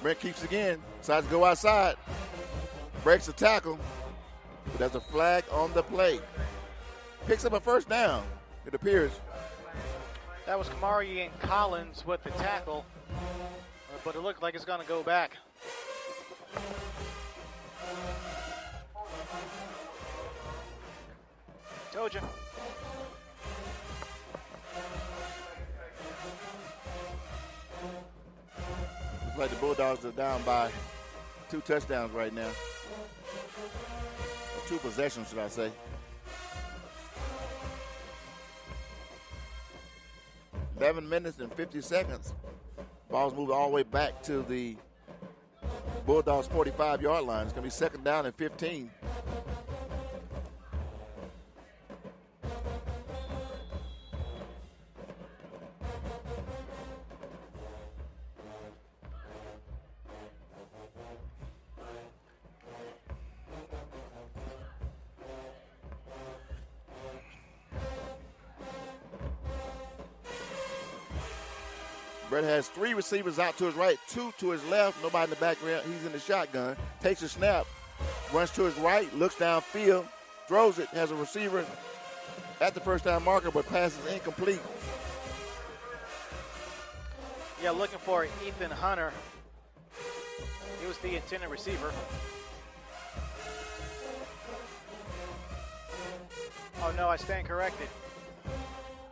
S4: Brent keeps it again. Decides to go outside. Breaks the tackle. But there's a flag on the play. Picks up a first down, it appears.
S1: That was Kamari and Collins with the tackle. But it looked like it's going to go back. Told you.
S4: Like the Bulldogs are down by 2 touchdowns right now. Or 2 possessions, should I say. Eleven minutes and 50 seconds. Ball's moved all the way back to the Bulldogs' 45-yard line. It's going to be 2nd down and 15. Brett has 3 receivers out to his right, 2 to his left, nobody in the background. He's in the shotgun, takes a snap, runs to his right, looks downfield, throws it, has a receiver at the first down marker, but passes incomplete.
S1: Yeah, looking for Ethan Hunter. He was the intended receiver. Oh no, I stand corrected.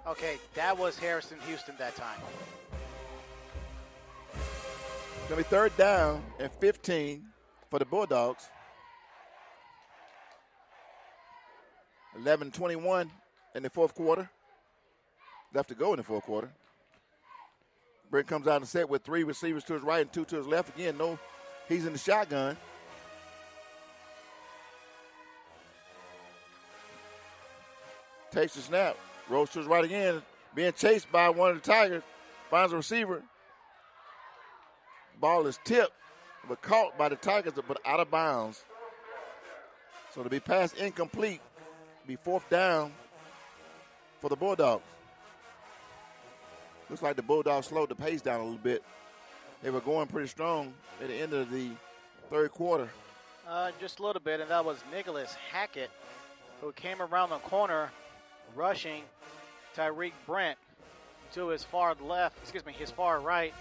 S1: Okay, that was Harrison Houston that time.
S4: It's going to be 3rd down and 15 for the Bulldogs. 11:21 in the fourth quarter. Left to go in the fourth quarter. Brent comes out and set with 3 receivers to his right and 2 to his left. Again, no, he's in the shotgun. Takes the snap, rolls to his right again, being chased by one of the Tigers, finds a receiver. Ball is tipped, but caught by the Tigers, but out of bounds. So to be passed incomplete, be 4th down for the Bulldogs. Looks like the Bulldogs slowed the pace down a little bit. They were going pretty strong at the end of the third quarter.
S1: Just a little bit, and that was Nicholas Hackett, who came around the corner, rushing Tyreek Brent to his far right,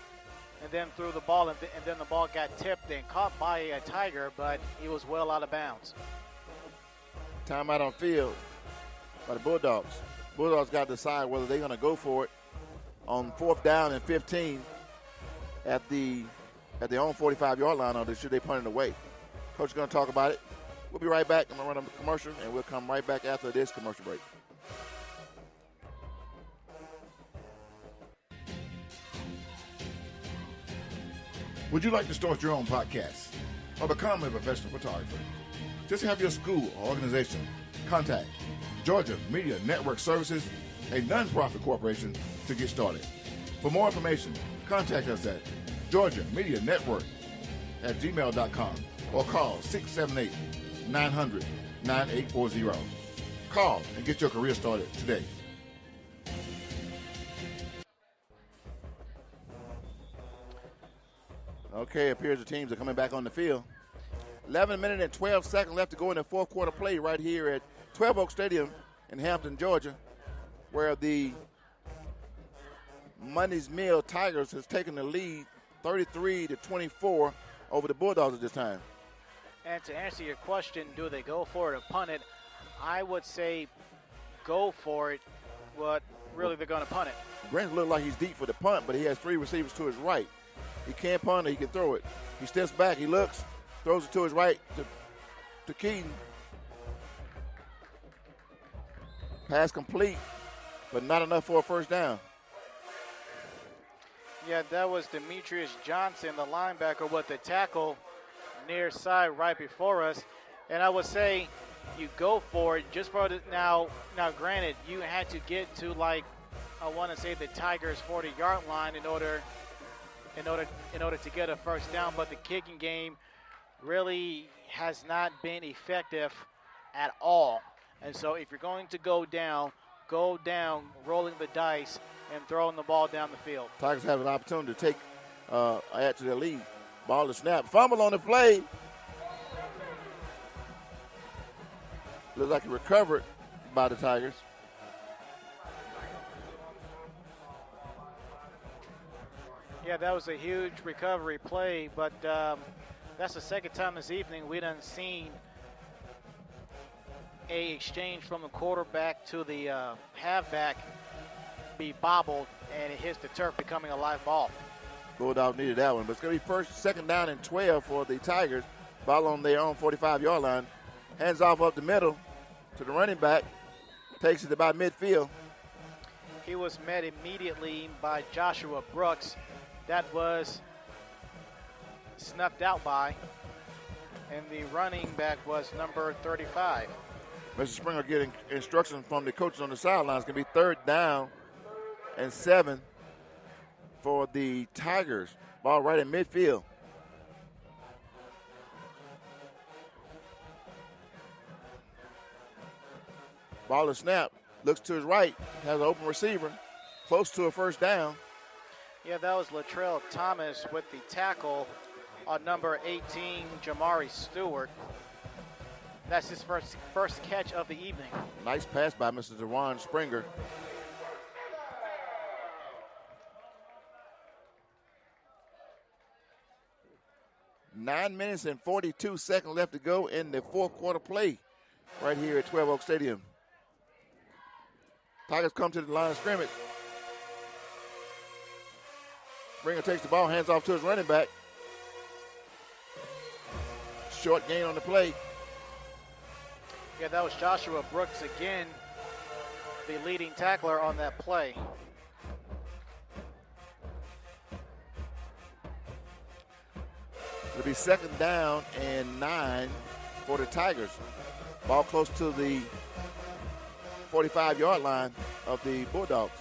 S1: and then threw the ball, and then the ball got tipped and caught by a Tiger, but he was well out of bounds.
S4: Timeout on field by the Bulldogs. Bulldogs got to decide whether they're going to go for it on 4th down and 15 at their own 45-yard line, or should they punt it away. Coach is going to talk about it. We'll be right back. I'm going to run a commercial, and we'll come right back after this commercial break.
S3: Would you like to start your own podcast or become a professional photographer? Just have your school or organization contact Georgia Media Network Services, a nonprofit corporation, to get started. For more information, contact us at georgiamedianetwork@gmail.com or call 678-900-9840. Call and get your career started today.
S4: Okay, it appears the teams are coming back on the field. 11 minutes and 12 seconds left to go in the fourth quarter play right here at 12 Oak Stadium in Hampton, Georgia, where the Mundy's Mill Tigers has taken the lead 33-24 over the Bulldogs at this time.
S1: And to answer your question, do they go for it or punt it? I would say go for it, but really they're going to punt it.
S4: Grant looks like he's deep for the punt, but he has 3 receivers to his right. He can't punt or he can throw it. He steps back, he looks, throws it to his right to Keaton. Pass complete, but not enough for a first down.
S1: Yeah, that was Demetrius Johnson, the linebacker, with the tackle near side right before us. And I would say you go for it just for the, now granted, you had to get to, like, I want to say the Tigers' 40-yard line in order to get a first down, but the kicking game really has not been effective at all. And so if you're going to go down rolling the dice and throwing the ball down the field.
S4: Tigers have an opportunity to take add to their lead. Ball is snapped. Fumble on the play. Looks like it recovered by the Tigers.
S1: Yeah, that was a huge recovery play, but that's the second time this evening we done seen a exchange from the quarterback to the halfback be bobbled, and it hits the turf, becoming a live ball.
S4: Bulldogs needed that one, but it's going to be second down and 12 for the Tigers. Ball on their own 45-yard line. Hands off up the middle to the running back. Takes it about midfield.
S1: He was met immediately by Joshua Brooks. That was snuffed out by, and the running back was number 35.
S4: Mr. Springer getting instructions from the coaches on the sidelines. It's going to be third down and 7 for the Tigers. Ball right in midfield. Ball is snapped. Looks to his right. Has an open receiver. Close to a first down.
S1: Yeah, that was Latrell Thomas with the tackle on number 18, Jamari Stewart. That's his first catch of the evening.
S4: Nice pass by Mr. Dewan Springer. Nine minutes and 42 seconds left to go in the fourth quarter play right here at 12 Oak Stadium. Tigers come to the line of scrimmage. Springer takes the ball, hands off to his running back. Short gain on the play.
S1: Yeah, that was Joshua Brooks again, the leading tackler on that play.
S4: It'll be 2nd down and 9 for the Tigers. Ball close to the 45-yard line of the Bulldogs.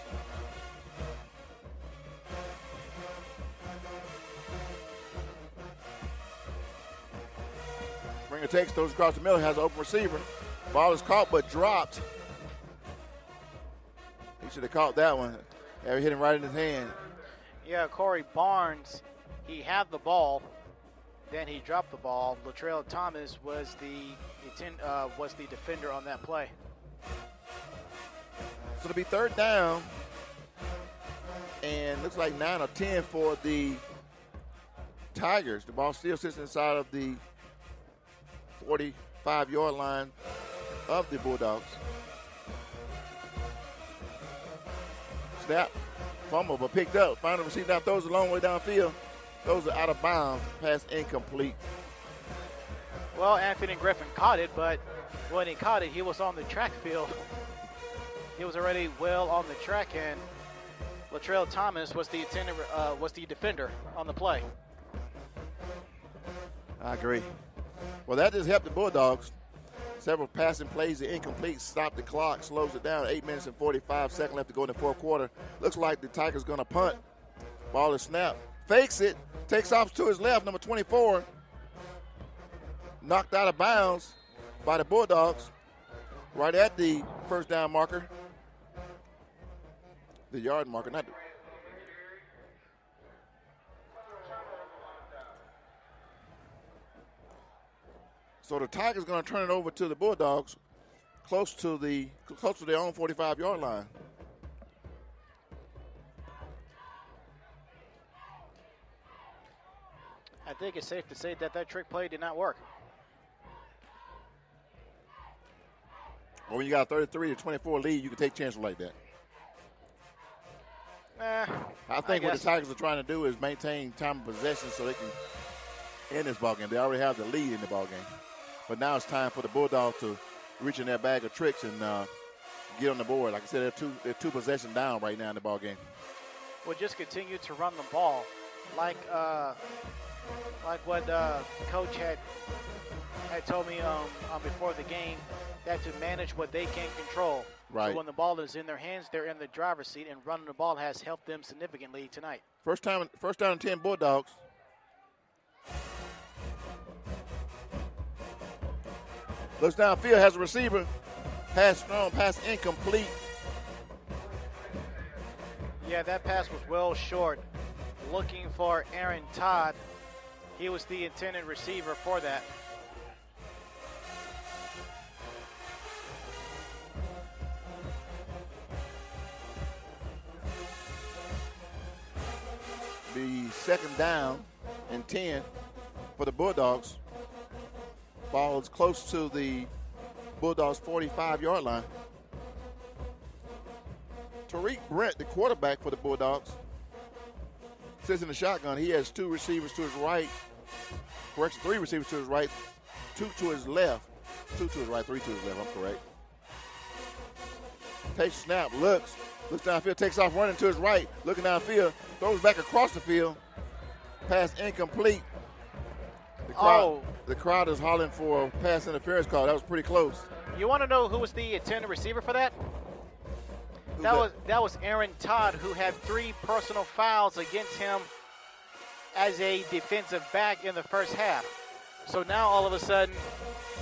S4: Springer takes, throws across the middle, has an open receiver. Ball is caught but dropped. He should have caught that one. He hit him right in his hand.
S1: Yeah, Corey Barnes, he had the ball, then he dropped the ball. Latrell Thomas was the defender on that play.
S4: So it'll be 3rd down, and looks like 9 or 10 for the Tigers. The ball still sits inside of the 45-yard line of the Bulldogs. Snap, fumble, but picked up. Final receiver down, throws a long way downfield. Those are out of bounds. Pass incomplete.
S1: Well, Anthony Griffin caught it, but when he caught it, he was on the track field. He was already well on the track, and Latrell Thomas was the defender on the play.
S4: I agree. Well, that just helped the Bulldogs. Several passing plays are incomplete, stop the clock, slows it down. 8 minutes and 45 seconds left to go in the 4th quarter. Looks like the Tigers going to punt. Ball is snapped. Fakes it, takes off to his left, number 24. Knocked out of bounds by the Bulldogs right at the 1st down marker. The yard marker, not the. So the Tigers going to turn it over to the Bulldogs close to their own 45-yard line.
S1: I think it's safe to say that trick play did not work.
S4: Well, when you got a 33-24 lead, you can take chances like that. I think what the Tigers are trying to do is maintain time of possession so they can end this ball game. They already have the lead in the ball game. But now it's time for the Bulldogs to reach in their bag of tricks and get on the board. Like I said, they're two possessions down right now in the ball game.
S1: We'll just continue to run the ball, like what Coach had told me before the game, that to manage what they can control.
S4: Right.
S1: So when the ball is in their hands, they're in the driver's seat, and running the ball has helped them significantly tonight.
S4: First down and 10 Bulldogs. Looks downfield, has a receiver. Pass thrown, pass incomplete.
S1: Yeah, that pass was well short. Looking for Aaron Todd. He was the intended receiver for that.
S4: The 2nd down and 10 for the Bulldogs. Ball is close to the Bulldogs' 45-yard line. Tariq Brent, the quarterback for the Bulldogs, sits in the shotgun. He has 2 receivers to his right. Correction, 3 receivers to his right, 2 to his left. 2 to his right, 3 to his left, I'm correct. Takes a snap, looks downfield, takes off running to his right, looking downfield, throws back across the field. Pass incomplete. The crowd is hollering for a pass interference call. That was pretty close.
S1: You want to know who was the intended receiver for that? That was Aaron Todd, who had 3 personal fouls against him as a defensive back in the first half. So now all of a sudden,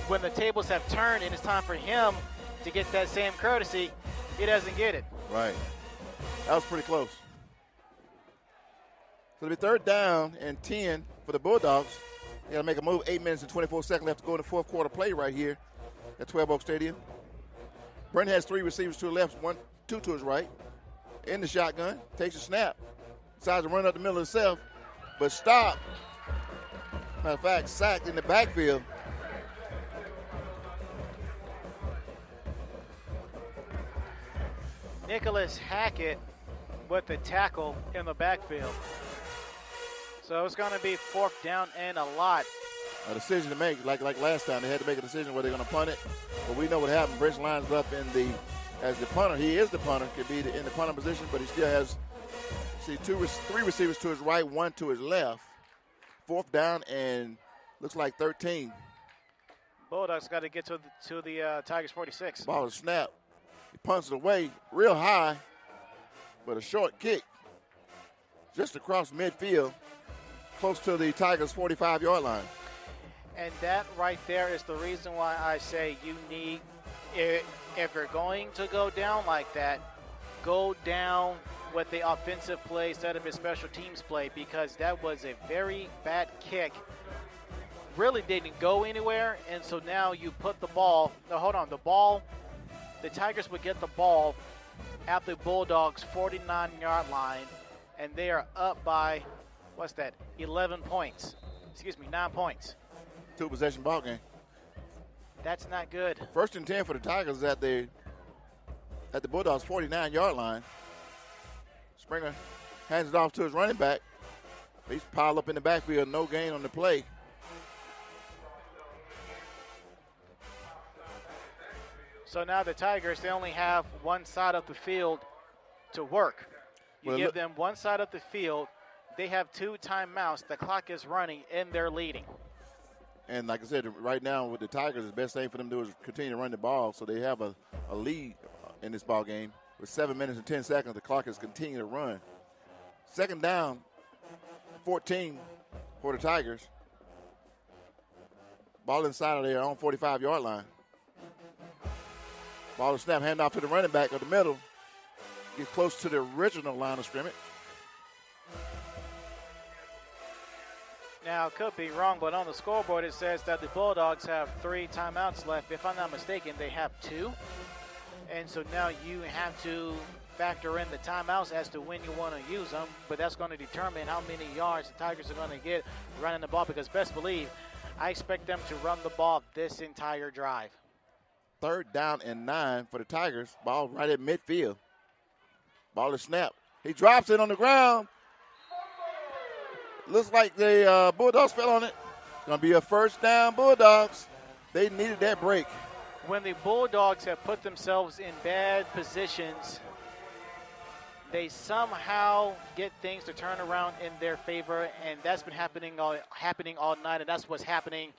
S1: when the tables have turned and it's time for him to get that same courtesy, he doesn't get it.
S4: Right. That was pretty close. So it'll be 3rd down and 10 for the Bulldogs. They got to make a move. 8 minutes and 24 seconds left to go in the 4th quarter play right here at 12 Oak Stadium. Brent has 3 receivers to the left, 2 to his right. In the shotgun, takes a snap. Decides to run up the middle himself, but stopped. Matter of fact, sacked in the backfield.
S1: Nicholas Hackett with the tackle in the backfield. So it's going to be 4th down and a lot
S4: a decision to make, like last time. They had to make a decision whether they're going to punt it. But we know what happened. Brent lines up as the punter. He is the punter, could be in the punter position, but he still has, three receivers to his right, one to his left. 4th down and looks like 13.
S1: Bulldogs got to get to the Tigers 46.
S4: Ball is snapped. He punts it away real high, but a short kick just across midfield, close to the Tigers' 45-yard line.
S1: And that right there is the reason why I say you need, if you're going to go down like that, go down with the offensive play instead of a special teams play, because that was a very bad kick. Really didn't go anywhere, and so now you put the ball, the Tigers would get the ball at the Bulldogs' 49-yard line, and they are up by, 11 points. 9 points.
S4: 2-possession ball game.
S1: That's not good.
S4: 1st and 10 for the Tigers at the Bulldogs' 49-yard line. Springer hands it off to his running back. He's piled up in the backfield, no gain on the play.
S1: So now the Tigers, they only have one side of the field to work. You give them one side of the field, they have 2 timeouts, the clock is running, and they're leading.
S4: And like I said, right now with the Tigers, the best thing for them to do is continue to run the ball, so they have a lead in this ball game. With 7 minutes and 10 seconds, the clock is continuing to run. 2nd down, 14 for the Tigers. Ball inside of their own 45-yard line. Ball is snap, handoff to the running back of the middle. Get close to the original line of scrimmage.
S1: Now, could be wrong, but on the scoreboard it says that the Bulldogs have 3 timeouts left. If I'm not mistaken, they have 2. And so now you have to factor in the timeouts as to when you want to use them, but that's going to determine how many yards the Tigers are going to get running the ball, because best believe I expect them to run the ball this entire drive.
S4: 3rd down and 9 for the Tigers. Ball right at midfield. Ball is snapped. He drops it on the ground. Looks like the Bulldogs fell on it. Going to be a 1st down Bulldogs. They needed that break.
S1: When the Bulldogs have put themselves in bad positions, they somehow get things to turn around in their favor, and that's been happening all night, and that's what's happening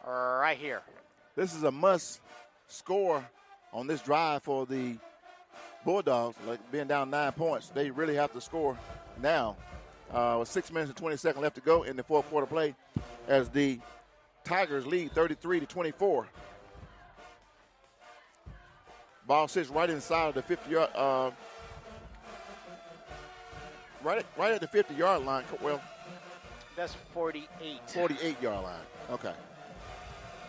S1: right here.
S4: This is a must score on this drive for the Bulldogs, like being down 9 points. They really have to score now. With 6 minutes and 20 seconds left to go in the 4th quarter play, as the Tigers lead 33-24. Ball sits right inside of the 50-yard, right at the 50-yard line. Well,
S1: that's 48.
S4: 48-yard line. Okay.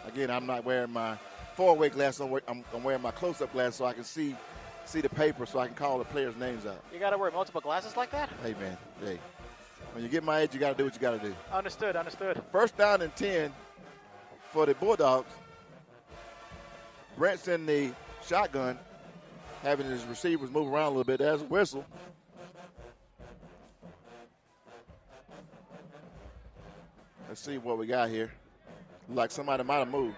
S4: Again, I'm not wearing my four-way glasses. I'm wearing my close-up glasses so I can see the paper, so I can call the players' names out.
S1: You got to wear multiple glasses like that?
S4: Hey, man. Hey. When you get my age, you got to do what you got to do.
S1: Understood.
S4: 1st down and 10 for the Bulldogs. Brent's in the shotgun, having his receivers move around a little bit. There's a whistle. Let's see what we got here. Like somebody might have moved.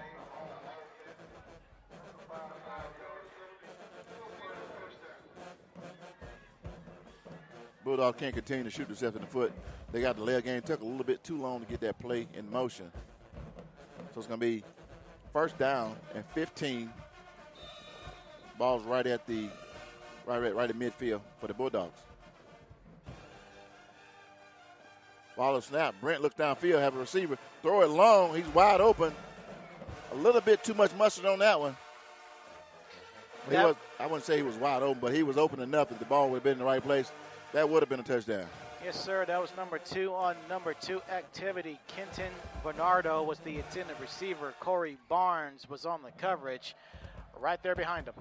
S4: Bulldogs can't continue to shoot themselves in the foot. They got the leg game. Took a little bit too long to get that play in motion. So it's going to be 1st down and 15. Ball's right at midfield for the Bulldogs. Ball is snap. Brent looks downfield, have a receiver. Throw it long. He's wide open. A little bit too much mustard on that one. I wouldn't say he was wide open, but he was open enough that the ball would have been in the right place. That would have been a touchdown.
S1: Yes, sir. That was number 2 on number 2 activity. Kenton Bernardo was the intended receiver. Corey Barnes was on the coverage right there behind him.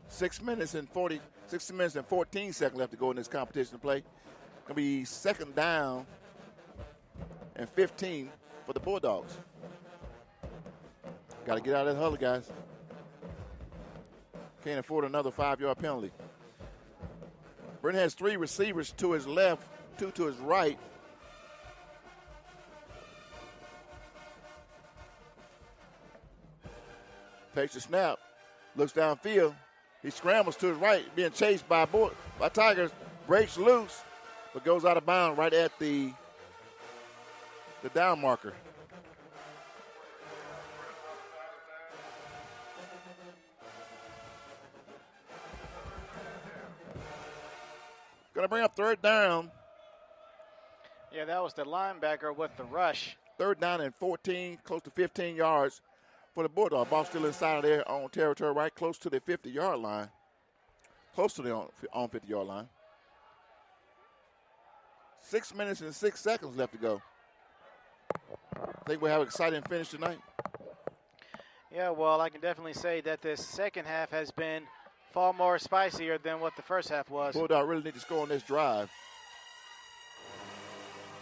S4: Six minutes and 14 seconds left to go in this competition play. Going to be 2nd down and 15 for the Bulldogs. Got to get out of that huddle, guys. Can't afford another 5-yard penalty. Brennan has 3 receivers to his left, 2 to his right. Takes the snap, looks downfield. He scrambles to his right, being chased by Tigers. Breaks loose, but goes out of bounds right at the down marker. Going to bring up 3rd down.
S1: Yeah, that was the linebacker with the rush.
S4: 3rd down and 14, close to 15 yards for the Bulldogs. Ball still inside of their own territory, right close to the 50-yard line. Close to the own 50-yard line. 6 minutes and 6 seconds left to go. Think we have an exciting finish tonight?
S1: Yeah, well, I can definitely say that this second half has been far more spicier than what the first half was.
S4: Bulldog really need to score on this drive.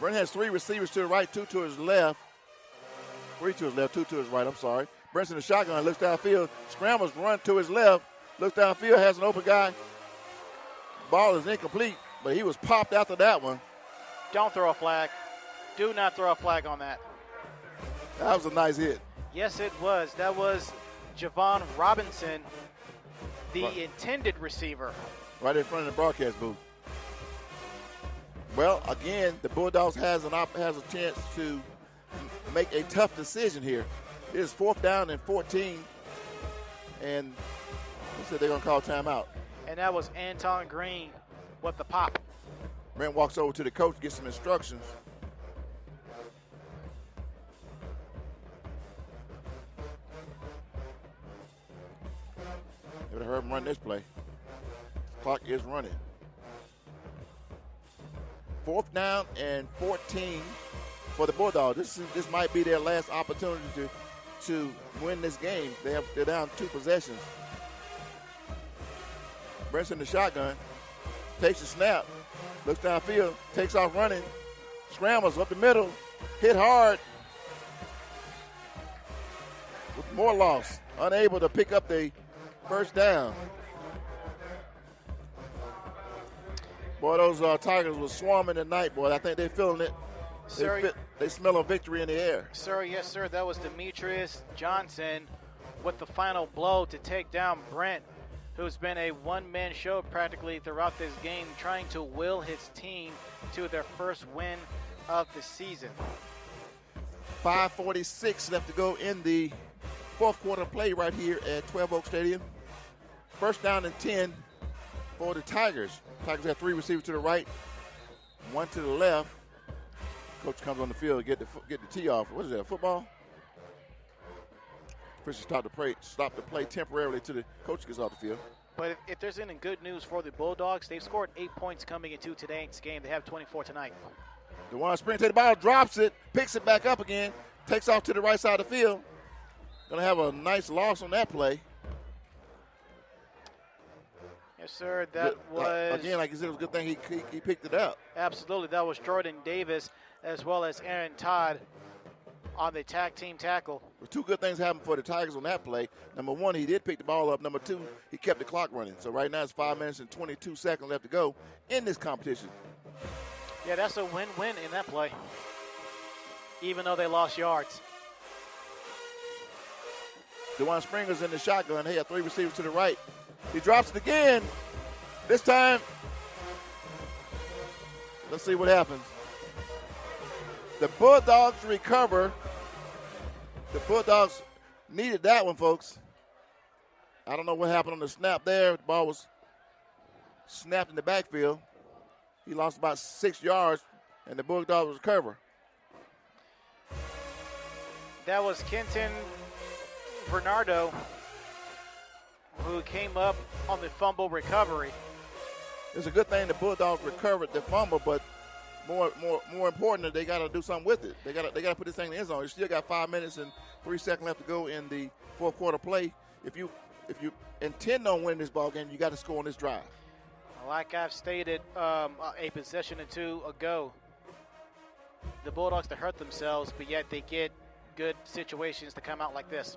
S4: Brent has 3 receivers to the right, 2 to his left. 3 to his left, 2 to his right, I'm sorry. Brent's in the shotgun, looks downfield, scrambles, run to his left, looks downfield, has an open guy. Ball is incomplete, but he was popped after that one.
S1: Don't throw a flag. Do not throw a flag on that.
S4: That was a nice hit.
S1: Yes, it was. That was Javon Robinson, the intended receiver.
S4: Right in front of the broadcast booth. Well, again, the Bulldogs has a chance to make a tough decision here. It is 4th down and 14, and they said they're going to call timeout.
S1: And that was Anton Green with the pop.
S4: Brent walks over to the coach, gets some instructions. They would have heard him run this play. Clock is running. 4th down and 14 for the Bulldogs. This might be their last opportunity to win this game. They're down 2 possessions. Brent's in the shotgun, takes the snap, looks downfield, takes off running, scrambles up the middle, hit hard. With more loss, unable to pick up the first down. Boy, those Tigers were swarming tonight, boy. I think they're feeling it.
S1: Sir,
S4: They smell a victory in the air.
S1: Sir, yes, sir. That was Demetrius Johnson with the final blow to take down Brent, who's been a one-man show practically throughout this game, trying to will his team to their first win of the season.
S4: 5:46 left to go in the 4th quarter play right here at 12 Oak Stadium. 1st down and 10 for the Tigers. Tigers have 3 receivers to the right, 1 to the left. Coach comes on the field, get the tee off. What is that, football? Officials stop the play temporarily till the coach gets off the field.
S1: But if there's any good news for the Bulldogs, they've scored 8 points coming into today's game. They have 24 tonight.
S4: DeJuan sprints to the ball, drops it, picks it back up again, takes off to the right side of the field. Going to have a nice loss on that play.
S1: Yes, sir. That was...
S4: Again, like you said, it was a good thing he picked it up.
S1: Absolutely. That was Jordan Davis as well as Aaron Todd on the tag team tackle.
S4: Well, 2 good things happened for the Tigers on that play. Number 1, he did pick the ball up. Number 2, he kept the clock running. So right now it's 5 minutes and 22 seconds left to go in this competition.
S1: Yeah, that's a win-win in that play, even though they lost yards.
S4: DeJuan Springer's in the shotgun. He had 3 receivers to the right. He drops it again. This time, let's see what happens. The Bulldogs recover. The Bulldogs needed that one, folks. I don't know what happened on the snap there. The ball was snapped in the backfield. He lost about 6 yards, and the Bulldogs recover.
S1: That was Kenton Bernardo who came up on the fumble recovery.
S4: It's a good thing the Bulldogs recovered the fumble, but more important, they got to do something with it. They got to put this thing in the end zone. You still got 5 minutes and 3 seconds left to go in the 4th quarter play. If you intend on winning this ball game, you got to score on this drive.
S1: Like I've stated a possession or 2 ago, the Bulldogs to hurt themselves, but yet they get good situations to come out like this.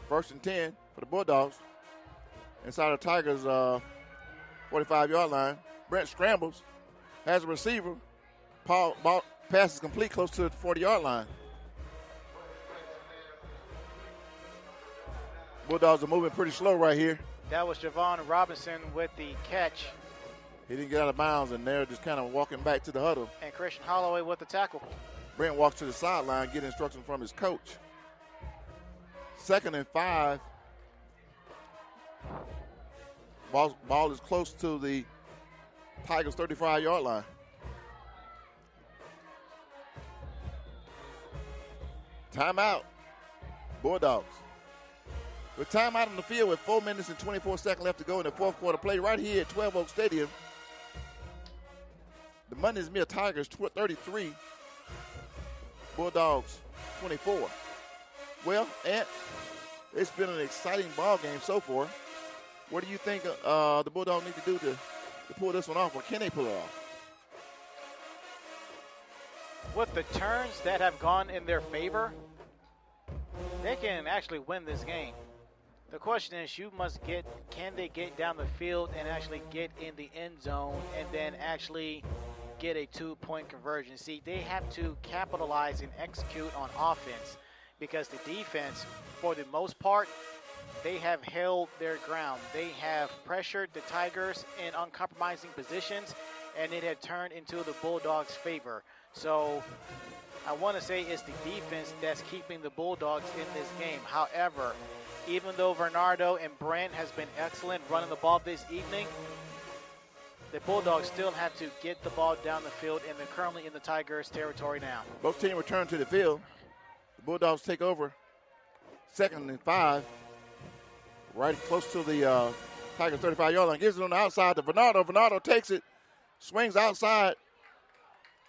S4: 1st and 10 for the Bulldogs. Inside the Tigers' 45-yard line. Brent scrambles, has a receiver. Ball passes complete close to the 40-yard line. Bulldogs are moving pretty slow right here.
S1: That was Javon Robinson with the catch.
S4: He didn't get out of bounds, and they're just kind of walking back to the huddle.
S1: And Christian Holloway with the tackle.
S4: Brent walks to the sideline, getting instructions from his coach. 2nd and 5. Ball is close to the Tigers' 35-yard line. Timeout. Bulldogs. With timeout on the field with 4 minutes and 24 seconds left to go in the fourth quarter play right here at 12 Oak Stadium. The Mundy's Mere Tigers 33. Bulldogs 24. Well, Ant, it's been an exciting ball game so far. What do you think the Bulldogs need to do to pull this one off, or can they pull it off?
S1: With the turns that have gone in their favor, they can actually win this game. The question is, can they get down the field and actually get in the end zone and then actually get a 2-point conversion? See, they have to capitalize and execute on offense, because the defense, for the most part, they have held their ground. They have pressured the Tigers in uncompromising positions, and it had turned into the Bulldogs' favor. So I want to say it's the defense that's keeping the Bulldogs in this game. However, even though Bernardo and Brent has been excellent running the ball this evening, the Bulldogs still have to get the ball down the field, and they're currently in the Tigers' territory now.
S4: Both teams return to the field. The Bulldogs take over. 2nd and 5. Right close to the Tigers' 35-yard line. Gives it on the outside to Bernardo. Bernardo takes it, swings outside.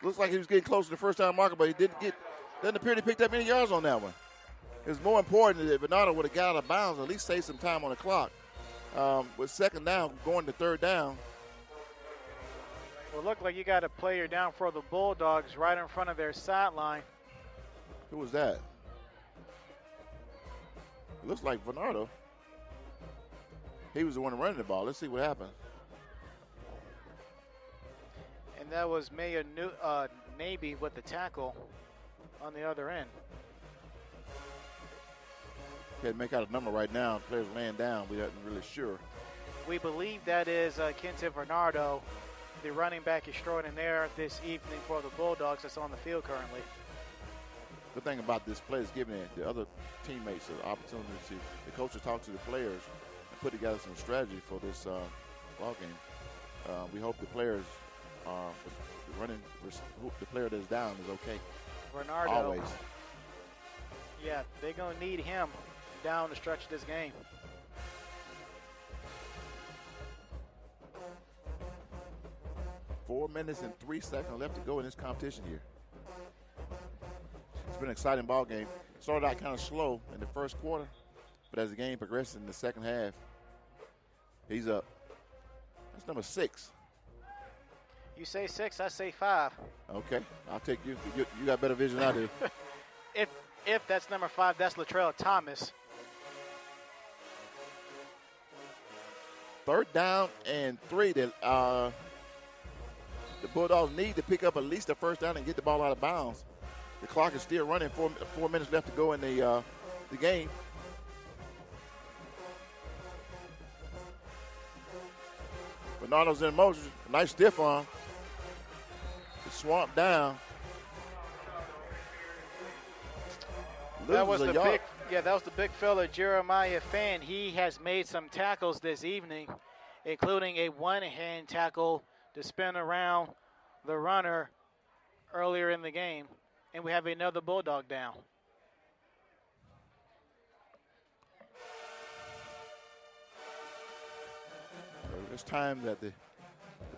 S4: Looks like he was getting close to the first-down marker, but he doesn't appear to pick up any yards on that one. It was more important that Bernardo would have got out of bounds, at least save some time on the clock. With 2nd down, going to 3rd down.
S1: Well, it looked like you got a player down for the Bulldogs right in front of their sideline.
S4: Who was that? It looks like Bernardo. He was the one running the ball. Let's see what happens.
S1: And that was Mayor Naby with the tackle on the other end.
S4: Can't make out a number right now. Players laying down. We aren't really sure.
S1: We believe that is Kenton Bernardo, the running back extraordinaire this evening for the Bulldogs that's on the field currently.
S4: The thing about this play is giving the other teammates an opportunity the coach to talk to the players and put together some strategy for this ball game. We hope the players the player that's down is okay.
S1: Bernardo.
S4: Always.
S1: Yeah, they're going to need him down the stretch of this game.
S4: Four minutes and 3 seconds left to go in this competition here. It's been an exciting ball game. Started out kind of slow in the first quarter, but as the game progressed in the second half, he's up. That's number 6.
S1: You say 6, I say 5.
S4: Okay, I'll take you. You got better vision than I do.
S1: If that's number 5, that's Latrell Thomas.
S4: 3rd down and 3. The Bulldogs need to pick up at least a first down and get the ball out of bounds. The clock is still running. 4 minutes left to go in the game. Bernardo's in motion. Nice stiff arm. The swamp down.
S1: That was the big fella, Jeremiah Fan. He has made some tackles this evening, including a one-hand tackle to spin around the runner earlier in the game. And we have another Bulldog down.
S4: It's time that the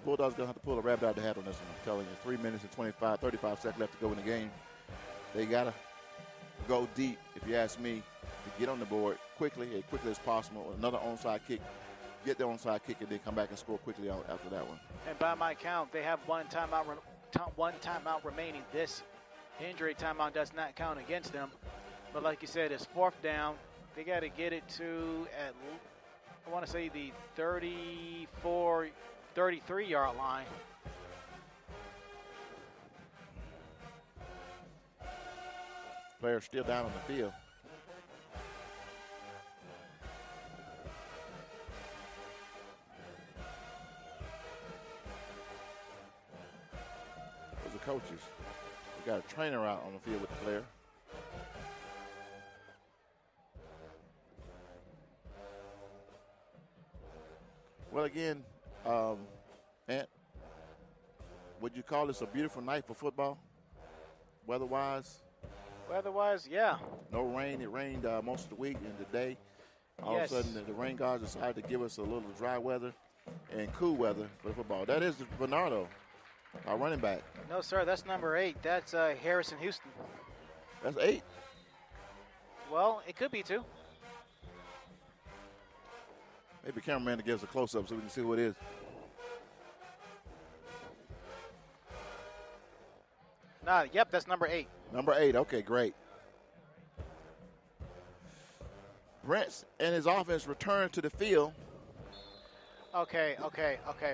S4: Bulldogs going to have to pull a rabbit out of the hat on this one. I'm telling you, 3 minutes and 35 seconds left to go in the game. They got to go deep, if you ask me, to get on the board as quickly as possible. Another onside kick, get the onside kick, and then come back and score quickly after that one.
S1: And by my count, they have one timeout remaining. This injury timeout does not count against them. But like you said, it's 4th down. They got to get it to I want to say the 34 33-yard line.
S4: Player still down on the field. Those are coaches. We got a trainer out on the field with the player. Well, again, Ant, would you call this a beautiful night for football, weather-wise?
S1: Weather-wise, yeah.
S4: No rain. It rained most of the week and today. All of a sudden, the rain gods decided to give us a little dry weather and cool weather for football. That is Bernardo, our running back.
S1: No, sir, that's number 8. That's Harrison Houston.
S4: That's 8.
S1: Well, it could be 2.
S4: Maybe cameraman to give us a close-up so we can see who it is.
S1: Nah, yep, that's number 8.
S4: Number 8, okay, great. Brent and his offense returned to the field.
S1: Okay.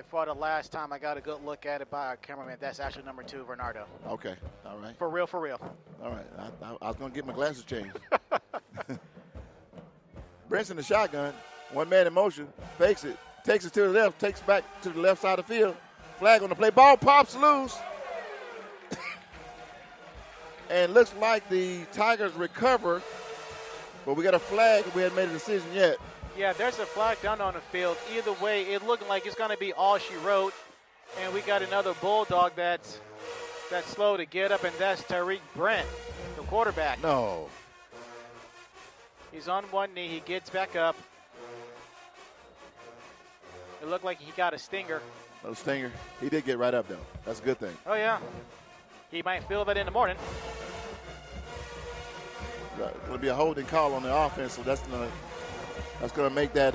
S1: For the last time, I got a good look at it by our cameraman. That's actually number 2, Bernardo.
S4: Okay, all right.
S1: For real.
S4: All right, I was going to get my glasses changed. Brent's in the shotgun. One man in motion, fakes it, takes it to the left, takes back to the left side of the field. Flag on the play. Ball pops loose. And looks like the Tigers recover, but we got a flag. We haven't made a decision yet.
S1: Yeah, there's a flag down on the field. Either way, it looked like it's going to be all she wrote. And we got another Bulldog that's slow to get up, and that's Tariq Brent, the quarterback.
S4: No.
S1: He's on one knee. He gets back up. It looked like he got a stinger.
S4: No stinger. He did get right up, though. That's a good thing.
S1: Oh, yeah. He might feel that in the morning.
S4: It'll be a holding call on the offense, so that's gonna make that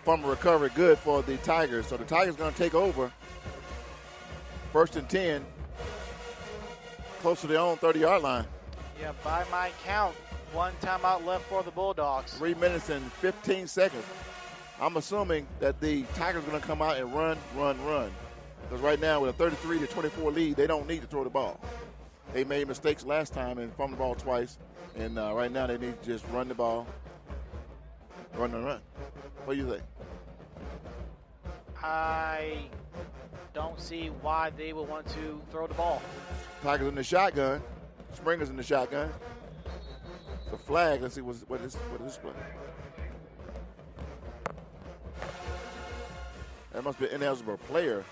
S4: fumble recovery good for the Tigers. So the Tigers gonna take over. 1st and 10, close to their own 30-yard line.
S1: Yeah, by my count, 1 timeout left for the Bulldogs.
S4: 3 minutes and 15 seconds. I'm assuming that the Tigers are going to come out and run. Because right now, with a 33-24 lead, they don't need to throw the ball. They made mistakes last time and fumbled the ball twice. And right now, they need to just run the ball. Run. What do you think?
S1: I don't see why they would want to throw the ball.
S4: Tigers in the shotgun. Springer's in the shotgun. The flag. Let's see what is this play. That must be an ineligible player.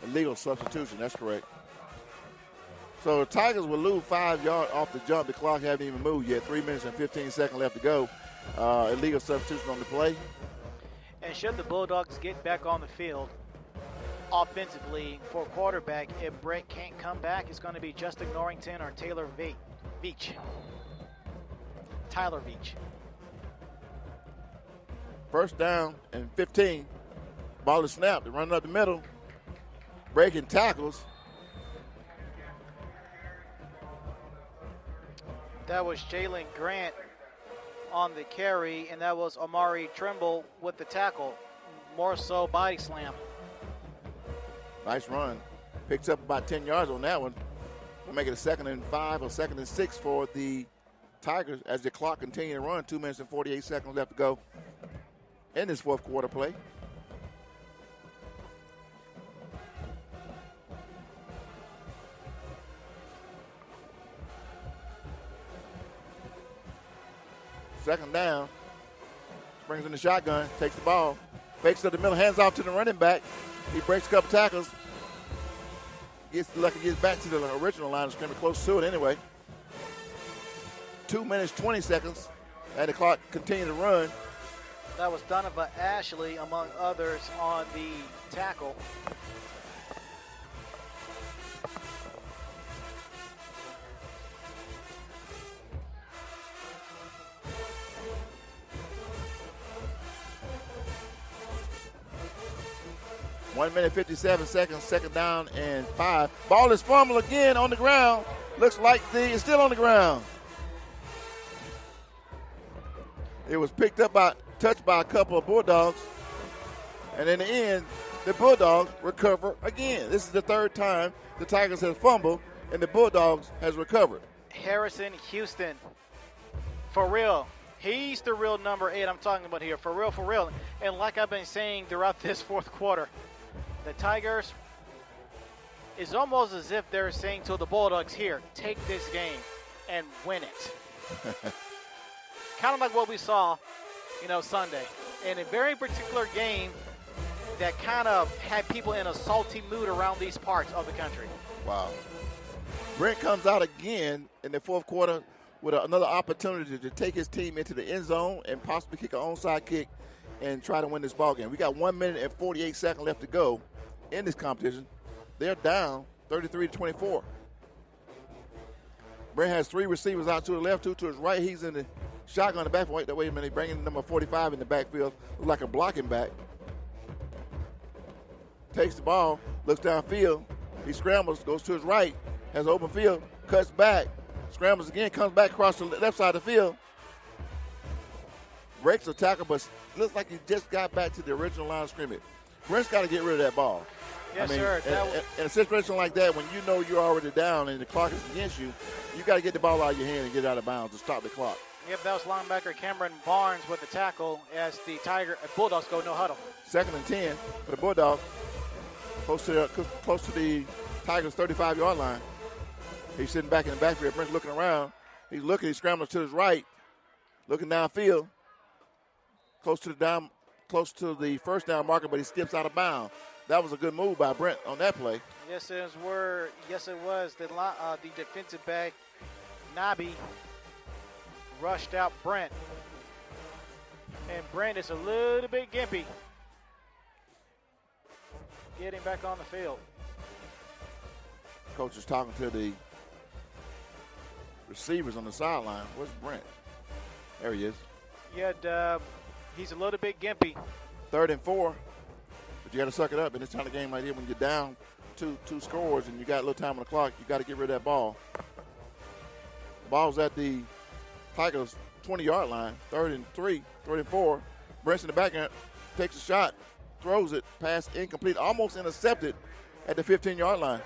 S4: Illegal substitution, that's correct. So the Tigers will lose 5 yards off the jump. The clock hasn't even moved yet. 3 minutes and 15 seconds left to go. Illegal substitution on the play.
S1: And should the Bulldogs get back on the field offensively for quarterback, if Brett can't come back, it's going to be Justin Norrington or Tyler Veach.
S4: First down and 15. Ball is snapped. They're running up the middle. Breaking tackles.
S1: That was Jalen Grant on the carry, and that was Amari Trimble with the tackle. More so body slam.
S4: Nice run. Picks up about 10 yards on that one. We'll make it a 2nd and 5 or 2nd and 6 for the Tigers as the clock continues to run. 2 minutes and 48 seconds left to go in this 4th quarter play. Second down. Springs in the shotgun, takes the ball, fakes to the middle, hands off to the running back. He breaks a couple tackles. Gets back to the original line of scrimmage, close to it anyway. 2 minutes, 20 seconds, and the clock continues to run.
S1: That was Donovan Ashley, among others, on the tackle.
S4: One minute, 57 seconds, 2nd down and 5. Ball is fumbled again on the ground. Looks like it's still on the ground. It was picked up touched by a couple of Bulldogs. And in the end, the Bulldogs recover again. This is the third time the Tigers have fumbled and the Bulldogs has recovered.
S1: Harrison Houston, for real. He's the real number 8 I'm talking about here. For real, for real. And like I've been saying throughout this fourth quarter, the Tigers, it's almost as if they're saying to the Bulldogs, here, take this game and win it. Kind of like what we saw, Sunday. In a very particular game that kind of had people in a salty mood around these parts of the country.
S4: Wow. Brent comes out again in the fourth quarter with another opportunity to take his team into the end zone and possibly kick an onside kick and try to win this ball game. We got 1 minute and 48 seconds left to go in this competition. They're down 33-24. Brent has 3 receivers out to the left, 2 to his right. He's in the shotgun in the backfield. Wait a minute, he's bringing number 45 in the backfield, looks like a blocking back. Takes the ball, looks downfield. He scrambles, goes to his right, has an open field, cuts back, scrambles again, comes back across the left side of the field. Breaks the tackle, but looks like he just got back to the original line of scrimmage. Brent's got to get rid of that ball.
S1: Yes, sir.
S4: In a situation like that, when you know you're already down and the clock is against you, you got to get the ball out of your hand and get it out of bounds to stop the clock.
S1: Yep, that was linebacker Cameron Barnes with the tackle as the Bulldogs go no huddle.
S4: 2nd and 10 for the Bulldogs, close to the Tigers' 35-yard line. He's sitting back in the backfield. Brent's looking around. He's looking. He's scrambling to his right, looking downfield, close to the first down marker, but he skips out of bounds. That was a good move by Brent on that play.
S1: Yes, it was. The defensive back, Nabi, rushed out Brent. And Brent is a little bit gimpy. Getting back on the field.
S4: Coach is talking to the receivers on the sideline. Where's Brent? There he is.
S1: Yeah, he's a little bit gimpy.
S4: 3rd and 4. But you got to suck it up in this kind of game right here. When you're down two scores and you got a little time on the clock, you got to get rid of that ball. The ball's at the Tigers' 20-yard line. 3rd and 4. Brent's in the back end, takes a shot, throws it, pass incomplete, almost intercepted at the 15-yard line.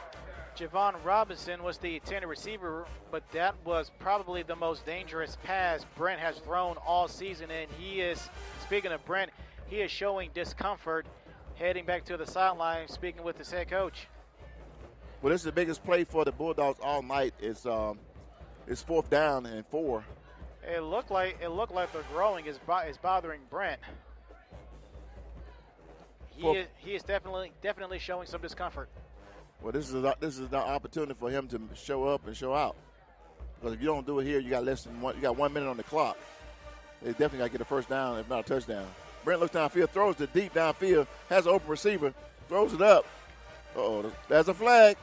S1: Javon Robinson was the intended receiver, but that was probably the most dangerous pass Brent has thrown all season. And he is, speaking of Brent, he is showing discomfort heading back to the sideline, speaking with his head coach.
S4: Well, this is the biggest play for the Bulldogs all night. It's 4th down and 4.
S1: It looked like they're growing is bothering Brent. He is definitely showing some discomfort.
S4: Well, this is the opportunity for him to show up and show out. Because if you don't do it here, you got 1 minute on the clock. They definitely got to get a first down, if not a touchdown. Brent looks downfield, throws it deep downfield, has an open receiver, throws it up. There's a flag.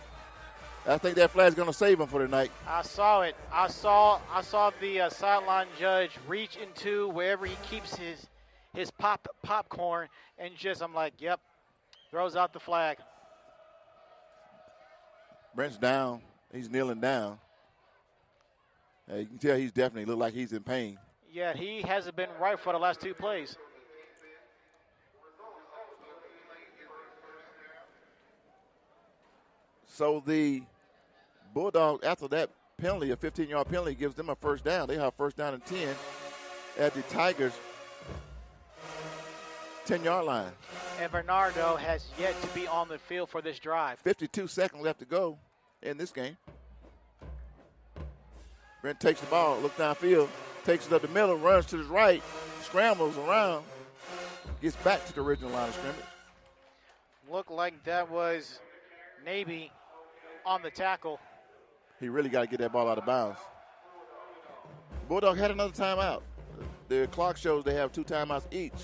S4: I think that flag's going to save him for tonight.
S1: I saw it. I saw the sideline judge reach into wherever he keeps his popcorn, and I'm like, yep, throws out the flag.
S4: Brent's down. He's kneeling down. You can tell he's definitely look like he's in pain.
S1: Yeah, he hasn't been right for the last 2 plays.
S4: So the Bulldogs, after that penalty, a 15-yard penalty, gives them a first down. They have first down and 10 at the Tigers' 10-yard line.
S1: And Bernardo has yet to be on the field for this drive.
S4: 52 seconds left to go in this game. Brent takes the ball, looks downfield, takes it up the middle, runs to his right, scrambles around, gets back to the original line of scrimmage.
S1: Looked like that was Navy on the tackle.
S4: He really got to get that ball out of bounds. Bulldog had another timeout. The clock shows they have 2 timeouts each.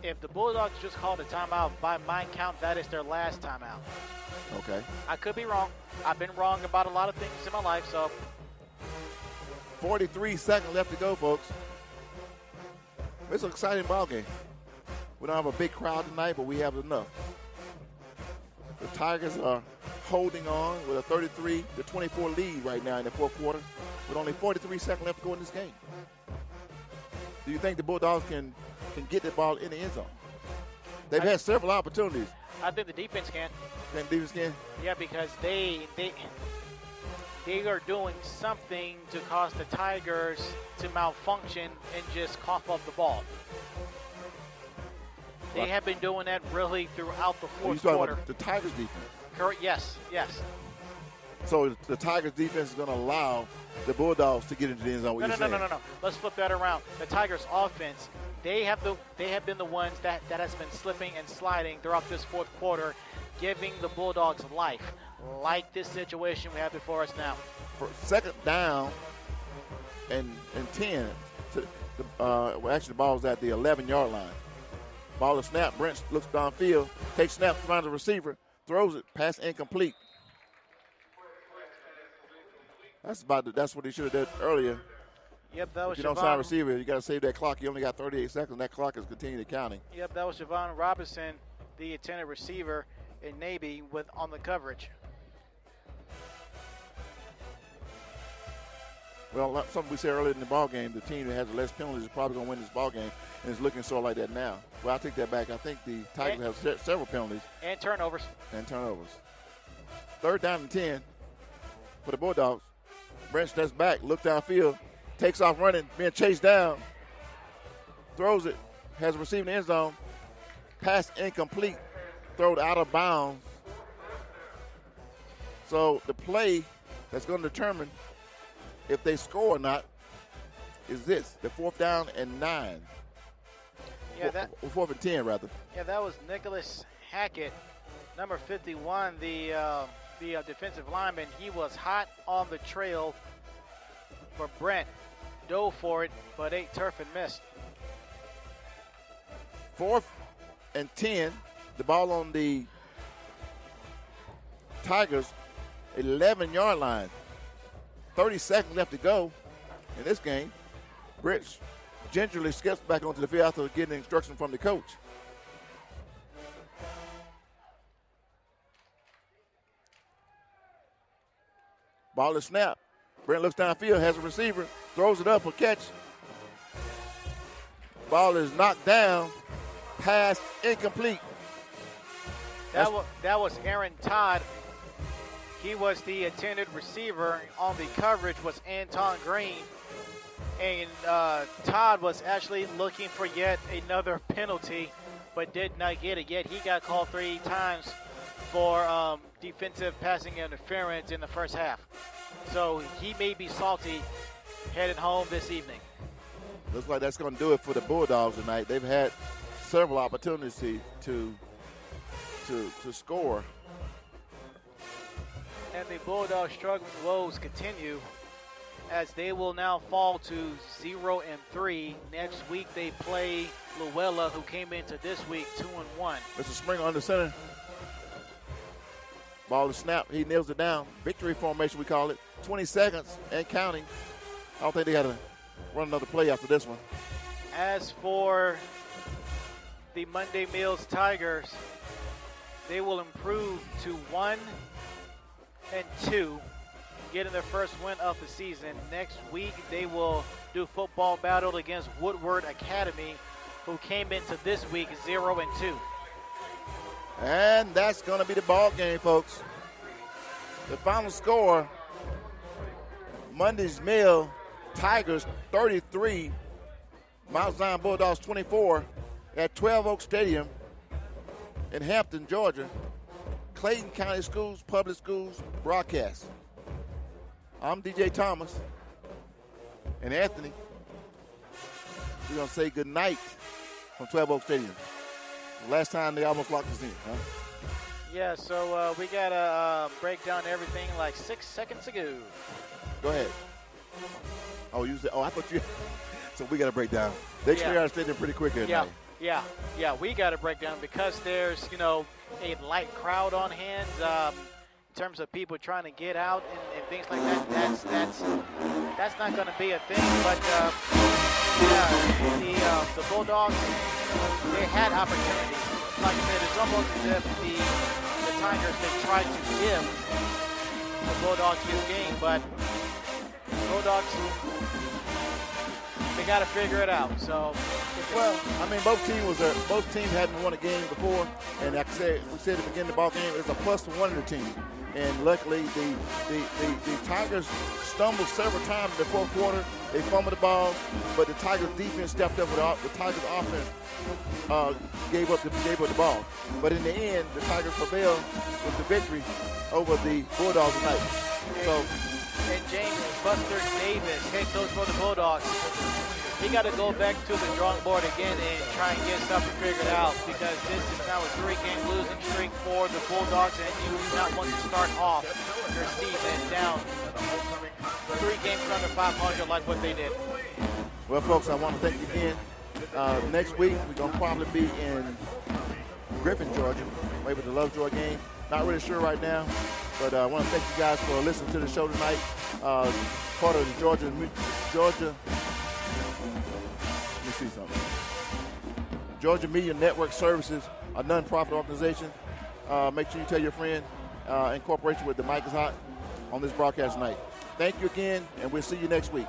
S1: If the Bulldogs just called a timeout, by my count, that is their last timeout.
S4: Okay.
S1: I could be wrong. I've been wrong about a lot of things in my life, so.
S4: 43 seconds left to go, folks. It's an exciting ball game. We don't have a big crowd tonight, but we have enough. The Tigers are holding on with a 33-24 lead right now in the fourth quarter, with only 43 seconds left to go in this game. Do you think the Bulldogs can can get the ball in the end zone. They've had several opportunities.
S1: I think the defense can.
S4: Think the defense can?
S1: Yeah, because they are doing something to cause the Tigers to malfunction and just cough up the ball. They have been doing that really throughout the fourth quarter.
S4: About the Tigers defense?
S1: Correct. Yes. Yes.
S4: So the Tigers defense is going to allow the Bulldogs to get into the end zone.
S1: No. Let's flip that around. The Tigers offense, they have been the ones that has been slipping and sliding throughout this fourth quarter, giving the Bulldogs life, like this situation we have before us now.
S4: For second down and 10, actually the ball was at the 11-yard line. Ball is snapped. Brent looks downfield, takes snap, finds a receiver, throws it, pass incomplete. That's what he should have done earlier.
S1: Yep, that was.
S4: If you don't sign a receiver, you got to save that clock. You only got 38 seconds. That clock is continuing counting.
S1: Yep, that was Javon Robinson, the intended receiver in Navy, on the coverage.
S4: Well, something we said earlier in the ball game, the team that has less penalties is probably going to win this ball game, and it's looking sort of like that now. Well, I'll take that back. I think the Tigers have several penalties.
S1: And turnovers.
S4: Third down and 10 for the Bulldogs. Brent steps back, look downfield, takes off running, being chased down, throws it, has a receiver in the end zone, pass incomplete, thrown out of bounds. So the play that's going to determine if they score or not is this, the 4th down and 9.
S1: Yeah,
S4: 4th and 10, rather.
S1: Yeah, that was Nicholas Hackett, number 51, the defensive lineman. He was hot on the trail for Brent. Dove for it, but ate turf and missed.
S4: 4th and 10. The ball on the Tigers' 11-yard line. 30 seconds left to go in this game. Brent gingerly skips back onto the field after getting instruction from the coach. Ball is snapped. Brent looks downfield, has a receiver, throws it up for catch. Ball is knocked down. Pass incomplete.
S1: That was Aaron Todd. He was the intended receiver. On the coverage was Anton Green. And Todd was actually looking for yet another penalty, but did not get it yet. He got called 3 times for defensive passing interference in the first half. So he may be salty headed home this evening.
S4: Looks like that's going to do it for the Bulldogs tonight. They've had several opportunities to score.
S1: And the Bulldogs' struggling woes continue as they will now fall to 0-3. Next week they play Luella, who came into this week 2-1.
S4: Mr. Springer under center. Ball is snapped. He nails it down. Victory formation, we call it. 20 seconds and counting. I don't think they got to run another play after this one.
S1: As for the Monday Mills Tigers, they will improve to 1-2, getting their first win of the season. Next week, they will do football battle against Woodward Academy, who came into this week 0-2.
S4: And that's going to be the ball game, folks. The final score, Monday's Mill Tigers 33, Mount Zion Bulldogs 24 at 12 Oak Stadium in Hampton, Georgia. Clayton County Schools, Public Schools broadcast. I'm DJ Thomas and Anthony. We're going to say good night from 12 Oak Stadium. Last time they almost locked us in, huh?
S1: Yeah, so we got to break down everything like 6 seconds ago.
S4: Go ahead. Oh, you said, I thought you. So we got to break down. They clear out the stadium pretty quick here tonight.
S1: Yeah, we got to break down because there's, a light crowd on hand in terms of people trying to get out and things like that. That's not going to be a thing. But, the Bulldogs, they had opportunities. Like I said, it's almost as if the Tigers, they tried to give the Bulldogs this game, but the Bulldogs, they got to figure it out. So if
S4: Well, I mean, both teams hadn't won a game before, and like I said, we said at the beginning of the ball game, it's a plus to one of the team. And luckily, the Tigers stumbled several times in the fourth quarter. They fumbled the ball, but the Tigers defense stepped up with the Tigers offense gave up the ball. But in the end, the Tigers prevailed with the victory over the Bulldogs tonight. So.
S1: And James Buster Davis, head coach for the Bulldogs, he got to go back to the drawing board again and try and get something figured out, because this is now a 3-game losing streak for the Bulldogs, and you do not want to start off your season down 3 games under 500 like what they did.
S4: Well, folks, I want to thank you again. Next week, we're going to probably be in Griffin, Georgia, maybe the Lovejoy game. Not really sure right now, but I want to thank you guys for listening to the show tonight. Part of the Georgia. Let me see something. Georgia Media Network Services, a nonprofit organization. Make sure you tell your friend in cooperation with the Mike is Hot on this broadcast tonight. Thank you again, and we'll see you next week.